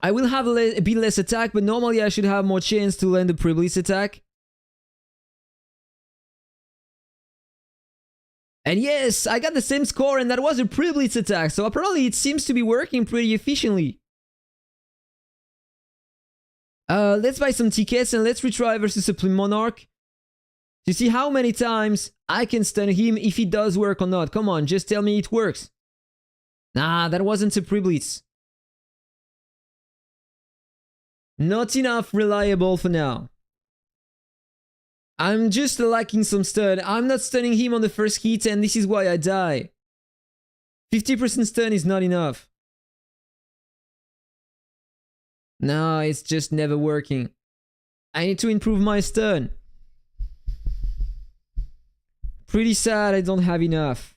I will have a bit less attack, but normally I should have more chance to land the pre-blitz attack. And yes, I got the same score, and that was a pre-blitz attack, so apparently it seems to be working pretty efficiently. Let's buy some tickets and let's retry versus a Plume Monarch. To see how many times I can stun him, if it does work or not. Come on, just tell me it works. Nah, that wasn't a pre-blitz. Not enough reliable for now. I'm just lacking some stun. I'm not stunning him on the first hit, and this is why I die. 50% stun is not enough. No, it's just never working. I need to improve my stun. Pretty sad I don't have enough.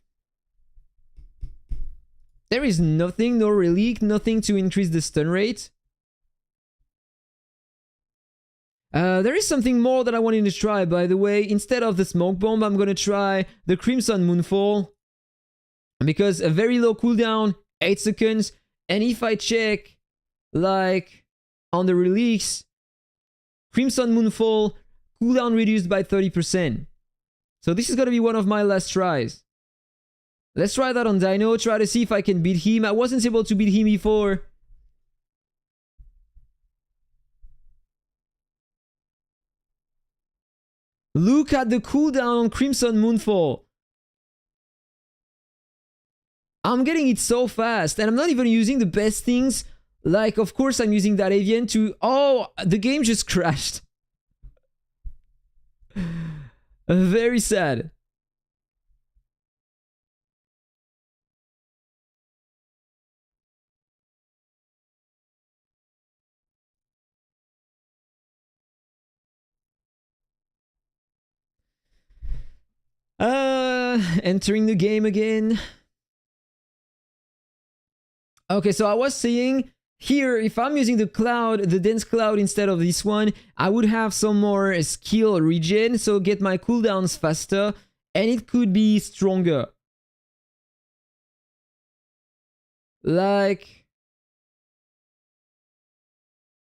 There is nothing, no relic, nothing to increase the stun rate. There is something more that I wanted to try, by the way. Instead of the smoke bomb, I'm gonna try the Crimson Moonfall. Because a very low cooldown, 8 seconds. And if I check, like, on the relics, Crimson Moonfall, cooldown reduced by 30%. So this is gonna be one of my last tries. Let's try that on Dino, try to see if I can beat him. I wasn't able to beat him before. Look at the cooldown on Crimson Moonfall. I'm getting it so fast, and I'm not even using the best things. Like, of course, I'm using that Avian to... Oh, the game just crashed. Very sad. Entering the game again. Okay, so I was saying here, if I'm using the cloud, the dense cloud instead of this one, I would have some more skill regen, so get my cooldowns faster, and it could be stronger. Like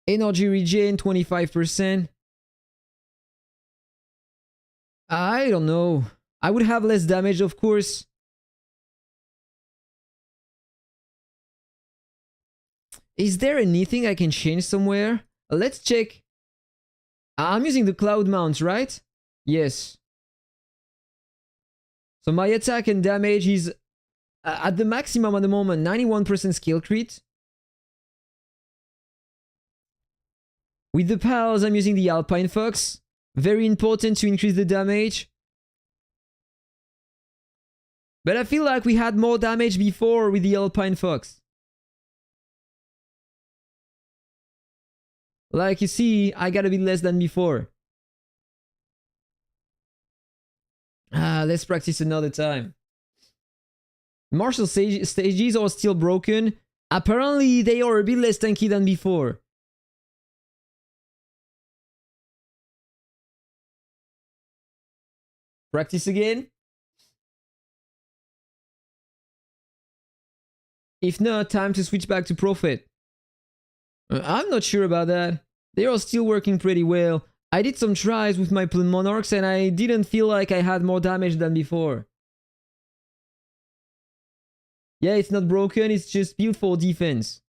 energy regen 25%. I don't know. I would have less damage, of course. Is there anything I can change somewhere? Let's check. I'm using the cloud mount, right? Yes. So my attack and damage is at the maximum at the moment, 91% skill crit. With the pals, I'm using the Alpine Fox. Very important to increase the damage. But I feel like we had more damage before with the Alpine Fox. Like you see, I got a bit less than before. Let's practice another time. Martial stages are still broken. Apparently, they are a bit less tanky than before. Practice again. If not, time to switch back to Prophet. I'm not sure about that. They are still working pretty well. I did some tries with my Plume Monarchs and I didn't feel like I had more damage than before. Yeah, it's not broken, it's just built for defense.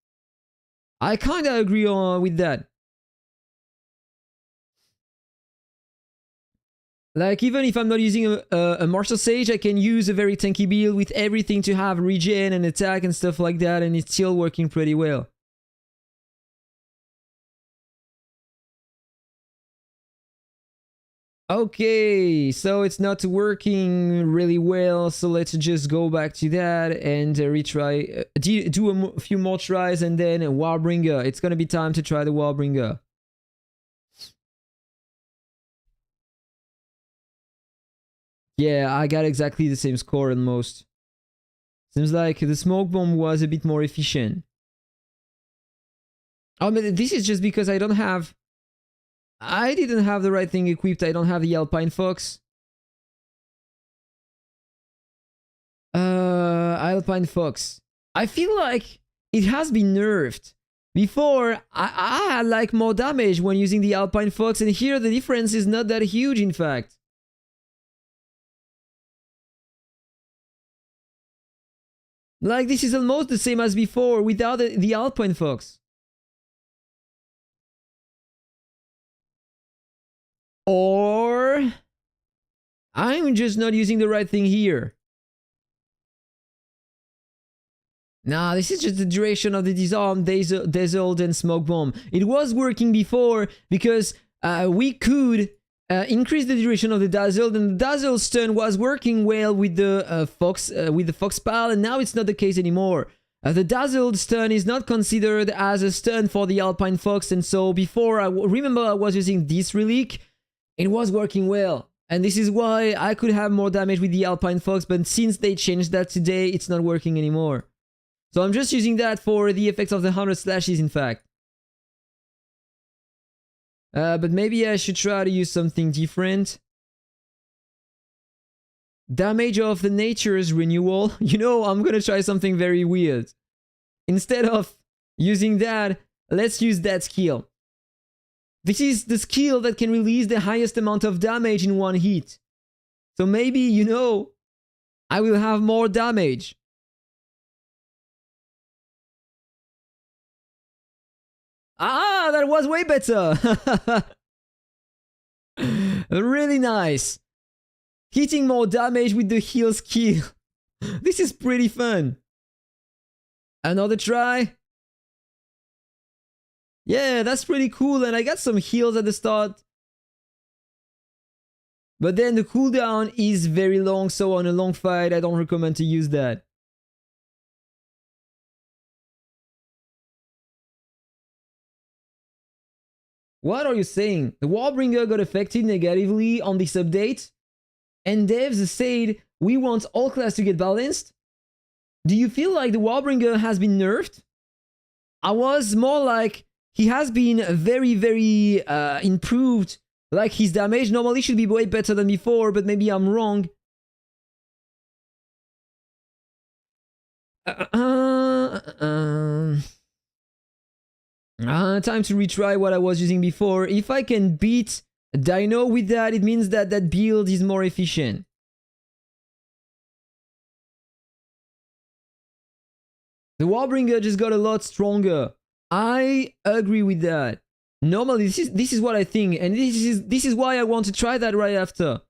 I kinda agree with that. Like, even if I'm not using a Martial Sage, I can use a very tanky build with everything to have regen and attack and stuff like that, and it's still working pretty well. Okay, so it's not working really well, so let's just go back to that and retry, do a few more tries, and then Warbringer. It's gonna be time to try the Warbringer. Yeah, I got exactly the same score almost. Seems like the smoke bomb was a bit more efficient. Oh, but this is just because I didn't have the right thing equipped. I don't have the Alpine Fox. Alpine Fox. I feel like it has been nerfed. Before, I had like more damage when using the Alpine Fox, and here the difference is not that huge, in fact. Like, this is almost the same as before without the Alpine Fox. Or I'm just not using the right thing here. Nah, this is just the duration of the disarm, dazzled, and smoke bomb. It was working before because we could increase the duration of the dazzled, and the dazzled stun was working well with the fox pal, and now it's not the case anymore. The dazzled stun is not considered as a stun for the Alpine Fox, and so before, remember I was using this relic, it was working well. And this is why I could have more damage with the Alpine Fox, but since they changed that today, it's not working anymore. So I'm just using that for the effects of the 100 slashes, in fact. But maybe I should try to use something different. Damage of the Nature's Renewal. You know, I'm gonna try something very weird. Instead of using that, let's use that skill. This is the skill that can release the highest amount of damage in one hit. So maybe, you know, I will have more damage. Ah, that was way better. Really nice. Hitting more damage with the heal skill. This is pretty fun. Another try. Yeah, that's pretty cool, and I got some heals at the start. But then the cooldown is very long, so on a long fight, I don't recommend to use that. What are you saying? The Warbringer got affected negatively on this update? And devs said we want all class to get balanced? Do you feel like the Warbringer has been nerfed? I was more like he has been very, very improved. Like, his damage normally should be way better than before, but maybe I'm wrong. Time to retry what I was using before. If I can beat Dino with that, it means that that build is more efficient. The Warbringer just got a lot stronger. I agree with that. Normally, this is what I think, and this is why I want to try that right after.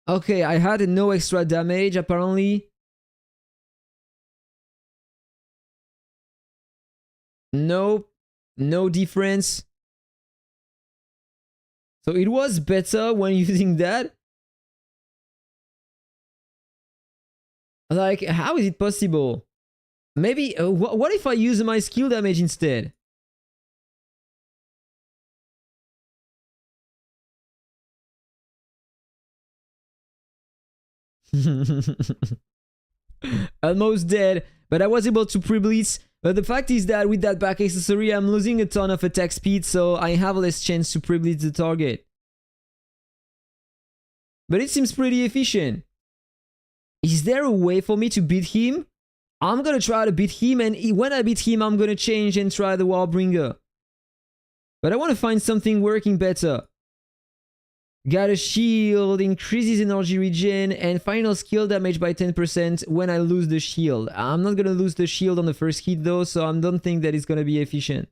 Okay, I had no extra damage apparently. Nope, no difference. So it was better when using that. Like, how is it possible? Maybe, what if I use my skill damage instead? Almost dead, but I was able to pre-blitz. But the fact is that with that back accessory, I'm losing a ton of attack speed, so I have less chance to pre-blitz the target. But it seems pretty efficient. Is there a way for me to beat him? I'm gonna try to beat him, and when I beat him, I'm gonna change and try the Warbringer. But I want to find something working better. Got a shield, increases energy regen, and final skill damage by 10% when I lose the shield. I'm not gonna lose the shield on the first hit though, so I don't think that it's gonna be efficient.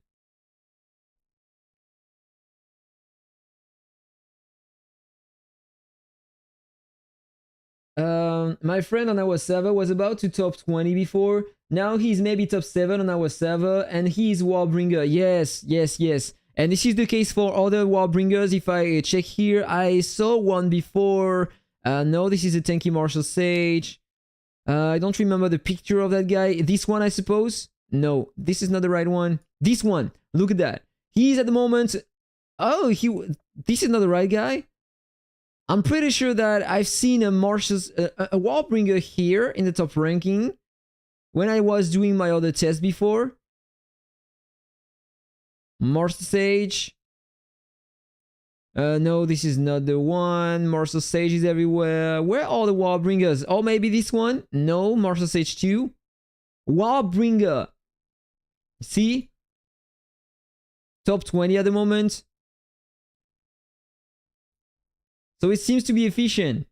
My friend on our server was about to top 20 before. Now he's maybe top 7 on our server, and he's Warbringer. Yes, yes, yes. And this is the case for other Warbringers. If I check here, I saw one before. No, this is a tanky Martial Sage. I don't remember the picture of that guy. This one, I suppose? No, this is not the right one. This one, look at that. He's at the moment... Oh, this is not the right guy? I'm pretty sure that I've seen a Warbringer here in the top ranking when I was doing my other test before. Martial Sage. No, this is not the one. Martial Sage is everywhere. Where are the Warbringers? Oh, maybe this one? No, Martial Sage 2. Warbringer. See? Top 20 at the moment. So it seems to be efficient.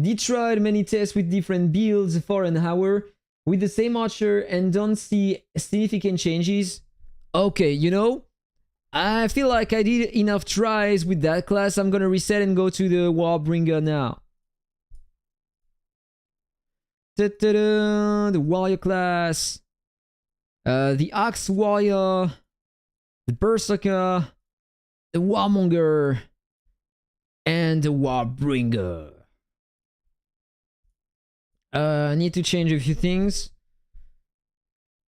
Did tried many tests with different builds for an hour with the same archer and don't see significant changes. Okay, you know, I feel like I did enough tries with that class. I'm gonna reset and go to the Warbringer now. The warrior class. The Axe Warrior. The Berserker. The Warmonger. And the Warbringer. I need to change a few things.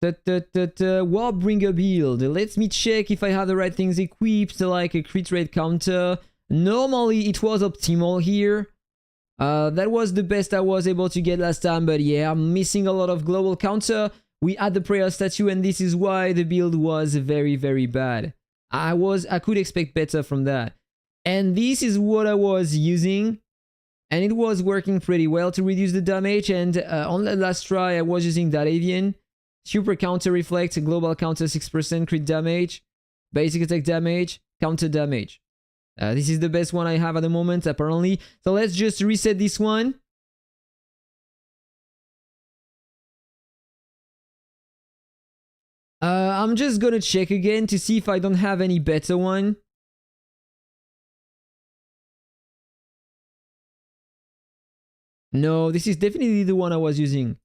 Warbringer build. Let me check if I have the right things equipped, like a crit rate counter. Normally it was optimal here. That was the best I was able to get last time, but yeah, I'm missing a lot of global counter. We had the prayer statue, and this is why the build was very, very bad. I could expect better from that. And this is what I was using. And it was working pretty well to reduce the damage. And on the last try, I was using that Avian. Super counter reflect, global counter 6% crit damage, basic attack damage, counter damage. This is the best one I have at the moment, apparently. So let's just reset this one. I'm just gonna check again to see if I don't have any better one. No, this is definitely the one I was using.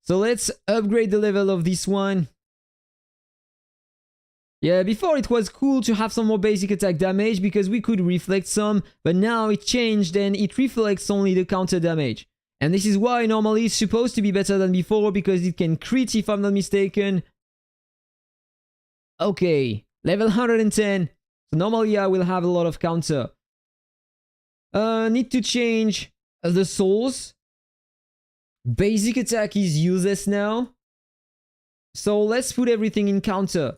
So let's upgrade the level of this one. Yeah, before it was cool to have some more basic attack damage because we could reflect some, but now it changed and it reflects only the counter damage. And this is why normally it's supposed to be better than before, because it can crit if I'm not mistaken. Okay, level 110. So normally I will have a lot of counter. Need to change the souls. Basic attack is useless now. So let's put everything in counter.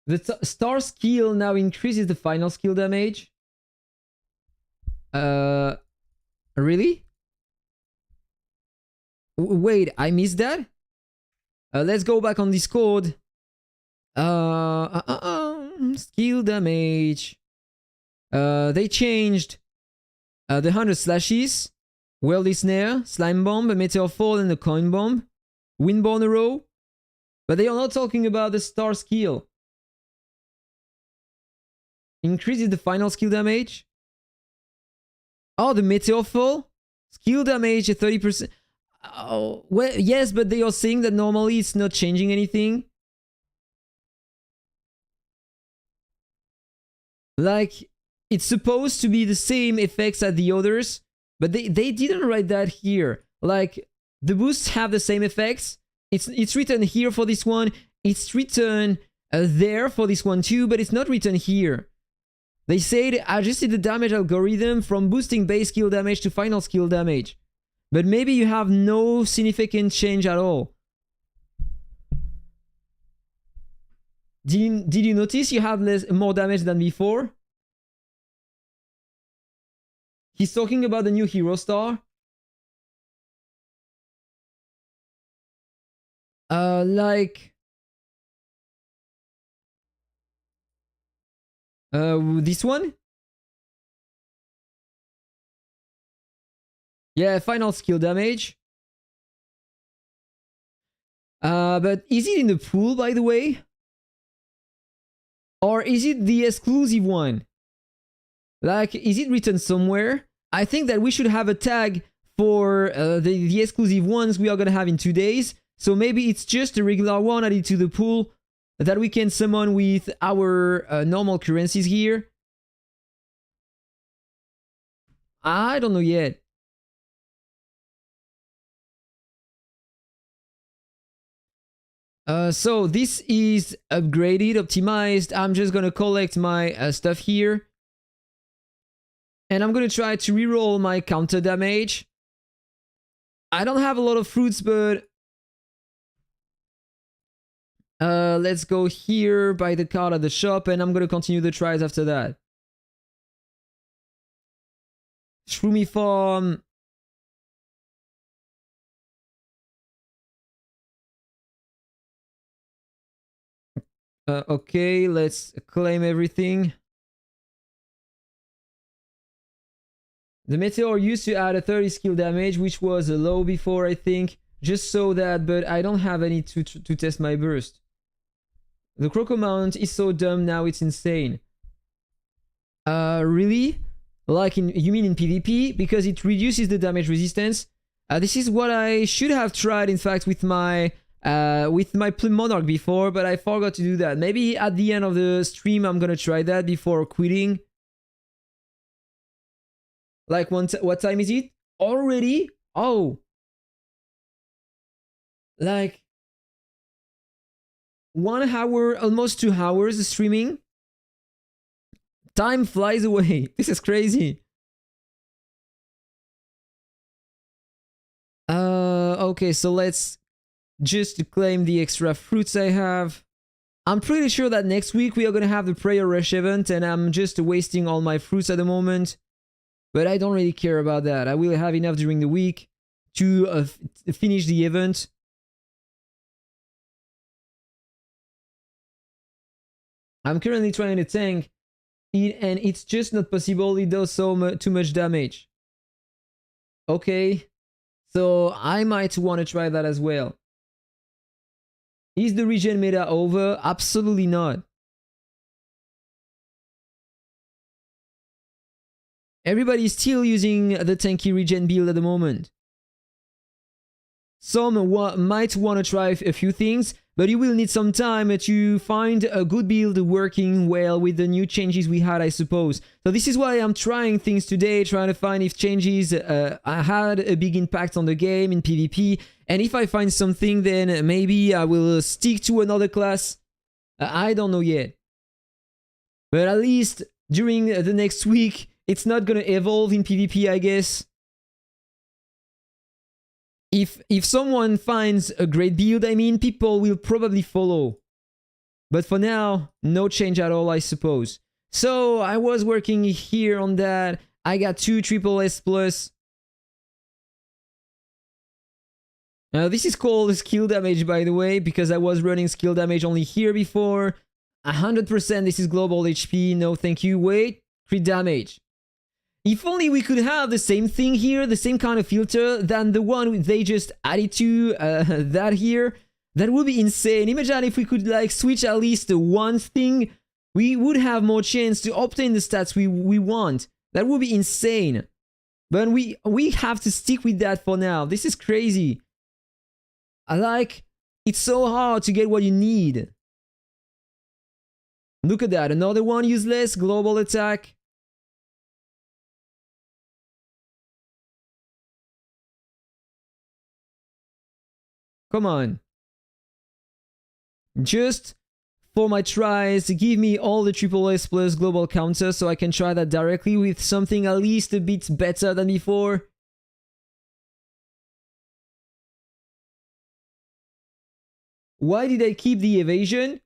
The star skill now increases the final skill damage. Really? Wait, I missed that? Let's go back on Discord. Skill damage. They changed the 100 slashes, Worldly Snare, Slime Bomb, Meteor Fall, and the Coin Bomb, Windborne Arrow. But they are not talking about the star skill. Increases the final skill damage. Oh, the Meteor Fall? Skill damage at 30%. Oh, well, yes, but they are saying that normally it's not changing anything. Like, it's supposed to be the same effects as the others, but they didn't write that here. Like, the boosts have the same effects. It's written here for this one. It's written there for this one too, but it's not written here. They said adjusted the damage algorithm from boosting base skill damage to final skill damage. But maybe you have no significant change at all. Did you notice you have more damage than before? He's talking about the new hero star. Like... this one? Yeah, final skill damage. But is it in the pool, by the way? Or is it the exclusive one? Like, is it written somewhere? I think that we should have a tag for the exclusive ones we are gonna have in 2 days. So maybe it's just a regular one added to the pool that we can summon with our normal currencies here. I don't know yet. So this is upgraded, optimized. I'm just gonna collect my stuff here. And I'm gonna try to reroll my counter damage. I don't have a lot of fruits, but let's go here, buy the card at the shop, and I'm gonna continue the tries after that. Shroomy farm. Okay, let's claim everything. The meteor used to add a 30 skill damage, which was low before, I think. Just so that, but I don't have any to test my burst. The Croco Mount is so dumb now, it's insane. Really? Like you mean in PvP? Because it reduces the damage resistance. This is what I should have tried, in fact, with my Monarch before, but I forgot to do that. Maybe at the end of the stream, I'm gonna try that before quitting. Like, what time is it? Already? Oh. Like 1 hour, almost 2 hours streaming. Time flies away. This is crazy. Okay, so let's just claim the extra fruits I have. I'm pretty sure that next week we are gonna have the prayer rush event, and I'm just wasting all my fruits at the moment. But I don't really care about that. I will have enough during the week to finish the event. I'm currently trying to tank it, and it's just not possible. It does too much damage. Okay, so I might want to try that as well. Is the regen meta over? Absolutely not. Everybody's still using the tanky regen build at the moment. Some might want to try a few things, but you will need some time to find a good build working well with the new changes we had, I suppose. So this is why I'm trying things today, trying to find if changes had a big impact on the game in PvP. And if I find something, then maybe I will stick to another class. I don't know yet. But at least during the next week, it's not gonna evolve in PvP, I guess. If someone finds a great build, I mean, people will probably follow. But for now, no change at all, I suppose. So I was working here on that. I got 2 triple S plus. This is called skill damage, by the way, because I was running skill damage only here before. 100%, this is global HP. No, thank you. Wait, crit damage. If only we could have the same thing here, the same kind of filter than the one they just added to that here. That would be insane. Imagine if we could like switch at least one thing, we would have more chance to obtain the stats we want. That would be insane. But we have to stick with that for now. This is crazy. It's so hard to get what you need. Look at that, another one useless, global attack. Come on. Just for my tries, give me all the triple S plus global counter so I can try that directly with something at least a bit better than before. Why did I keep the evasion?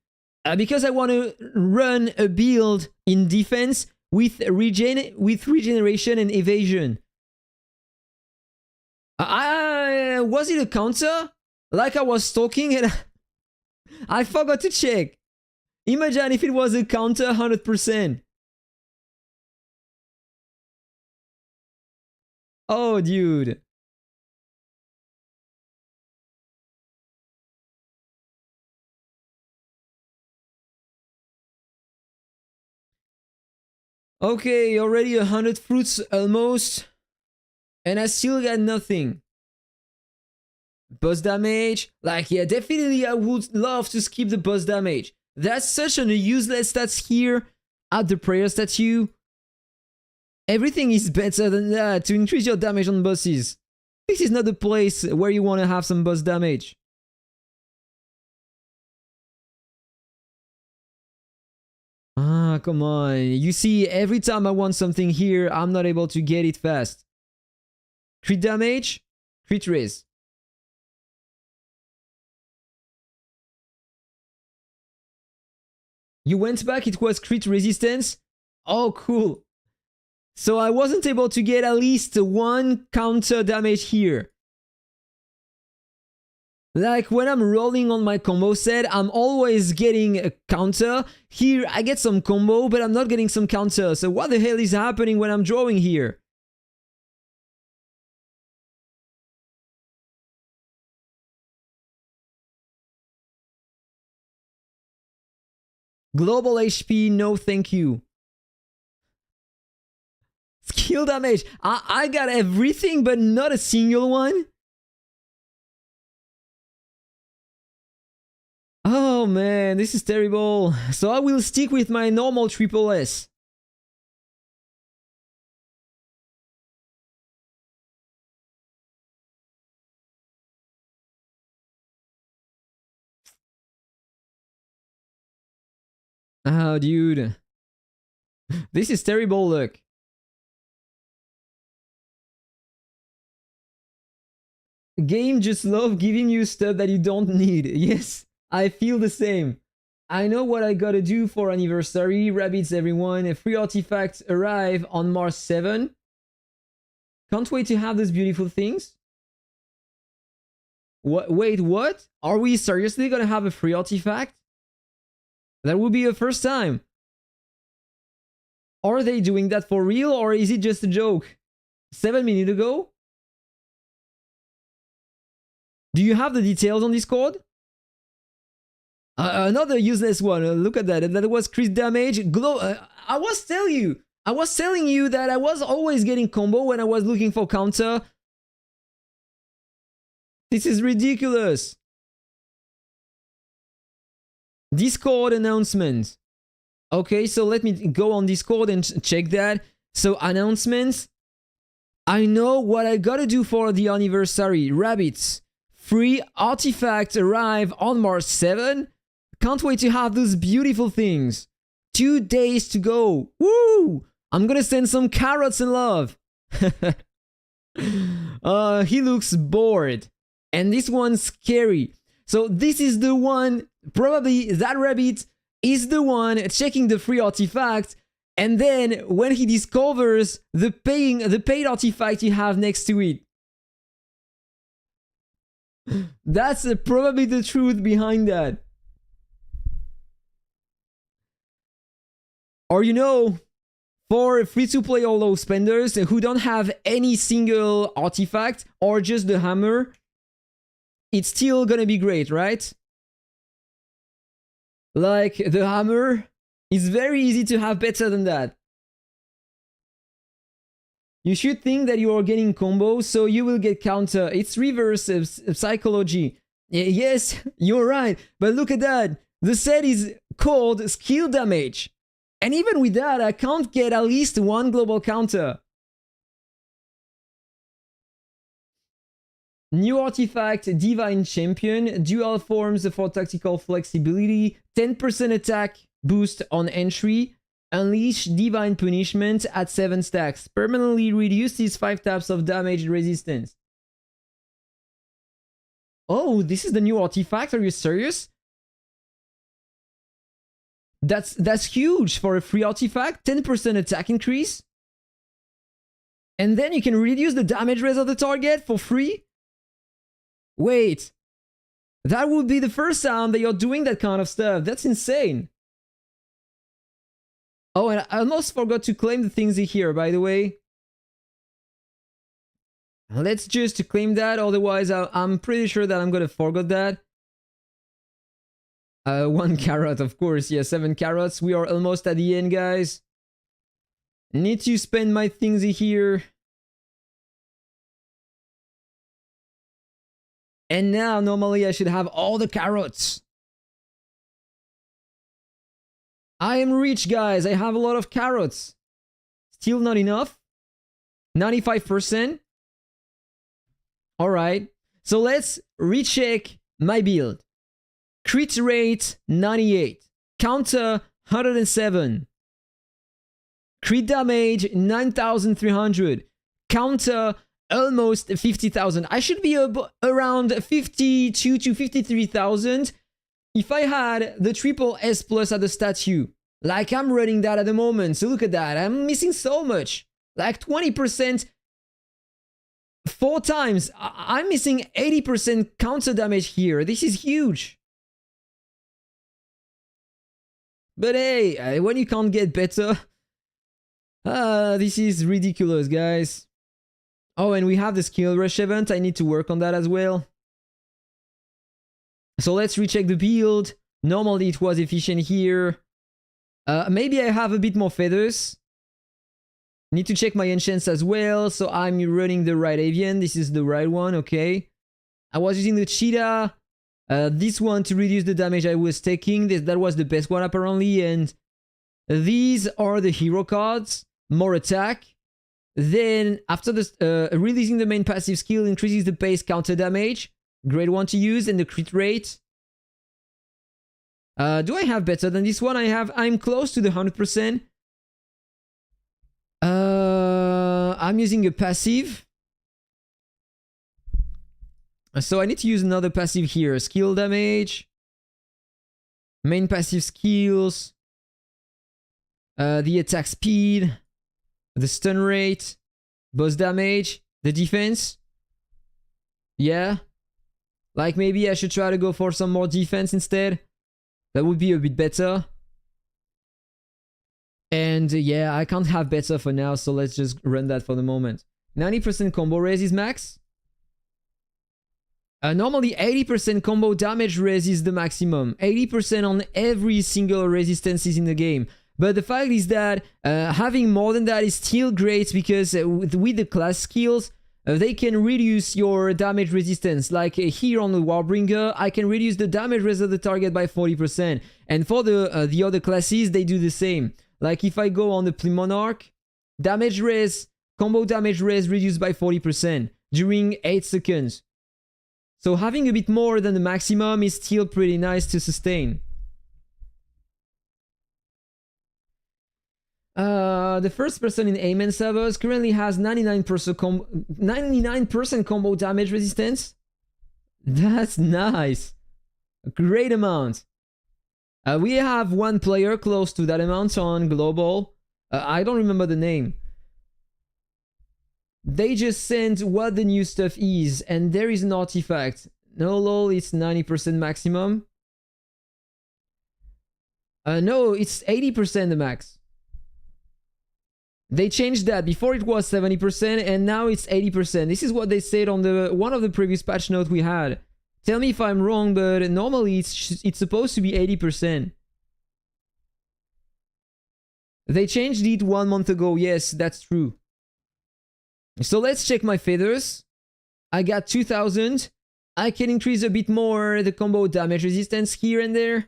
Because I want to run a build in defense with regeneration and evasion. Was it a counter? Like I was talking and I forgot to check. Imagine if it was a counter 100%. Oh, dude. Okay, already 100 fruits almost. And I still got nothing. Boss damage. Like, yeah, definitely I would love to skip the boss damage. That's such a useless stats here at the prayer statue. Everything is better than that to increase your damage on bosses. This is not the place where you want to have some boss damage. Ah, come on. You see, every time I want something here, I'm not able to get it fast. Crit damage, crit raise. You went back, it was crit resistance. Oh, cool. So I wasn't able to get at least one counter damage here. Like when I'm rolling on my combo set, I'm always getting a counter. Here I get some combo, but I'm not getting some counter. So what the hell is happening when I'm drawing here? Global HP, no thank you. Skill damage. I got everything, but not a single one. Oh man, this is terrible. So I will stick with my normal triple S. Oh, dude. This is terrible luck. Game just love giving you stuff that you don't need. Yes, I feel the same. I know what I gotta do for anniversary. Rabbits, everyone. A free artifacts arrive on March 7. Can't wait to have those beautiful things. What? Wait, what? Are we seriously gonna have a free artifact? That would be a first time. Are they doing that for real or is it just a joke? 7 minutes ago? Do you have the details on Discord? Another useless one. Look at that. That was crit damage. Glow. I was telling you that I was always getting combo when I was looking for counter. This is ridiculous. Discord announcement. Okay, so let me go on Discord and check that. So announcements. I know what I gotta do for the anniversary. Rabbits. Free artifacts arrive on March 7. Can't wait to have those beautiful things. 2 days to go. Woo! I'm gonna send some carrots and love. He looks bored. And this one's scary. So this is the one, probably that rabbit is the one checking the free artifact. And then when he discovers the paid artifact you have next to it. That's probably the truth behind that. Or you know, for free-to-play or low spenders who don't have any single artifact or just the hammer, it's still gonna be great, right? Like, the hammer is very easy to have better than that. You should think that you are getting combo, so you will get counter. It's reverse psychology. Yes, you're right. But look at that. The set is called skill damage. And even with that, I can't get at least one global counter. New artifact, Divine Champion. Dual forms for tactical flexibility. 10% attack boost on entry. Unleash Divine Punishment at 7 stacks. Permanently reduces 5 taps of damage resistance. Oh, this is the new artifact? Are you serious? That's huge for a free artifact. 10% attack increase. And then you can reduce the damage res of the target for free? Wait. That would be the first time that you're doing that kind of stuff. That's insane. Oh, and I almost forgot to claim the things here, by the way. Let's just claim that, otherwise I'm pretty sure that I'm gonna forget that. 1 carrot, of course. Yeah, 7 carrots. We are almost at the end, guys. Need to spend my things here. And now, normally I should have all the carrots. I am rich, guys. I have a lot of carrots. Still not enough. 95%. Alright. So let's recheck my build. Crit rate 98. Counter 107. Crit damage 9,300. Counter almost 50,000. I should be around 52 to 53,000 if I had the triple S plus at the statue. Like I'm running that at the moment. So look at that. I'm missing so much. Like 20%. 4 times. I'm missing 80% counter damage here. This is huge. But hey, when you can't get better, this is ridiculous, guys. Oh, and we have the skill rush event. I need to work on that as well. So let's recheck the build. Normally it was efficient here. Maybe I have a bit more feathers. Need to check my enchants as well. So I'm running the right Avian. This is the right one, okay. I was using the cheetah. This one to reduce the damage I was taking. That was the best one apparently. And these are the hero cards. More attack. Then after this, releasing the main passive skill increases the base counter damage. Great one to use. And the crit rate. Do I have better than this one? I'm close to the 100%. I'm using a passive. So I need to use another passive here. Skill damage. Main passive skills. The attack speed. The stun rate. Boss damage. The defense. Yeah. Like maybe I should try to go for some more defense instead. That would be a bit better. And yeah, I can't have better for now, so let's just run that for the moment. 90% combo res is max. Normally 80% combo damage res is the maximum. 80% on every single resistances in the game. But the fact is that having more than that is still great because with the class skills, they can reduce your damage resistance. Like here on the Warbringer, I can reduce the damage res of the target by 40%. And for the other classes, they do the same. Like if I go on the Monarch, damage res, combo damage res reduced by 40% during 8 seconds. So having a bit more than the maximum is still pretty nice to sustain. The first person in Amen servers currently has 99% combo damage resistance. That's nice. A great amount. We have one player close to that amount on global. I don't remember the name. They just sent what the new stuff is, and there is an artifact. No lol, it's 90% maximum. No, it's 80% the max. They changed that. Before it was 70% and now it's 80%. This is what they said on one of the previous patch notes we had. Tell me if I'm wrong, but normally it's supposed to be 80%. They changed it 1 month ago. Yes, that's true. So let's check my feathers. I got 2000. I can increase a bit more the combo damage resistance here and there.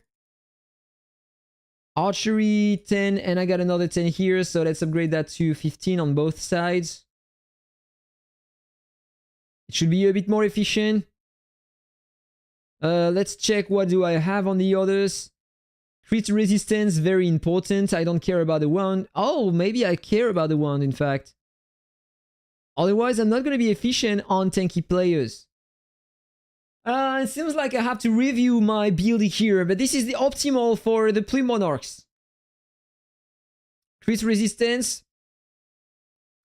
Archery 10, and I got another 10 here, so let's upgrade that to 15 on both sides. It should be a bit more efficient. Let's check what do I have on the others. Crit resistance, very important. I don't care about the wand. Oh, maybe I care about the wand, in fact. Otherwise, I'm not going to be efficient on tanky players. It seems like I have to review my build here, but this is the optimal for the pre-monarchs. Crit resistance.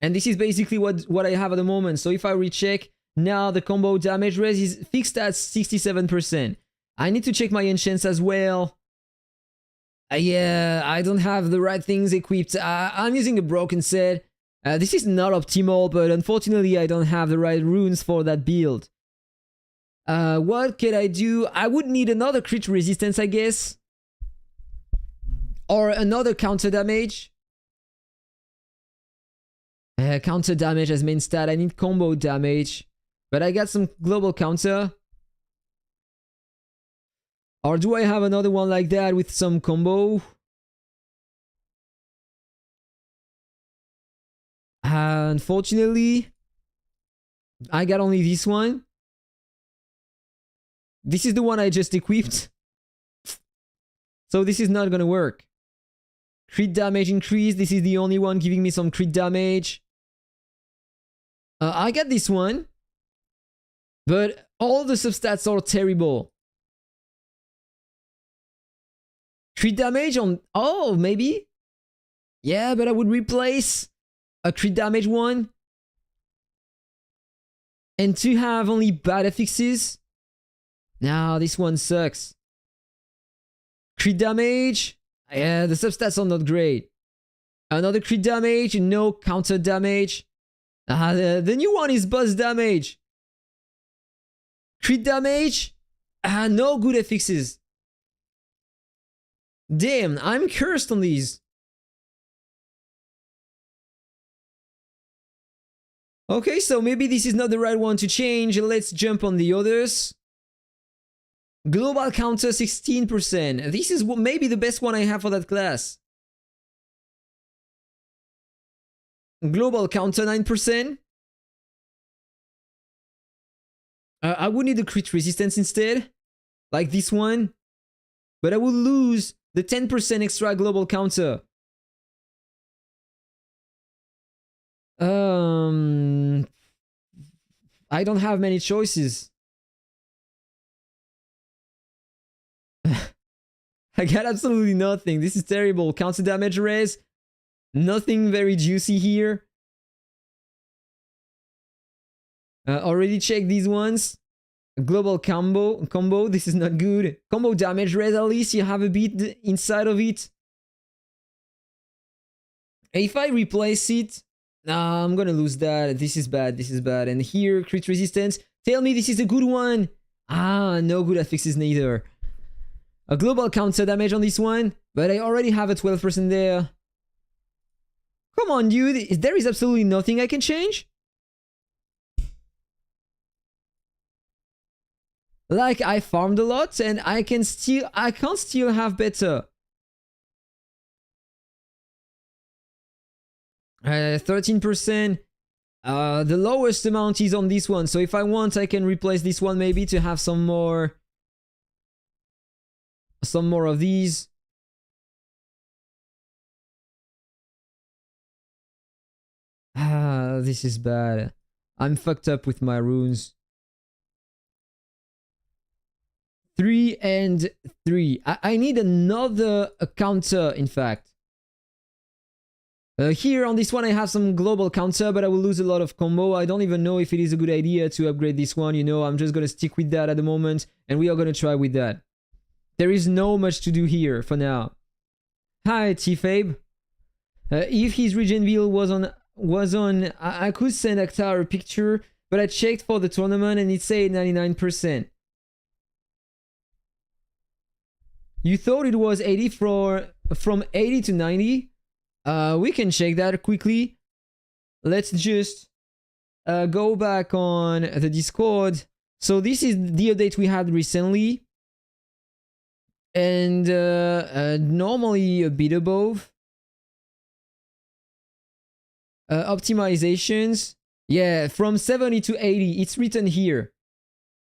And this is basically what I have at the moment. So if I recheck, now the combo damage res is fixed at 67%. I need to check my enchants as well. Yeah, I don't have the right things equipped. I'm using a broken set. This is not optimal, but unfortunately I don't have the right runes for that build. What can I do? I would need another crit resistance, I guess. Or another counter damage. Counter damage as main stat. I need combo damage. But I got some global counter. Or do I have another one like that with some combo? Unfortunately, I got only this one. This is the one I just equipped. So this is not gonna work. Crit damage increase. This is the only one giving me some crit damage. I got this one. But all the substats are terrible. Crit damage on... Oh, maybe? Yeah, but I would replace a crit damage one. And to have only bad affixes. Now this one sucks. Crit damage. Yeah, the substats are not great. Another crit damage, no counter damage. The new one is buzz damage. Crit damage. No good affixes. Damn, I'm cursed on these. Okay, so maybe this is not the right one to change. Let's jump on the others. Global counter 16%. This is maybe the best one I have for that class. Global counter 9%. I would need the crit resistance instead. Like this one. But I will lose the 10% extra global counter. I don't have many choices. I got absolutely nothing. This is terrible. Counter damage raise. Nothing very juicy here. Already checked these ones. Global combo. This is not good. Combo damage raise, at least you have a bit inside of it. If I replace it, I'm gonna lose that. This is bad. This is bad. And here, crit resistance. Tell me this is a good one. No good affixes neither. A global counter damage on this one, but I already have a 12% there. Come on, dude. There is absolutely nothing I can change? Like, I farmed a lot and I can't still have better. 13%. The lowest amount is on this one. So if I want, I can replace this one maybe to have some more of these. This is bad. I'm fucked up with my runes. 3 and 3. I need another counter, in fact. Here on this one I have some global counter, but I will lose a lot of combo. I don't even know if it is a good idea to upgrade this one. You know, I'm just gonna stick with that at the moment, and we are gonna try with that. There is no much to do here for now. Hi, T-Fabe. If his regen bill was on, I could send Akhtar a picture, but I checked for the tournament and it said 99%. You thought it was 80 from 80 to 90? We can check that quickly. Let's just go back on the Discord. So this is the update we had recently. And normally a bit above. Optimizations. Yeah, from 70 to 80. It's written here.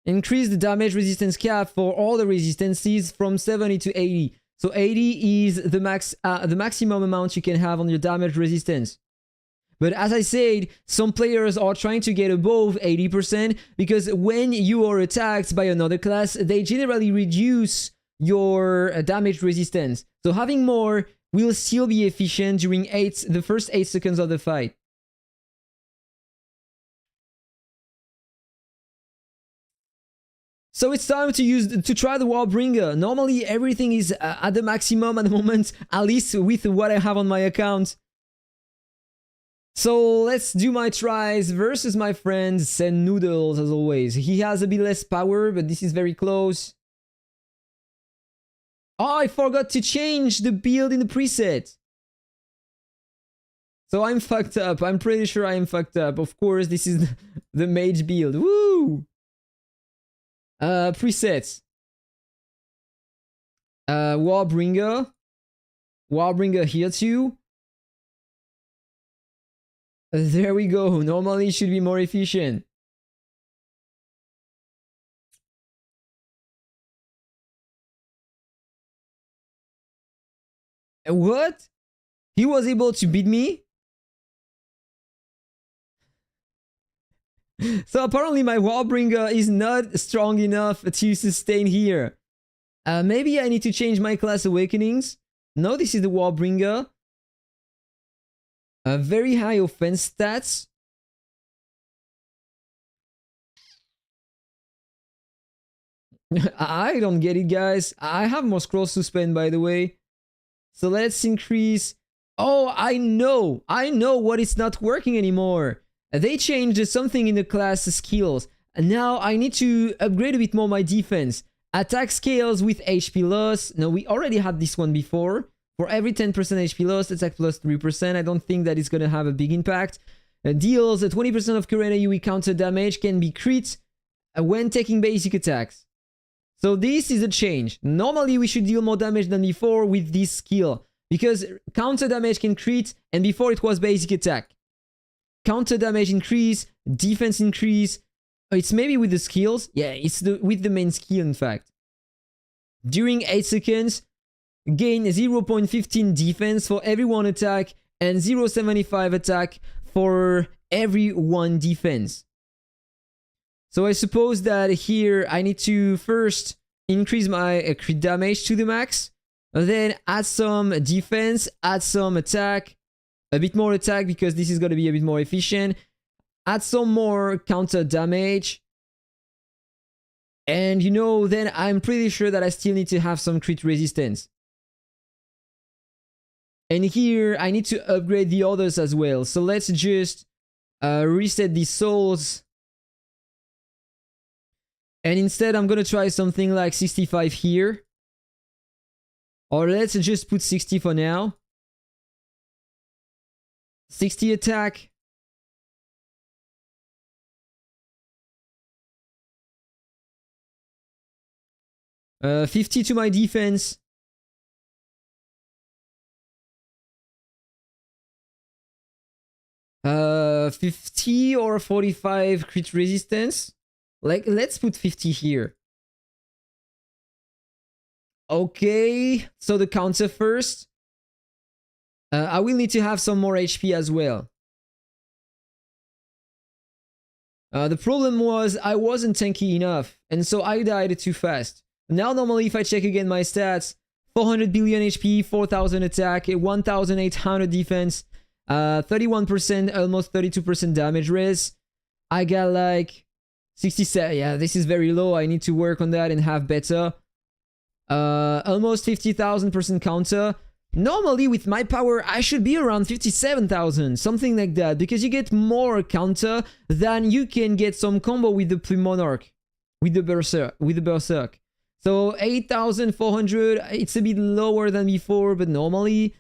Increase the damage resistance cap for all the resistances from 70 to 80. So 80 is the maximum amount you can have on your damage resistance. But as I said, some players are trying to get above 80% because when you are attacked by another class, they generally reduce your damage resistance. So having more will still be efficient during the first 8 seconds of the fight. So it's time to try the Warbringer. Normally everything is at the maximum at the moment, at least with what I have on my account. So let's do my tries versus my friend Sen Noodles as always. He has a bit less power, but this is very close. Oh, I forgot to change the build in the preset. So I'm fucked up. I'm pretty sure I am fucked up. Of course, this is the mage build. Woo! Presets. Warbringer. Warbringer here too. There we go. Normally it should be more efficient. What? He was able to beat me? So apparently my Warbringer is not strong enough to sustain here. Maybe I need to change my class Awakenings. No, this is the Warbringer. Very high offense stats. I don't get it, guys. I have more scrolls to spend, by the way. So let's increase... Oh, I know what is not working anymore. They changed something in the class skills. And now I need to upgrade a bit more my defense. Attack scales with HP loss. No, we already had this one before. For every 10% HP loss, attack plus 3%. I don't think that is going to have a big impact. Deals 20% of current AoE counter damage, can be crit when taking basic attacks. So this is a change. Normally we should deal more damage than before with this skill. Because counter damage can crit, and before it was basic attack. Counter damage increase, defense increase. It's maybe with the skills. Yeah, it's with the main skill, in fact. During 8 seconds, gain 0.15 defense for every 1 attack and 0.75 attack for every 1 defense. So I suppose that here I need to first increase my crit damage to the max, then add some defense, add some attack, a bit more attack because this is going to be a bit more efficient, add some more counter damage, and you know, then I'm pretty sure that I still need to have some crit resistance. And here I need to upgrade the others as well. So let's just reset the souls. And instead I'm gonna try something like 65 here. Or let's just put 60 for now. 60 attack. Uh, 50 to my defense. Uh, 50 or 45 crit resistance. Like, let's put 50 here. Okay, so the counter first. I will need to have some more HP as well. The problem was I wasn't tanky enough, and so I died too fast. Now normally if I check again my stats, 400 billion HP, 4000 attack, 1800 defense, 31%, almost 32% damage res. I got like 67. Yeah, this is very low. I need to work on that and have better. Almost 50,000% counter. Normally with my power I should be around 57,000, something like that, because you get more counter than you can get some combo with the pre-monarch, with the berserk. So 8,400, it's a bit lower than before, but normally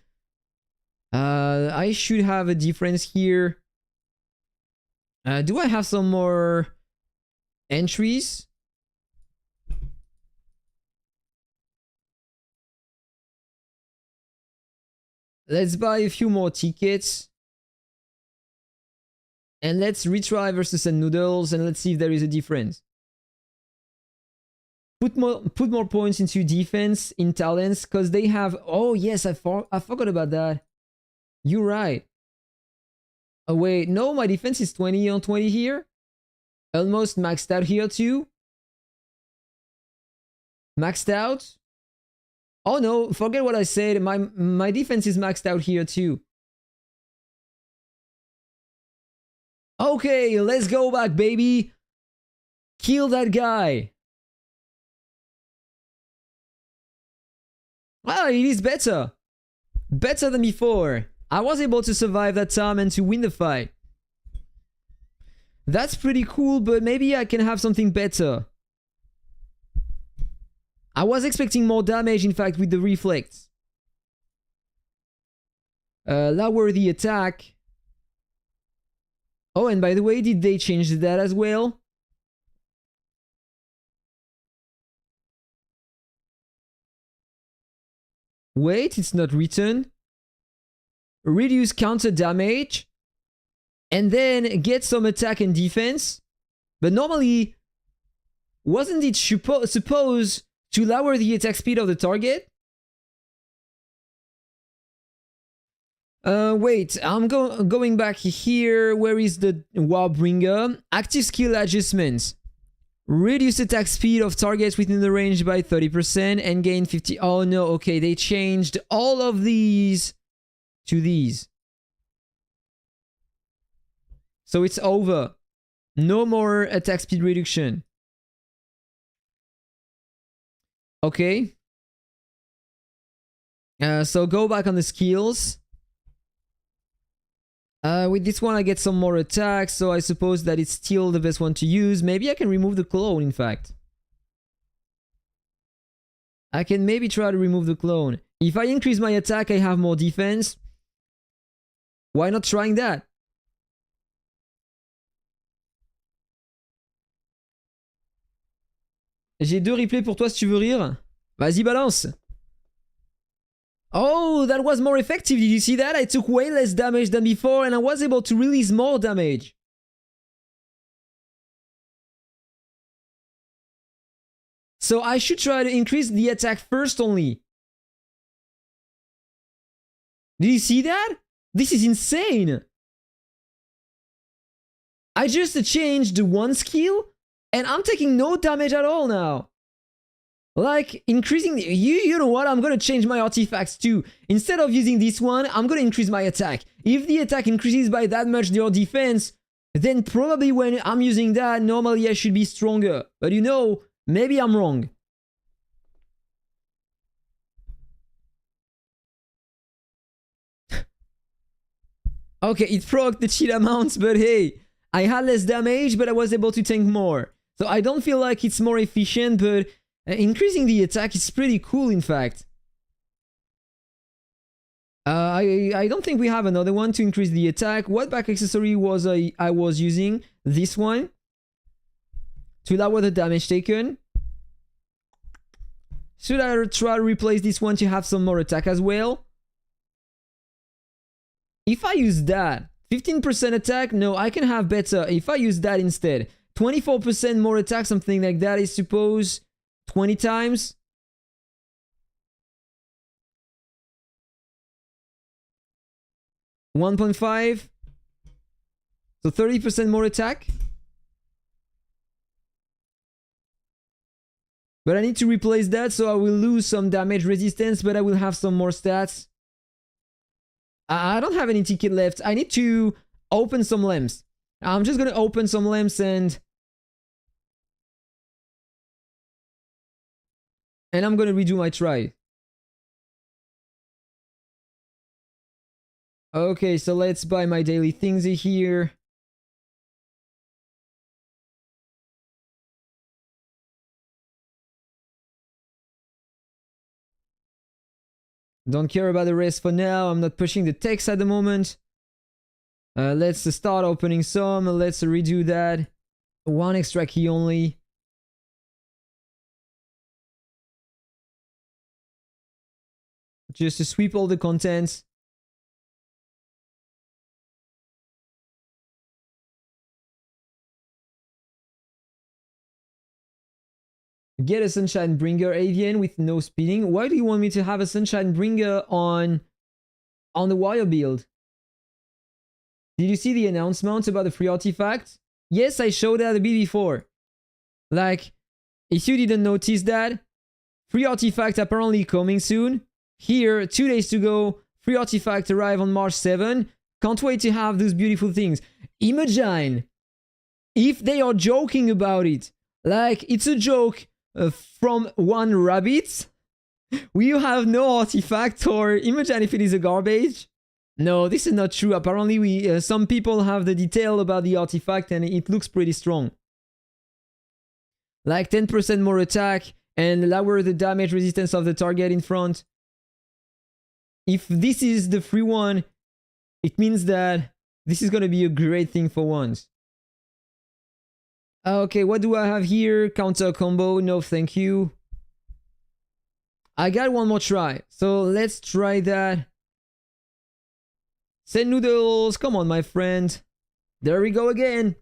I should have a difference here. Do I have some more entries? Let's buy a few more tickets. And let's retry versus noodles and let's see if there is a difference. Put more points into defense in talents because they have... Oh yes, I forgot about that. You're right. Oh wait, no, my defense is 20 on 20 here. Almost maxed out here too. Maxed out. Oh no, forget what I said. My defense is maxed out here too. Okay, let's go back, baby. Kill that guy. Wow, it is better. Better than before. I was able to survive that time and to win the fight. That's pretty cool, but maybe I can have something better. I was expecting more damage, in fact, with the reflex. Lower the attack. Oh, and by the way, did they change that as well? Wait, it's not written. Reduce counter damage. And then get some attack and defense. But normally, wasn't it supposed to lower the attack speed of the target? Wait, I'm going back here. Where is the Warbringer? Active skill adjustments. Reduce attack speed of targets within the range by 30% and gain 50. Oh no, okay, they changed all of these to these. So it's over. No more attack speed reduction. Okay. So go back on the skills. With this one I get some more attacks, so I suppose that it's still the best one to use. Maybe I can remove the clone, in fact. I can maybe try to remove the clone. If I increase my attack, I have more defense. Why not trying that? J'ai 2 replays pour toi si tu veux rire. Vas-y, balance. Oh, that was more effective. Did you see that? I took way less damage than before and I was able to release more damage. So I should try to increase the attack first only. Did you see that? This is insane. I just changed the one skill and I'm taking no damage at all now. Like, increasing the... You know what? I'm gonna change my artifacts too. Instead of using this one, I'm gonna increase my attack. If the attack increases by that much your defense, then probably when I'm using that, normally I should be stronger. But you know, maybe I'm wrong. Okay, it procced the cheat amounts, but hey, I had less damage, but I was able to tank more. So I don't feel like it's more efficient, but... increasing the attack is pretty cool, in fact. I don't think we have another one to increase the attack. What back accessory was I was using? This one. To lower the damage taken. Should I try to replace this one to have some more attack as well? If I use that, 15% attack? No, I can have better. If I use that instead, 24% more attack, something like that, I suppose. 20 times. $1.5. So 30% more attack. But I need to replace that, so I will lose some damage resistance, but I will have some more stats. I don't have any ticket left. I need to open some lamps. I'm just gonna open some lamps and I'm gonna redo my try. Okay, so let's buy my daily things here. Don't care about the rest for now. I'm not pushing the text at the moment. Let's start opening some. Let's redo that. One extra key only. Just to sweep all the contents. Get a Sunshine Bringer Avian with no speeding. Why do you want me to have a Sunshine Bringer on the wire build? Did you see the announcement about the free artifact? Yes, I showed that a bit before. Like, if you didn't notice that, free artifact apparently coming soon. Here, 2 days to go. Free artifact arrive on March 7. Can't wait to have those beautiful things. Imagine if they are joking about it. Like, it's a joke from one rabbit. Will have no artifact, or imagine if it is a garbage. No, this is not true. Apparently, some people have the detail about the artifact and it looks pretty strong. Like 10% more attack and lower the damage resistance of the target in front. If this is the free one, it means that This is gonna be a great thing for once. Okay, what do I have here? Counter combo. No, thank you. I got one more try. So let's try that. Send noodles. Come on, my friend. There we go again.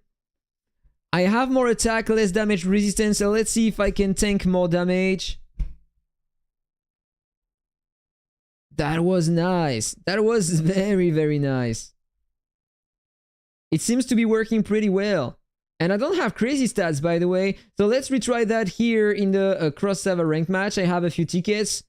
I have more attack, less damage resistance. So let's see if I can tank more damage. That was nice. That was very, very nice. It seems to be working pretty well. And I don't have crazy stats, by the way. So let's retry that here in the cross-server ranked match. I have a few tickets.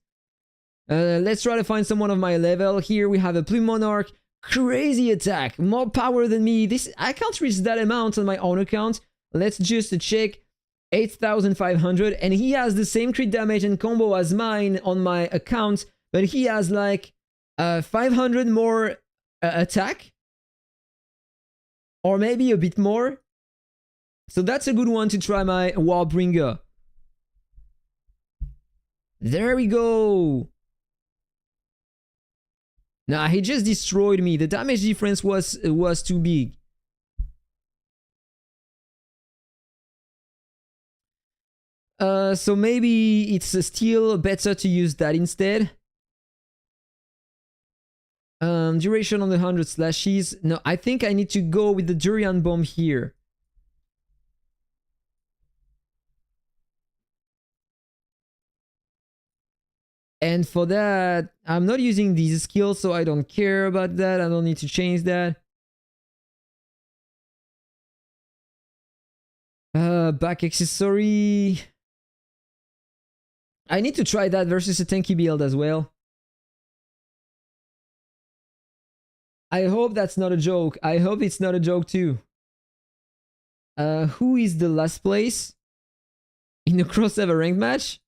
Let's try to find someone of my level. Here we have a Plume Monarch. Crazy attack. More power than me. I can't reach that amount on my own account. Let's just check. 8,500. And he has the same crit damage and combo as mine on my account. But he has like 500 more attack. Or maybe a bit more. So that's a good one to try my Warbringer. There we go. Nah, he just destroyed me. The damage difference was too big. So maybe it's still better to use that instead. Duration on the 100 slashes. No, I think I need to go with the Durian Bomb here. And for that, I'm not using these skills, so I don't care about that. I don't need to change that. Back accessory. I need to try that versus a tanky build as well. I hope that's not a joke. I hope it's not a joke too. Who is the last place in the crossover ranked match?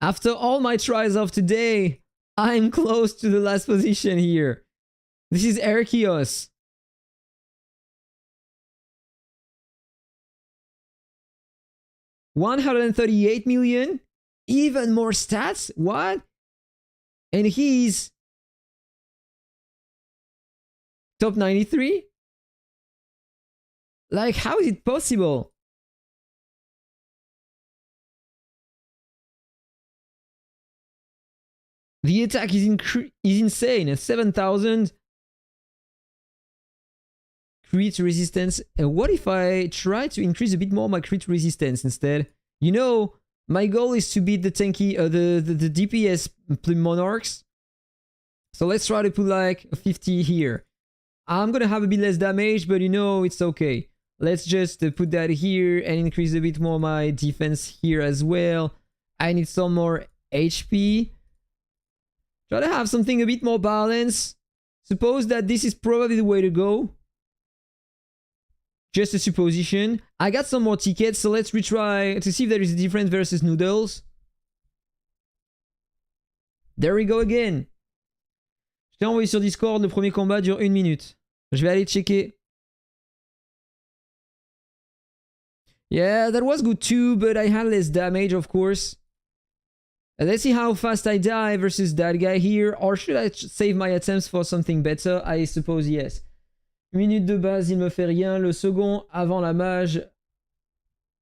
After all my tries of today, I'm close to the last position here. This is Arceus. $138 million? Even more stats? What? And he's top 93? Like, how is it possible? The attack is insane. 7,000 crit resistance. What if I try to increase a bit more my crit resistance instead? You know, my goal is to beat the tanky, the DPS Plume Monarchs. So let's try to put like 50 here. I'm gonna have a bit less damage, but you know, it's okay. Let's just put that here and increase a bit more my defense here as well. I need some more HP. Try to have something a bit more balanced. Suppose that this is probably the way to go. Just a supposition. I got some more tickets, so let's retry to see if there is a difference versus Noodles. There we go again. Je t'ai envoyé sur Discord, le premier combat dure 1 minute. Je vais aller checker. Yeah, that was good too, but I had less damage, of course. Let's see how fast I die versus that guy here. Or should I save my attempts for something better? I suppose yes. Minute de base, il me fait rien. Le second, avant la mage.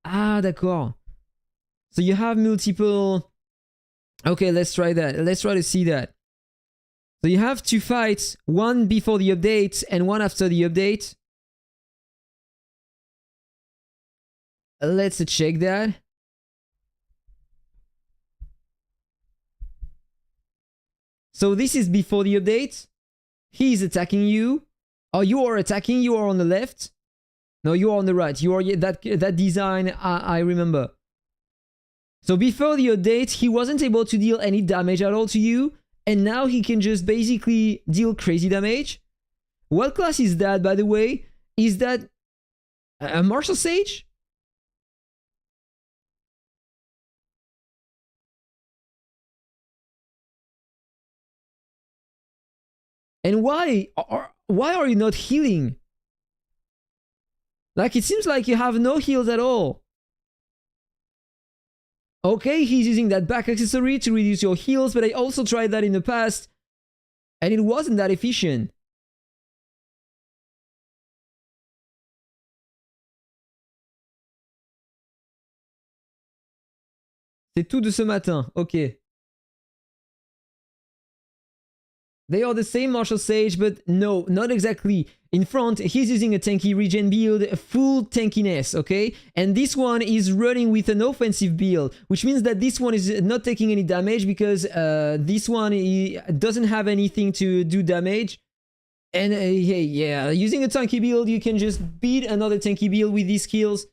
Ah, d'accord. So you have multiple... Okay, let's try that. Let's try to see that. So you have 2 fights. One before the update and one after the update. Let's check that. So this is before the update. He's attacking you. Oh, you are attacking. You are on the left. No, you are on the right. You are that design. I remember. So before the update, he wasn't able to deal any damage at all to you, and now he can just basically deal crazy damage. What class is that, by the way? Is that a Martial Sage? And why are you not healing? Like, it seems like you have no heals at all. Okay, he's using that back accessory to reduce your heals, but I also tried that in the past, and it wasn't that efficient. C'est tout de ce matin. Ok. They are the same Martial Sage, but no, not exactly. In front, he's using a tanky regen build, full tankiness, okay? And this one is running with an offensive build, which means that this one is not taking any damage because this one doesn't have anything to do damage. And yeah, using a tanky build, you can just beat another tanky build with these skills.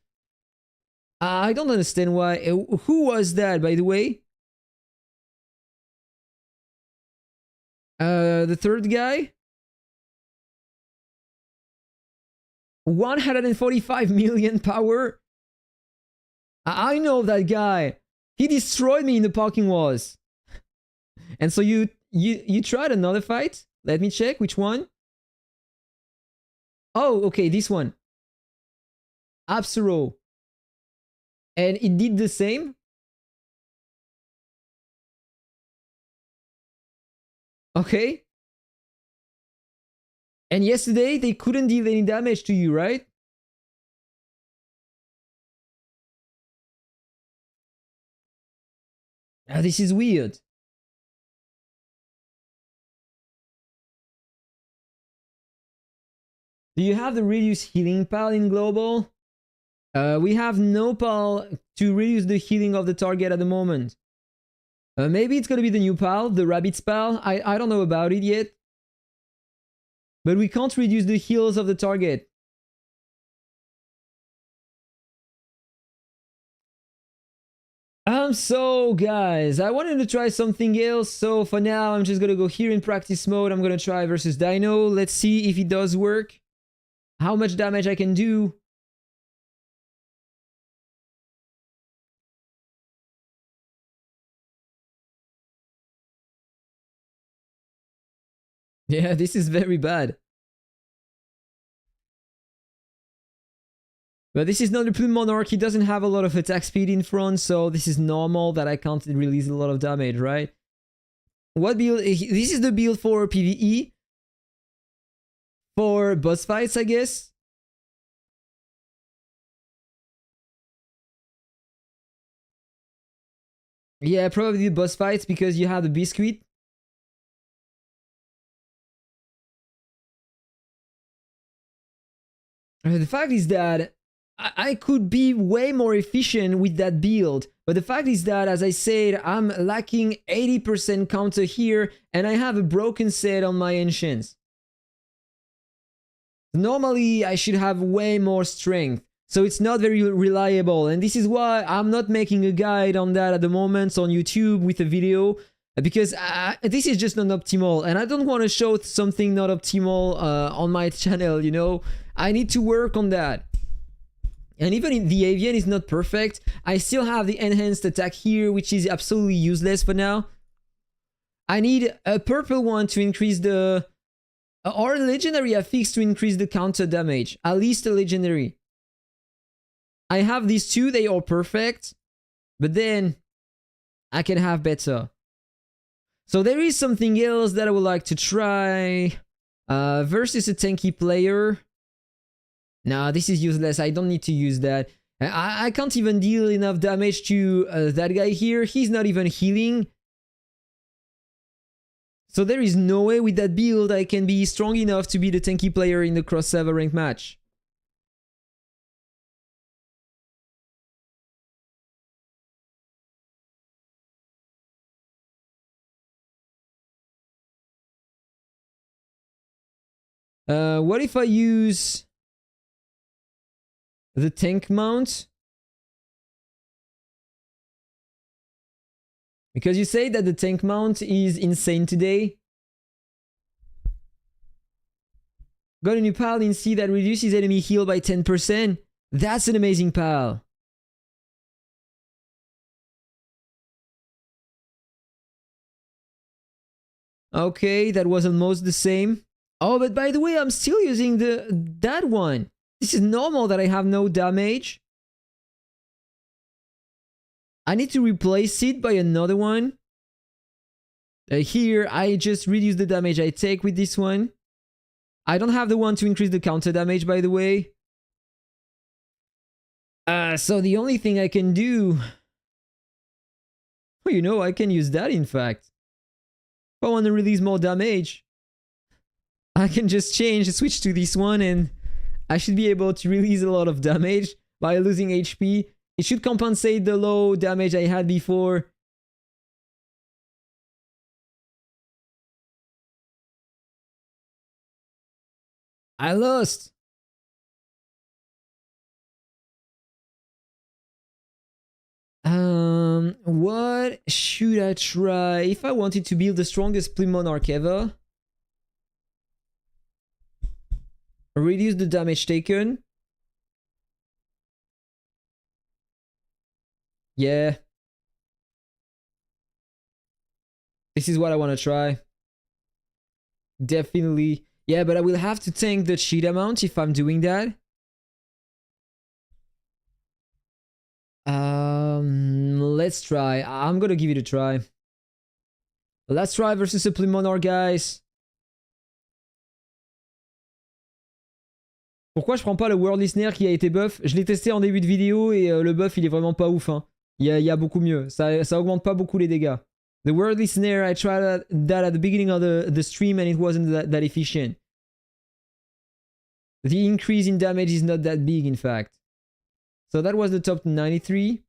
I don't understand why. Who was that, by the way? The third guy? 145 million power? I know that guy. He destroyed me in the parking wars. And so you tried another fight? Let me check which one. Oh, okay, this one. Absuro. And it did the same? Okay. And yesterday, they couldn't deal any damage to you, right? This is weird. Do you have the reduce healing pal in global? We have no pal to reduce the healing of the target at the moment. Maybe it's gonna be the new pal, the rabbit's pal. I don't know about it yet. But we can't reduce the heals of the target. So guys, I wanted to try something else. So for now, I'm just gonna go here in practice mode. I'm gonna try versus Dino. Let's see if it does work. How much damage I can do. Yeah, this is very bad. But this is not a Plume Monarch. He doesn't have a lot of attack speed in front, so this is normal that I can't release a lot of damage, right? What build? This is the build for PvE. For boss fights, I guess. Yeah, probably the boss fights because you have the biscuit. The fact is that I could be way more efficient with that build. But the fact is that, as I said, I'm lacking 80% counter here and I have a broken set on my ancients. Normally, I should have way more strength. So it's not very reliable. And this is why I'm not making a guide on that at the moment on YouTube with a video. Because this is just not optimal. And I don't want to show something not optimal on my channel, you know. I need to work on that. And even if the Avian is not perfect, I still have the enhanced attack here, which is absolutely useless for now. I need a purple one to increase the... or a legendary affix to increase the counter damage. At least a legendary. I have these two, they are perfect. But then, I can have better. So there is something else that I would like to try. Versus a tanky player. Nah, this is useless. I don't need to use that. I can't even deal enough damage to that guy here. He's not even healing. So there is no way with that build I can be strong enough to be the tanky player in the cross-server ranked match. What if I use the tank mount? Because you say that the tank mount is insane today. Got a new pal in C that reduces enemy heal by 10%. That's an amazing pal. Okay, that was almost the same. Oh, but by the way, I'm still using that one. This is normal that I have no damage. I need to replace it by another one. Here, I just reduce the damage I take with this one. I don't have the one to increase the counter damage, by the way. So the only thing I can do Oh, you know, I can use that in fact. If I want to release more damage, I can just switch to this one, and I should be able to release a lot of damage by losing HP. It should compensate the low damage I had before. I lost. What should I try if I wanted to build the strongest Plym Monarch ever? Reduce the damage taken. Yeah. This is what I want to try. Definitely. Yeah, but I will have to tank the cheat amount if I'm doing that. Let's try. I'm gonna give it a try. Let's try versus a Plym Monarch, guys. Pourquoi je prends pas le World Listener qui a été buff? Je l'ai testé en début de vidéo et le buff il est vraiment pas ouf. Hein. Il y a beaucoup mieux. Ça augmente pas beaucoup les dégâts. The World Listener, I tried that at the beginning of the stream and it wasn't that efficient. The increase in damage is not that big in fact. So that was the top 93.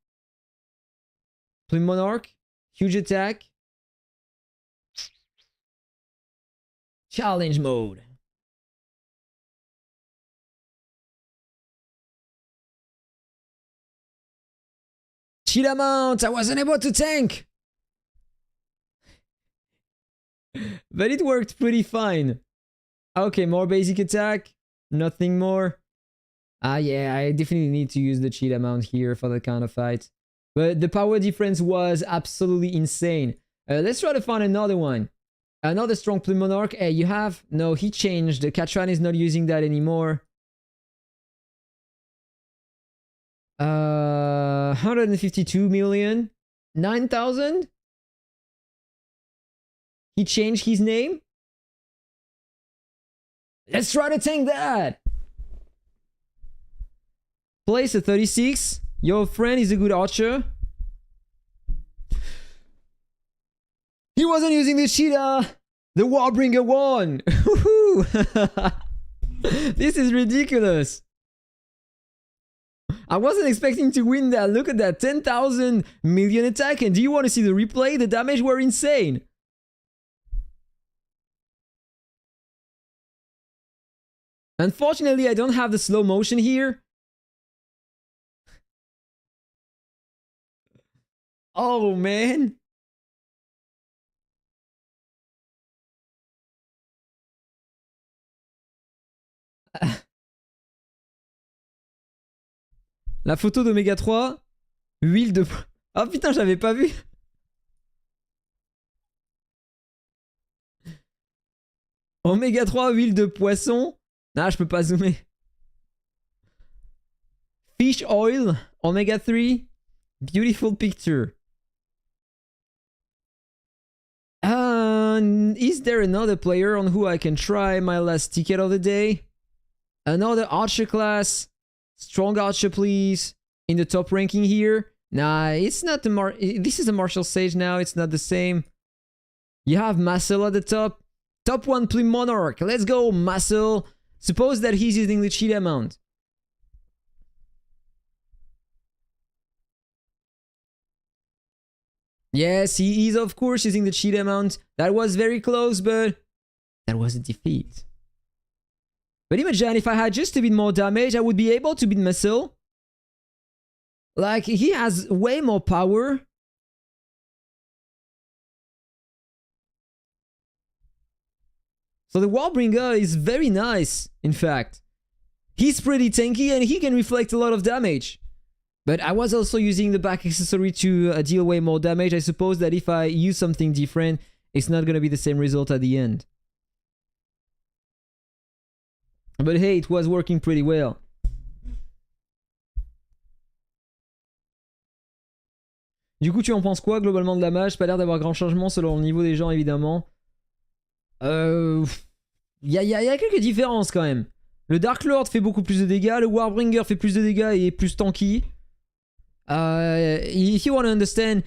Plym Monarch, huge attack. Challenge mode. Cheat amount, I wasn't able to tank. But it worked pretty fine. Okay, more basic attack. Nothing more. Yeah, I definitely need to use the cheat amount here for that kind of fight. But the power difference was absolutely insane. Let's try to find another one. Another strong Plym Monarch. Hey, you have... No, he changed. Katran is not using that anymore. 152 million. 9,000? He changed his name? Let's try to tank that! Place a 36. Your friend is a good archer. He wasn't using the cheetah! The Warbringer won! This is ridiculous! I wasn't expecting to win that. Look at that. 10,000 million attack. And do you want to see the replay? The damage were insane. Unfortunately, I don't have the slow motion here. Oh, man. La photo d'Oméga 3. Huile de... Oh putain, j'avais pas vu. Oméga 3, huile de poisson. Ah, je peux pas zoomer. Fish oil, Omega 3. Beautiful picture. Is there another player on who I can try my last ticket of the day? Another archer class. Strong archer, please. In the top ranking here. Nah, it's not the this is a martial sage now. It's not the same. You have Muscle at the top. Top 1 Plym Monarch. Let's go, Muscle. Suppose that he's using the cheat amount. Yes, he is of course using the cheat amount. That was very close, but that was a defeat. But imagine if I had just a bit more damage, I would be able to beat Muscle. Like, he has way more power. So the Warbringer is very nice, in fact. He's pretty tanky and he can reflect a lot of damage. But I was also using the back accessory to deal way more damage. I suppose that if I use something different, it's not gonna be the same result at the end. But hey, it was working pretty well. Du coup, tu en penses quoi globalement de la mage? Pas l'air d'avoir grand changement selon le niveau des gens, évidemment. Il y a quelques différences quand même. Le Dark Lord fait beaucoup plus de dégâts, le Warbringer fait plus de dégâts et est plus tanky. If you want to understand,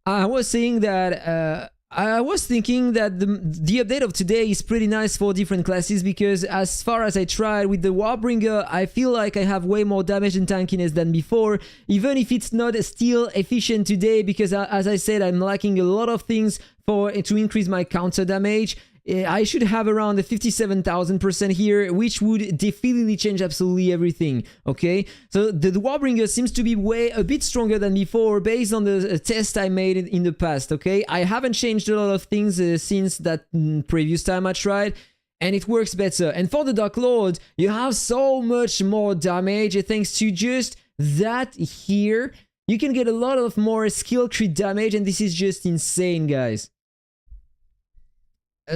I was saying that I was thinking that the update of today is pretty nice for different classes, because as far as I tried with the Warbringer, I feel like I have way more damage and tankiness than before, even if it's not still efficient today, because as I said, I'm lacking a lot of things to increase my counter damage. I should have around the 57,000% here, which would definitely change absolutely everything, okay? So the Warbringer seems to be a bit stronger than before based on the test I made in the past, okay? I haven't changed a lot of things since that previous time I tried, and it works better. And for the Dark Lord, you have so much more damage thanks to just that here. You can get a lot of more skill crit damage, and this is just insane, guys.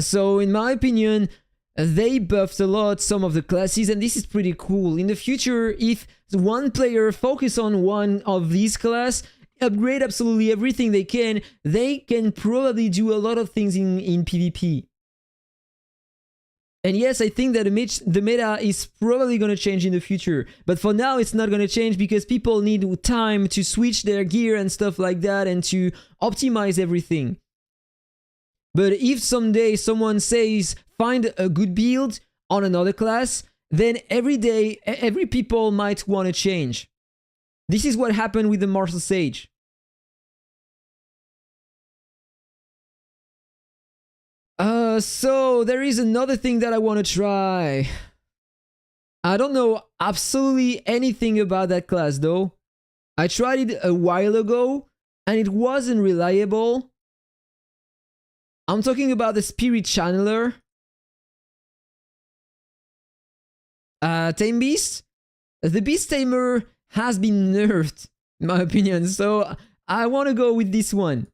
So in my opinion, they buffed a lot some of the classes, and this is pretty cool. In the future, if one player focus on one of these class, upgrade absolutely everything they can probably do a lot of things in PvP. And yes, I think that the meta is probably going to change in the future. But for now, it's not going to change because people need time to switch their gear and stuff like that and to optimize everything. But if someday someone says find a good build on another class, then every people might want to change. This is what happened with the Martial Sage. So there is another thing that I want to try. I don't know absolutely anything about that class though. I tried it a while ago and it wasn't reliable. I'm talking about the Spirit Channeler. Tame Beast. The Beast Tamer has been nerfed, in my opinion, so I want to go with this one.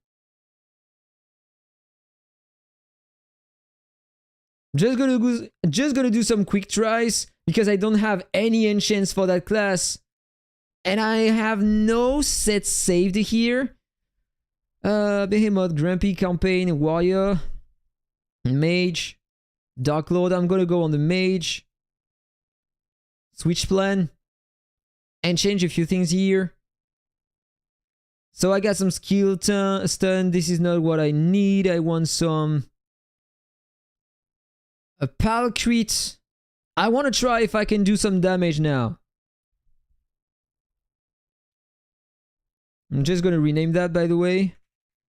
Just gonna do some quick tries because I don't have any enchants for that class, and I have no sets saved here. Behemoth, Grumpy, Campaign, Warrior, Mage, Dark Lord. I'm gonna go on the Mage. Switch plan. And change a few things here. So I got some skill stun. This is not what I need. I want some... A pal crit. I want to try if I can do some damage now. I'm just gonna rename that, by the way.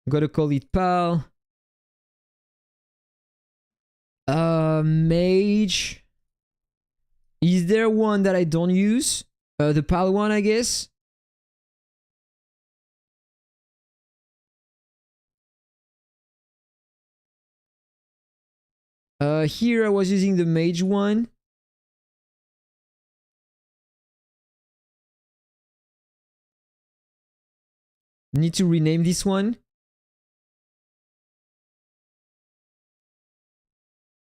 I'm gonna call it pal. Mage. Is there one that I don't use? The pal one, I guess. Here I was using the mage one. Need to rename this one.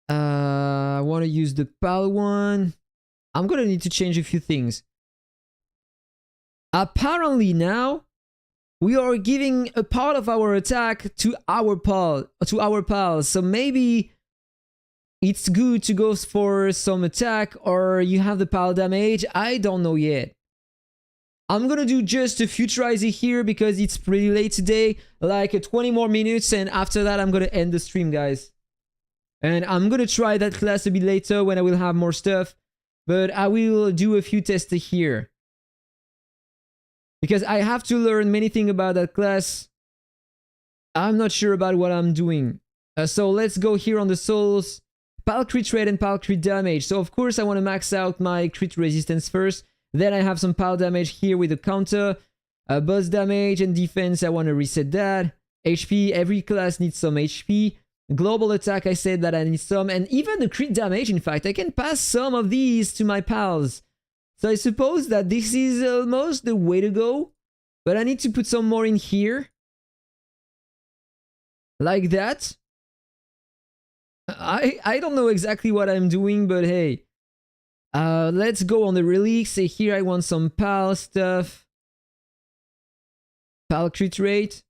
I want to use the pal one. I'm gonna need to change a few things. Apparently now we are giving a part of our attack to our pals. So maybe it's good to go for some attack, or you have the pal damage. I don't know yet. I'm gonna do just a few tries here because it's pretty late today, like 20 more minutes, and after that I'm gonna end the stream, guys. And I'm gonna try that class a bit later when I will have more stuff, but I will do a few tests here. Because I have to learn many things about that class. I'm not sure about what I'm doing. So let's go here on the souls. Pal crit rate and pal crit damage. So of course I want to max out my crit resistance first. Then I have some pal damage here with a counter. Buzz damage and defense, I want to reset that. HP, every class needs some HP. Global attack, I said that I need some. And even the crit damage, in fact, I can pass some of these to my pals. So I suppose that this is almost the way to go. But I need to put some more in here. Like that. I don't know exactly what I'm doing, but hey. Let's go on the relics. Here I want some pal stuff. Pal crit rate.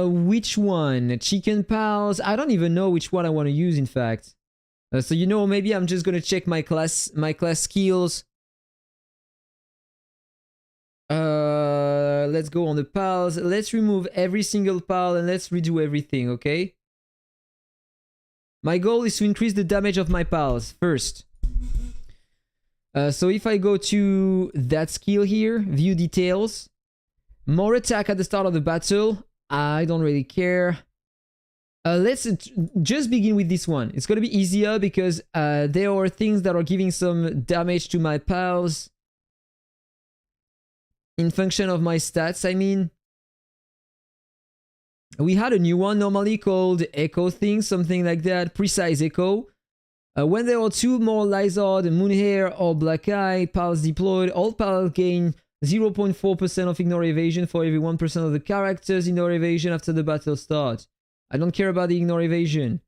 Which one? Chicken pals? I don't even know which one I want to use, in fact. So you know, maybe I'm just gonna check my class skills. let's go on the pals. Let's remove every single pal and let's redo everything, okay? My goal is to increase the damage of my pals first. So if I go to that skill here, view details, more attack at the start of the battle. I don't really care. Let's just begin with this one. It's going to be easier because there are things that are giving some damage to my pals. In function of my stats, I mean. We had a new one normally called Echo thing, something like that. Precise Echo. When there are 2 more Lizard, Moonhair, or Black Eye pals deployed, all pals gain 0.4% of ignore evasion for every 1% of the character's ignore evasion after the battle starts. I don't care about the ignore evasion.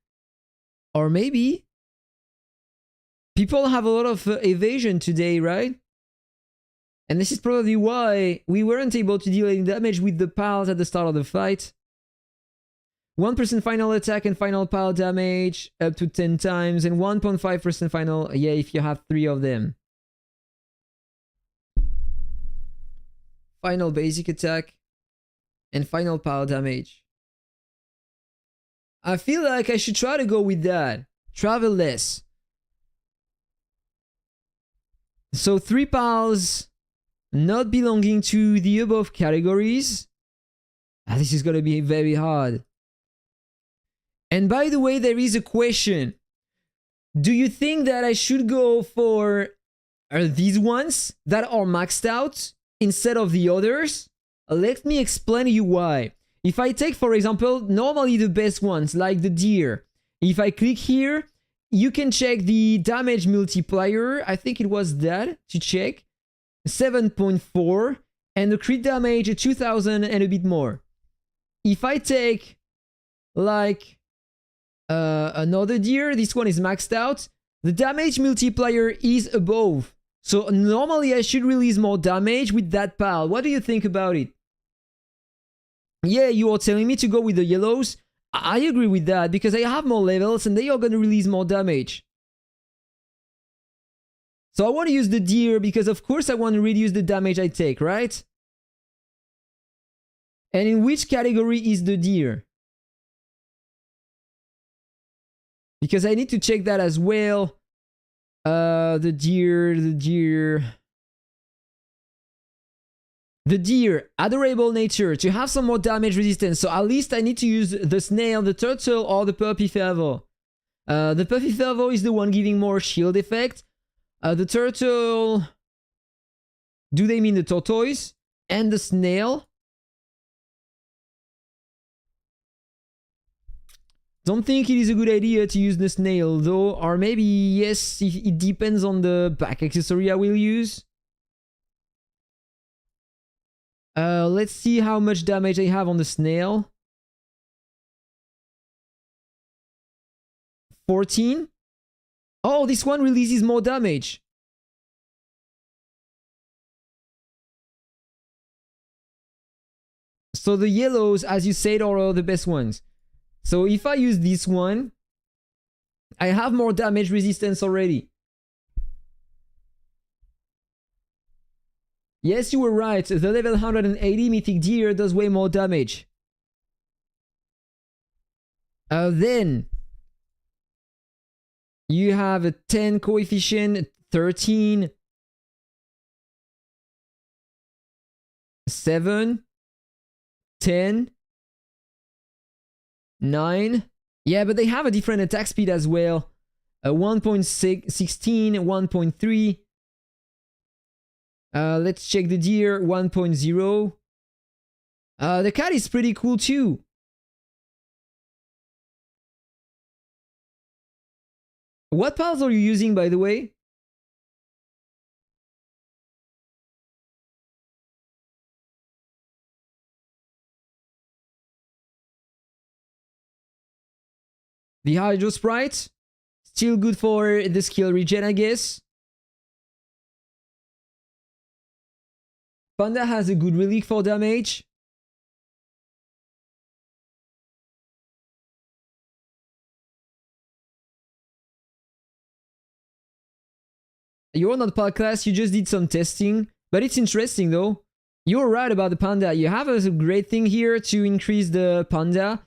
Or maybe people have a lot of evasion today, right? And this is probably why we weren't able to deal any damage with the pals at the start of the fight. 1% final attack and final pal damage up to 10 times, and 1.5% final, yeah, if you have 3 of them. Final basic attack and final pal damage. I feel like I should try to go with that. Travel less. So 3 pals not belonging to the above categories. This is gonna be very hard. And by the way, there is a question. Do you think that I should go for these ones that are maxed out instead of the others? Let me explain to you why. If I take, for example, normally the best ones, like the deer. If I click here, you can check the damage multiplier. I think it was that to check. 7.4. And the crit damage 2000 and a bit more. If I take, like, another deer, this one is maxed out, the damage multiplier is above. So normally I should release more damage with that pal. What do you think about it? Yeah, you are telling me to go with the yellows. I agree with that because I have more levels and they are going to release more damage. So I want to use the deer because of course I want to reduce the damage I take, right? And in which category is the deer? Because I need to check that as well. The deer, adorable nature, to have some more damage resistance. So at least I need to use the snail, the turtle, or the puppy fervor. The puppy fervor is the one giving more shield effect. The turtle, do they mean the tortoise? And the snail? Don't think it is a good idea to use the snail though, or maybe yes, it depends on the back accessory I will use. Let's see how much damage I have on the snail. 14. Oh, this one releases more damage. So the yellows, as you said, are the best ones. So if I use this one, I have more damage resistance already. Yes, you were right. The level 180 Mythic Deer does way more damage. Then you have a 10 coefficient, 13, 7, 10, 9. Yeah, but they have a different attack speed as well. 1.16, 1.3. Let's check the deer, 1.0. The cat is pretty cool too. What pals are you using, by the way? The Hydro Sprite. Still good for the skill regen, I guess. Panda has a good relic for damage. You're not pal class, you just did some testing. But it's interesting though. You're right about the panda. You have a great thing here to increase the panda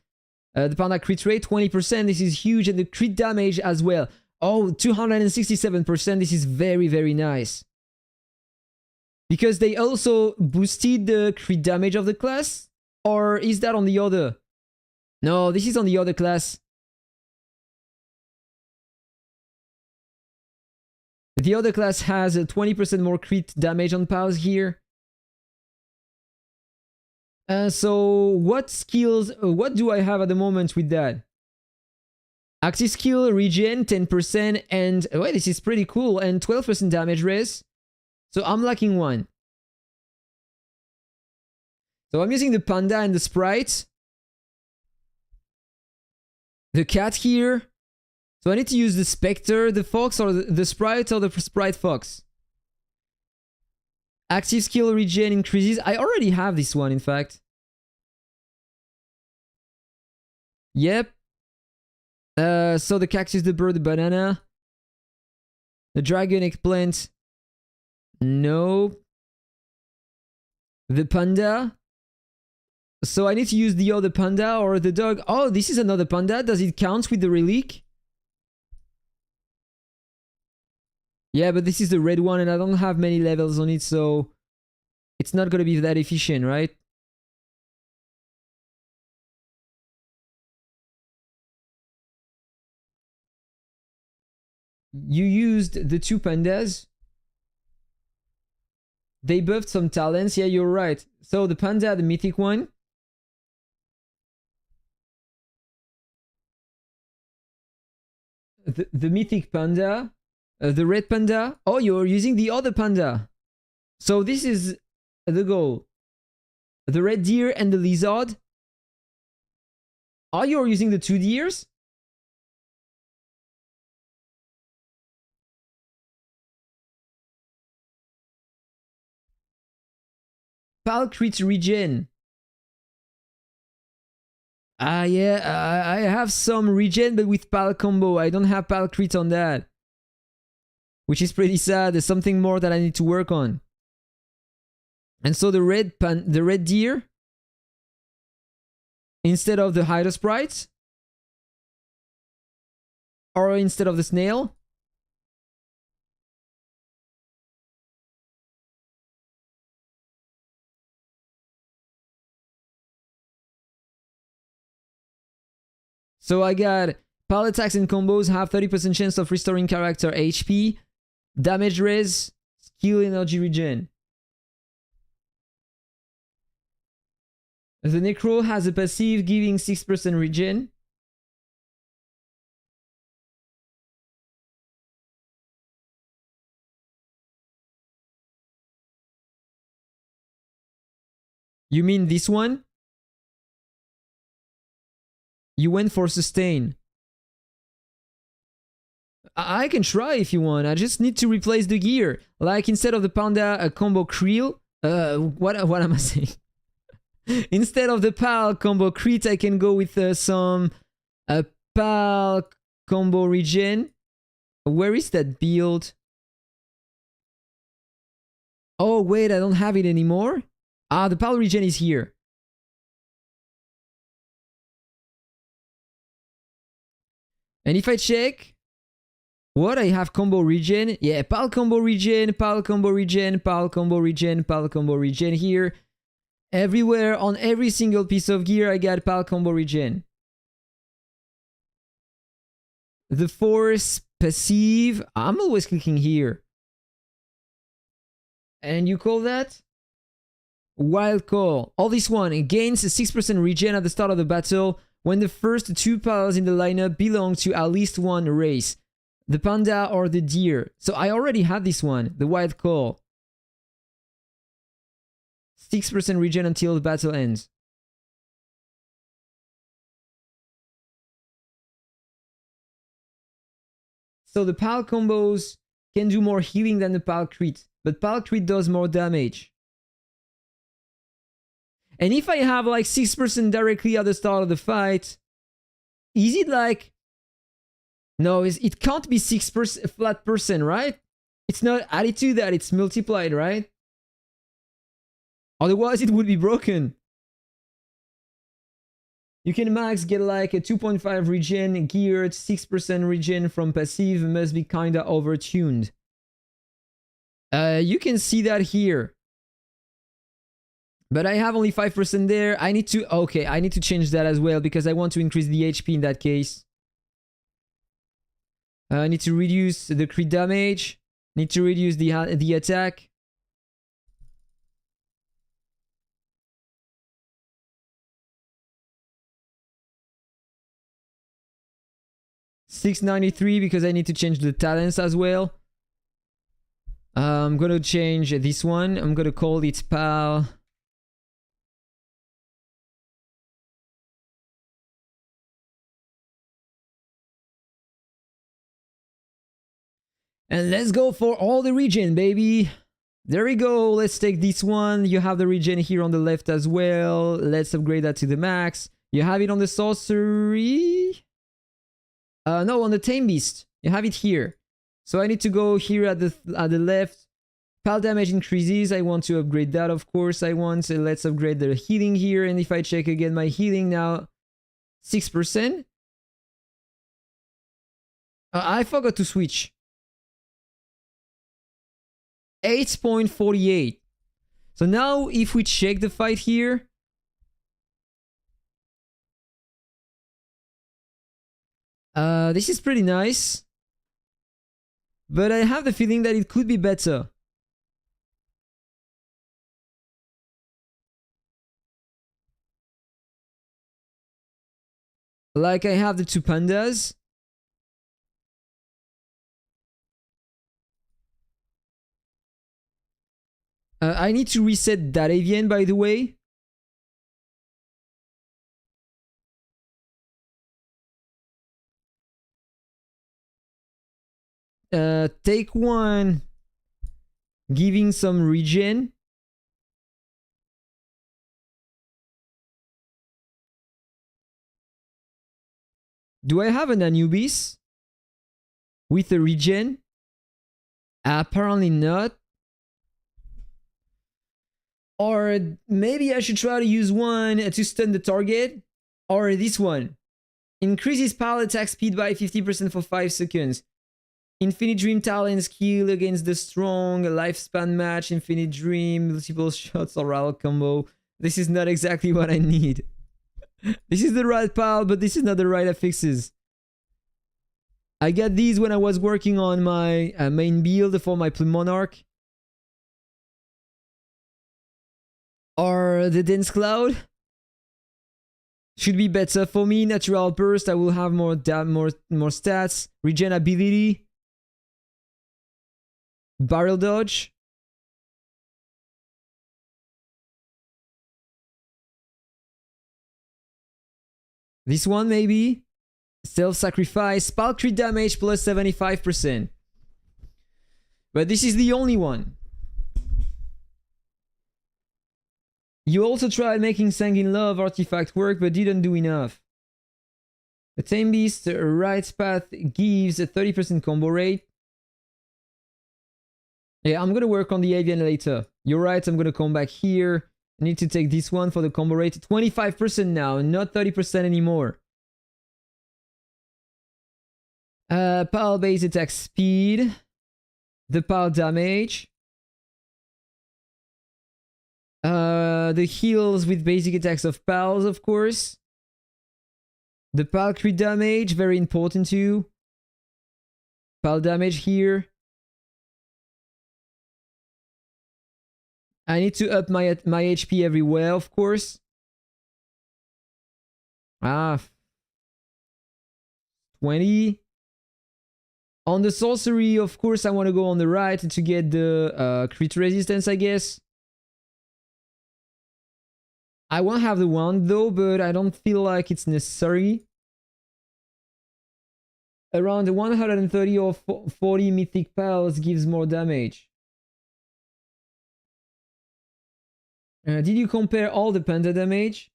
crit rate 20%. This is huge, and the crit damage as well. Oh, 267%. This is very, very nice. Because they also boosted the crit damage of the class? Or is that on the other? No, this is on the other class. The other class has a 20% more crit damage on pals here. So what skills, what do I have at the moment with that? Active skill, regen, 10%, and wait, this is pretty cool, and 12% damage raise. So I'm lacking one. So I'm using the panda and the sprite. The cat here. So I need to use the spectre, the fox, or the sprite, or the sprite fox. Active skill regen increases. I already have this one, in fact. Yep. So the cactus, the bird, the banana. The dragon, eggplant. No. The panda. So I need to use the other panda or the dog. Oh, this is another panda. Does it count with the relic? Yeah, but this is the red one and I don't have many levels on it, so it's not gonna be that efficient, right? You used the two pandas. They buffed some talents. Yeah, you're right. So the panda, the mythic one. The mythic panda. The red panda. Oh, you're using the other panda. So this is the goal. The red deer and the lizard. Oh, you're using the two deers? Pal crit regen. Yeah, I have some regen, but with pal combo. I don't have pal crit on that. Which is pretty sad. There's something more that I need to work on. And so the red deer, instead of the hider sprites, or instead of the snail. So I got pal attacks and combos have 30% chance of restoring character HP, damage raise, skill energy regen. The Necro has a passive giving 6% regen. You mean this one? You went for sustain. I can try if you want. I just need to replace the gear. Like instead of the panda, a combo creel. What am I saying? Instead of the pal combo crit, I can go with some pal combo regen. Where is that build? Oh wait, I don't have it anymore. Ah, the pal regen is here. And if I check, what I have combo regen? Yeah, pal combo regen, pal combo regen, pal combo regen, pal combo regen here. Everywhere on every single piece of gear, I got pal combo regen. The force passive, I'm always clicking here. And you call that? Wild call. All this one, it gains a 6% regen at the start of the battle when the first two pals in the lineup belong to at least one race. The panda or the deer. So I already had this one, the wild call. 6% regen until the battle ends. So the pal combos can do more healing than the pal crit, but pal crit does more damage. And if I have like 6% directly at the start of the fight, is it like... No, it can't be 6% flat percent, right? It's not added to that, it's multiplied, right? Otherwise, it would be broken. You can max get like a 2.5 regen geared, 6% regen from passive, must be kinda overtuned. You can see that here. But I have only 5% there. I need to... Okay, I need to change that as well because I want to increase the HP in that case. I need to reduce the crit damage. Need to reduce the attack. $693 because I need to change the talents as well. I'm gonna change this one. I'm gonna call it PAL. And let's go for all the regen, baby. There we go. Let's take this one. You have the regen here on the left as well. Let's upgrade that to the max. You have it on the sorcery. No, on the tame beast. You have it here. So I need to go here at the left. PAL damage increases. I want to upgrade that, of course. I want. So let's upgrade the healing here. And if I check again my healing now, 6%. I forgot to switch. 8.48. So now if we check the fight here, this is pretty nice, but I have the feeling that it could be better. Like I have the two pandas. I need to reset that Avian, by the way. Take one, giving some regen. Do I have an Anubis with a regen? Apparently not. Or maybe I should try to use one to stun the target. Or this one. Increases PAL attack speed by 50% for 5 seconds. Infinite Dream Talent skill against the strong. Lifespan match. Infinite Dream. Multiple shots or RAL combo. This is not exactly what I need. This is the right PAL, but this is not the right affixes. I got these when I was working on my main build for my Plume Monarch. Or the Dense Cloud. Should be better for me. Natural Burst, I will have more stats. Regen ability. Barrel Dodge. This one maybe. Self-sacrifice. PAL crit damage plus 75%. But this is the only one. You also tried making Sanguine Love artifact work, but didn't do enough. The Tame Beast right path gives a 30% combo rate. Yeah, I'm gonna work on the Avian later. You're right, I'm gonna come back here. I need to take this one for the combo rate. 25% now, not 30% anymore. PAL base attack speed. The PAL damage. The heals with basic attacks of PALs, of course. The PAL crit damage, very important too. PAL damage here. I need to up my HP everywhere, of course. 20. On the sorcery, of course, I want to go on the right to get the crit resistance, I guess. I won't have the wand though, but I don't feel like it's necessary. Around 130 or 40 mythic pals gives more damage. Did you compare all the panda damage?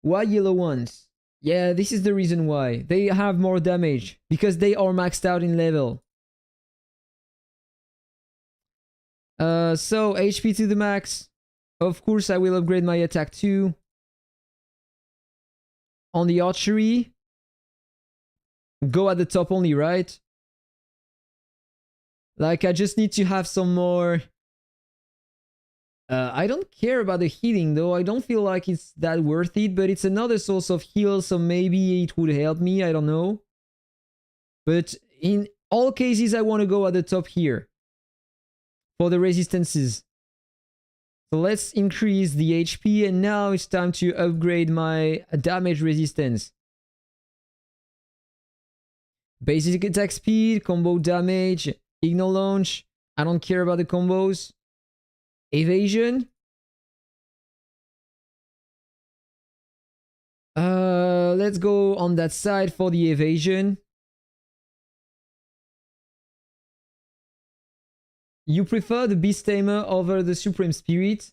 Why yellow ones? Yeah, this is the reason why. They have more damage because they are maxed out in level. So HP to the max. Of course, I will upgrade my attack too. On the archery, go at the top only, right? Like, I just need to have some more... I don't care about the healing though. I don't feel like it's that worth it, but it's another source of heal, so maybe it would help me. I don't know. But in all cases, I want to go at the top here for the resistances. So let's increase the HP, and now it's time to upgrade my damage resistance. Basic attack speed, combo damage, ignore launch. I don't care about the combos. Evasion. Let's go on that side for the evasion. You prefer the Beast Tamer over the Supreme Spirit?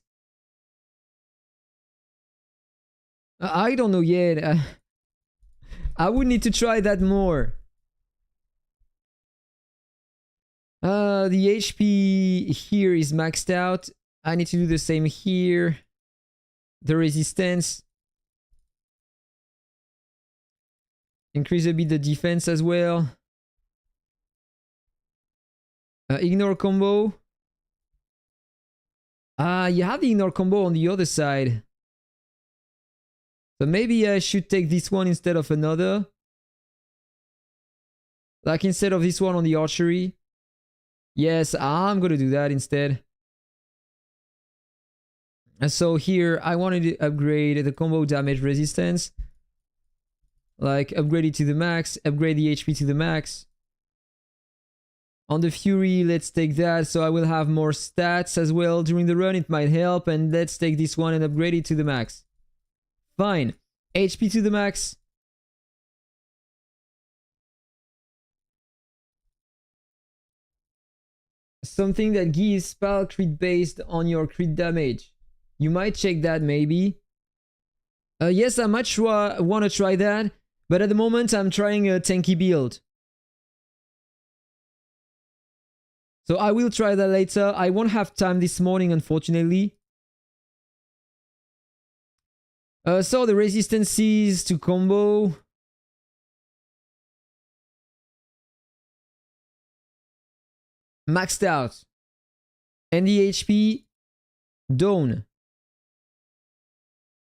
I don't know yet. I would need to try that more. The HP here is maxed out. I need to do the same here. The resistance. Increase a bit the defense as well. Ignore combo. You have the ignore combo on the other side. So maybe I should take this one instead of another. Like instead of this one on the archery. Yes, I'm gonna do that instead. And so here, I wanted to upgrade the combo damage resistance. Like, upgrade it to the max, upgrade the HP to the max. On the Fury, let's take that, so I will have more stats as well during the run, it might help. And let's take this one and upgrade it to the max. Fine. HP to the max. Something that gives spell crit based on your crit damage. You might check that maybe. Yes, I might want to try that. But at the moment, I'm trying a tanky build. So I will try that later. I won't have time this morning, unfortunately. So the resistances to combo. Maxed out. And the HP down.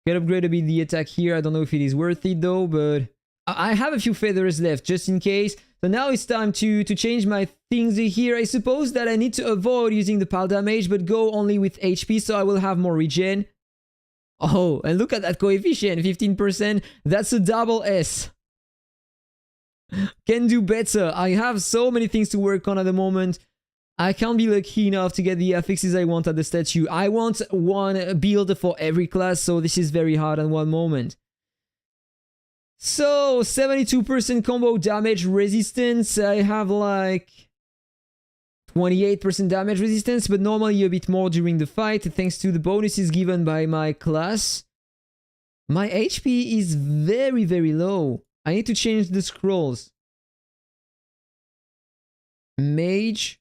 Can upgrade a bit the attack here. I don't know if it is worth it though, but I have a few feathers left just in case. So now it's time to change my things here. I suppose that I need to avoid using the pile damage, but go only with HP, so I will have more regen. Oh, and look at that coefficient, 15%. That's a double S. Can do better. I have so many things to work on at the moment. I can't be lucky enough to get the affixes I want at the statue. I want one build for every class, so this is very hard at one moment. So, 72% combo damage resistance. I have like 28% damage resistance, but normally a bit more during the fight, thanks to the bonuses given by my class. My HP is very, very low. I need to change the scrolls. Mage.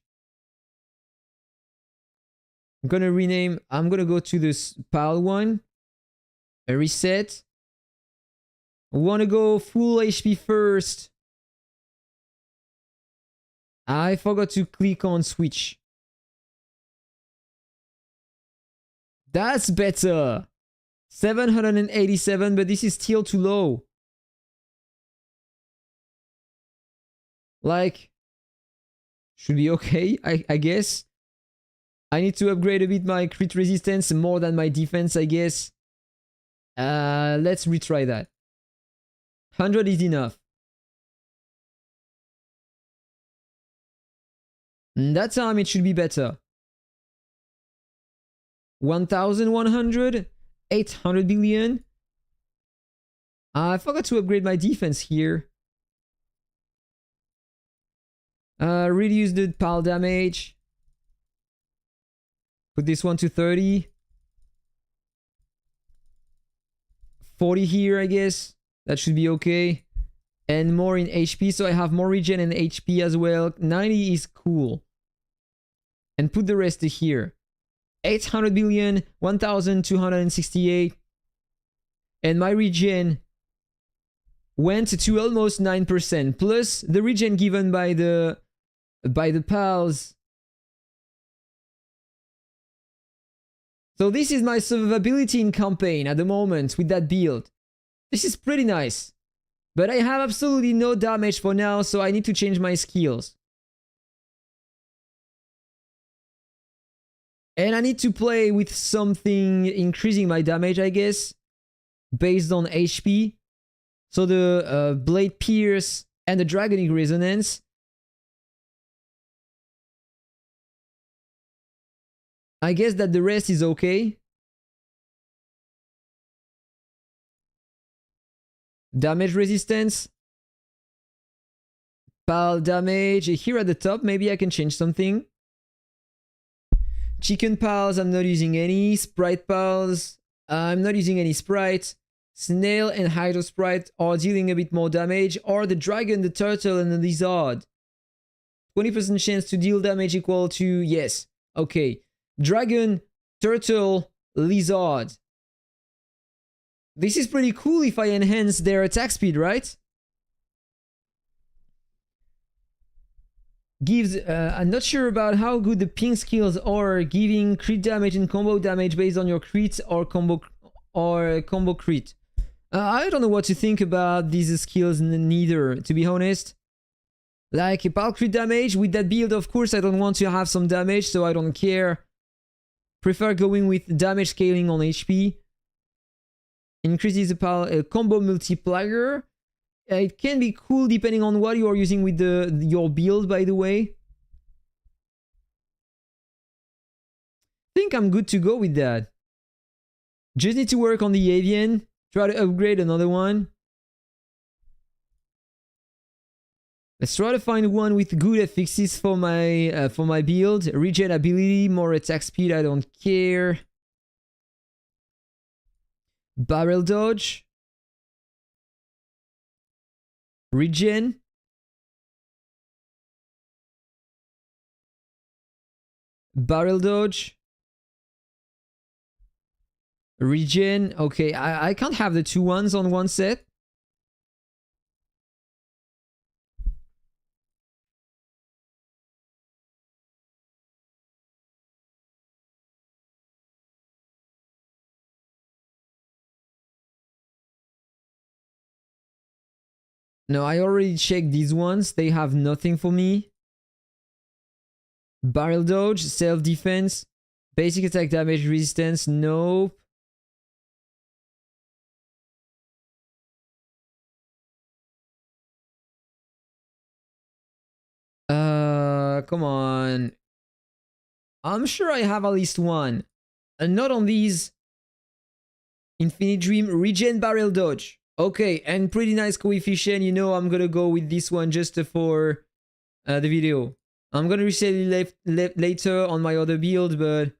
I'm gonna go to this pile one. A reset. I wanna go full HP first. I forgot to click on switch. That's better. 787, but this is still too low. Like, should be okay, I guess. I need to upgrade a bit my crit resistance more than my defense, I guess. Let's retry that. 100 is enough. That time it should be better. 1100, 800 billion. I forgot to upgrade my defense here. Reduce the pile damage. Put this one to 30. 40 here, I guess. That should be okay. And more in HP, so I have more regen and HP as well. 90 is cool. And put the rest here. 800 billion, 1,268. And my regen went to almost 9%, plus the regen given by the pals. So this is my survivability in campaign at the moment with that build. This is pretty nice. But I have absolutely no damage for now, so I need to change my skills. And I need to play with something increasing my damage, I guess, based on HP. So the Blade Pierce and the Dragonic Resonance. I guess that the rest is okay. Damage resistance. Pal damage. Here at the top, maybe I can change something. Chicken pals, I'm not using any. Sprite pals, I'm not using any sprite. Snail and Hydro Sprite are dealing a bit more damage. Or the dragon, the turtle, and the lizard. 20% chance to deal damage equal to... Yes. Okay. Dragon, turtle, lizard. This is pretty cool if I enhance their attack speed, right? Gives... I'm not sure about how good the ping skills are, giving crit damage and combo damage based on your crit or combo crit. I don't know what to think about these skills neither, to be honest. Like, pal crit damage, with that build, of course, I don't want to have some damage, so I don't care. Prefer going with damage scaling on HP. Increases the pal combo multiplier. It can be cool depending on what you are using with your build, by the way. I think I'm good to go with that. Just need to work on the Avian. Try to upgrade another one. Let's try to find one with good affixes for my build. Regen ability, more attack speed, I don't care. Barrel dodge. Regen. Barrel dodge. Regen. Okay, I can't have the two ones on one set. No, I already checked these ones. They have nothing for me. Barrel dodge, self-defense, basic attack damage resistance, nope. Come on. I'm sure I have at least one. And not on these. Infinite Dream, regen barrel dodge. Okay, and pretty nice coefficient. You know I'm gonna go with this one just for the video. I'm gonna reset it later on my other build, but...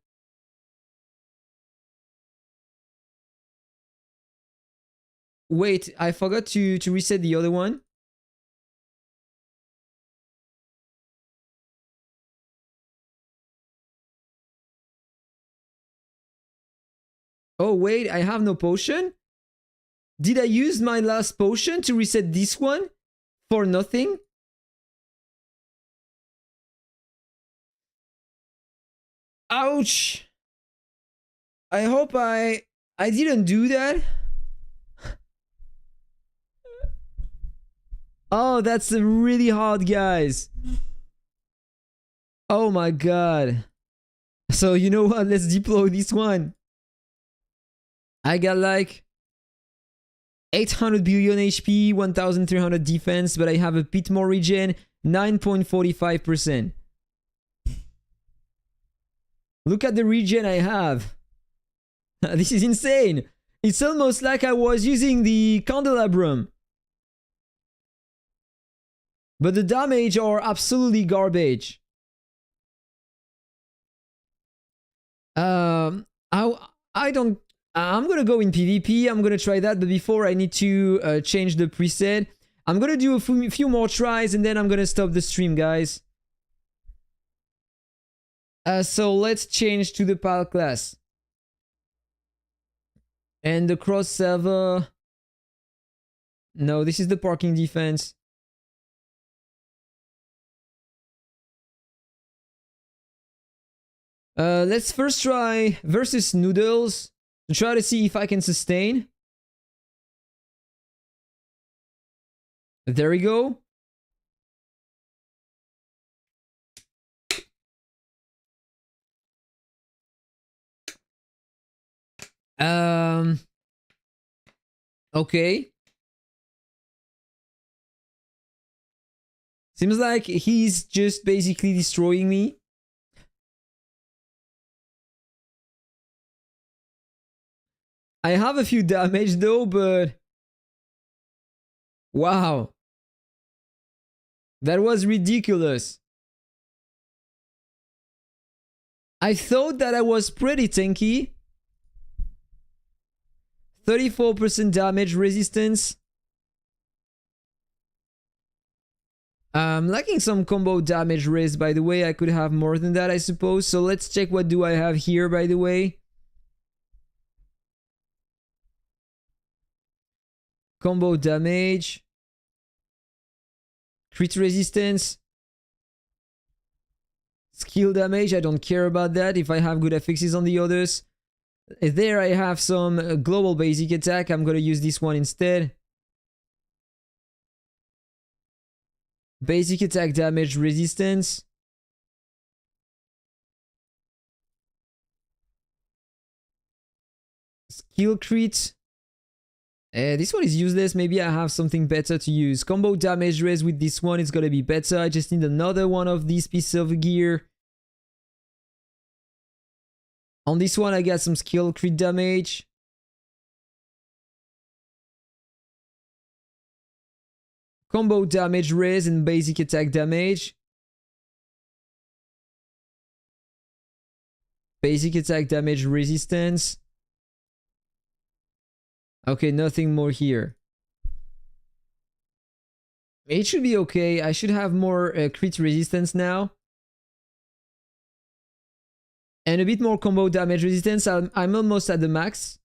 Wait, I forgot to reset the other one. Oh wait, I have no potion? Did I use my last potion to reset this one? For nothing? Ouch! I hope I didn't do that. Oh, that's really hard, guys. Oh my god. So you know what? Let's deploy this one. I got like 800 billion HP, 1300 defense, but I have a bit more regen, 9.45%. Look at the regen I have. This is insane. It's almost like I was using the candelabrum. But the damage are absolutely garbage. I'm gonna go in PvP, I'm gonna try that, but before I need to change the preset. I'm gonna do a few more tries and then I'm gonna stop the stream, guys. So let's change to the pal class. And the cross server. No, this is the parking defense. Let's first try versus noodles to try to see if I can sustain. There we go. Okay. Seems like he's just basically destroying me. I have a few damage though, but... Wow. That was ridiculous. I thought that I was pretty tanky. 34% damage resistance. I'm lacking some combo damage raise, by the way. I could have more than that, I suppose. So let's check what do I have here, by the way. Combo damage. Crit resistance. Skill damage, I don't care about that if I have good affixes on the others. There I have some global basic attack. I'm gonna use this one instead. Basic attack damage resistance. Skill crit. This one is useless. Maybe I have something better to use. Combo damage raise with this one is gonna be better. I just need another one of these pieces of gear. On this one, I got some skill crit damage. Combo damage raise and basic attack damage. Basic attack damage resistance. Okay, nothing more here. It should be okay. I should have more crit resistance now. And a bit more combo damage resistance. I'm almost at the max.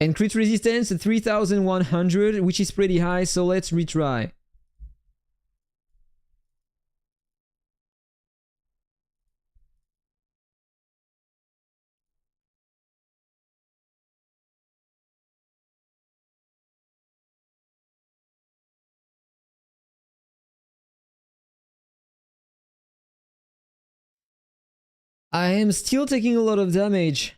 And crit resistance 3100, which is pretty high, so let's retry. I am still taking a lot of damage.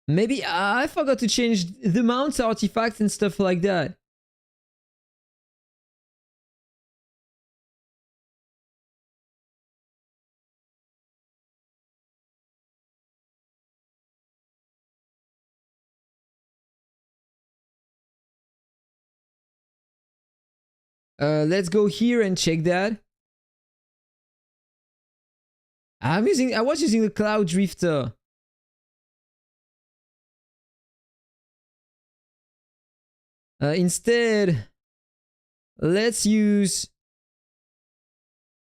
Maybe I forgot to change the mount artifacts and stuff like that. Let's go here and check that. I was using the Cloud Drifter. Instead, let's use...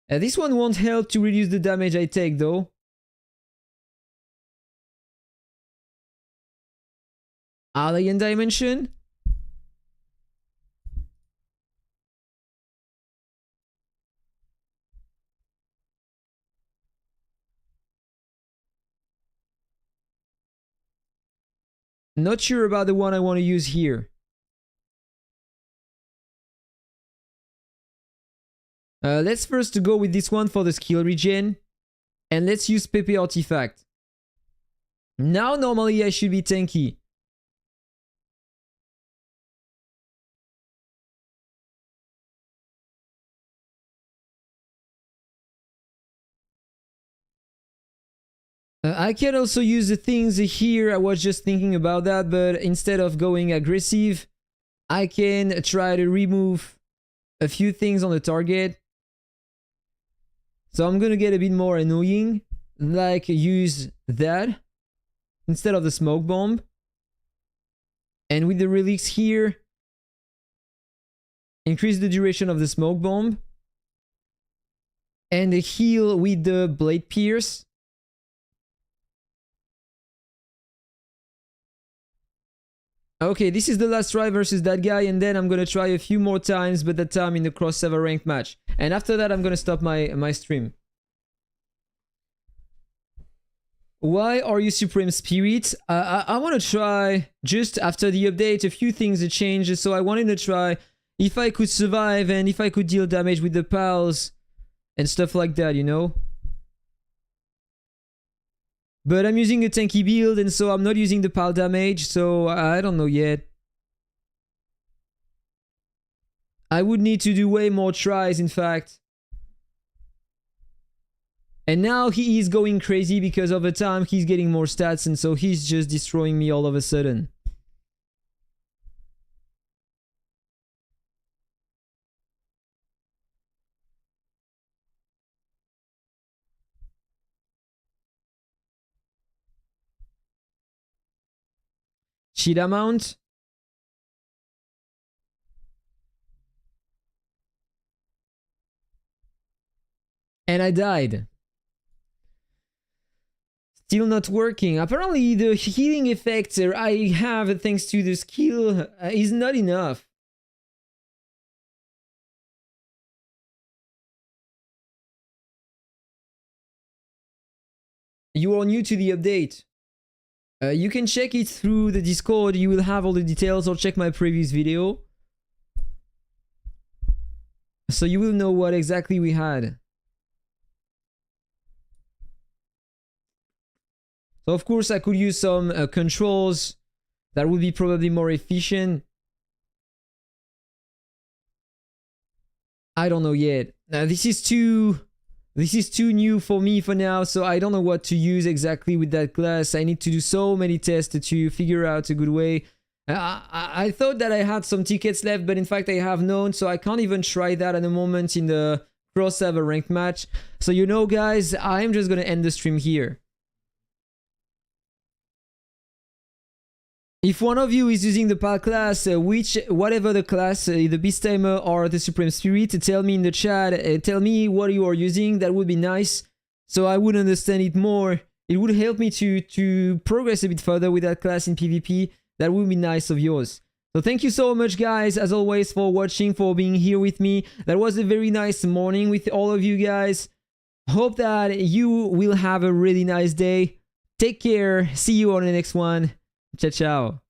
this one won't help to reduce the damage I take though. Alien Dimension. Not sure about the one I want to use here. Let's first go with this one for the skill regen. And let's use Pepe Artifact. Now normally I should be tanky. I can also use the things here. I was just thinking about that, but instead of going aggressive, I can try to remove a few things on the target. So I'm gonna get a bit more annoying, like use that instead of the smoke bomb. And with the relics here, increase the duration of the smoke bomb and heal with the blade pierce. Okay, this is the last try versus that guy, and then I'm gonna try a few more times, but that time in the cross-server ranked match. And after that, I'm gonna stop my stream. Why are you Supreme Spirit? I want to try, just after the update, a few things changed, so I wanted to try if I could survive and if I could deal damage with the pals and stuff like that, you know? But I'm using a tanky build, and so I'm not using the pal damage, so I don't know yet. I would need to do way more tries, in fact. And now he is going crazy because over time he's getting more stats, and so he's just destroying me all of a sudden. Cheetah mount. And I died. Still not working. Apparently the healing effect I have thanks to the skill is not enough. You are new to the update. You can check it through the Discord, you will have all the details, or check my previous video. So you will know what exactly we had. So of course I could use some controls that would be probably more efficient. I don't know yet. This is too new for me for now, so I don't know what to use exactly with that class. I need to do so many tests to figure out a good way. I thought that I had some tickets left, but in fact I have none, so I can't even try that at the moment in the cross-server ranked match. So you know guys, I'm just gonna end the stream here. If one of you is using the PAL class, whatever the class, the Beast Tamer or the Supreme Spirit, tell me in the chat, tell me what you are using, that would be nice, so I would understand it more. It would help me to progress a bit further with that class in PvP, that would be nice of yours. So thank you so much guys, as always, for watching, for being here with me. That was a very nice morning with all of you guys. Hope that you will have a really nice day. Take care, see you on the next one. Ciao, ciao.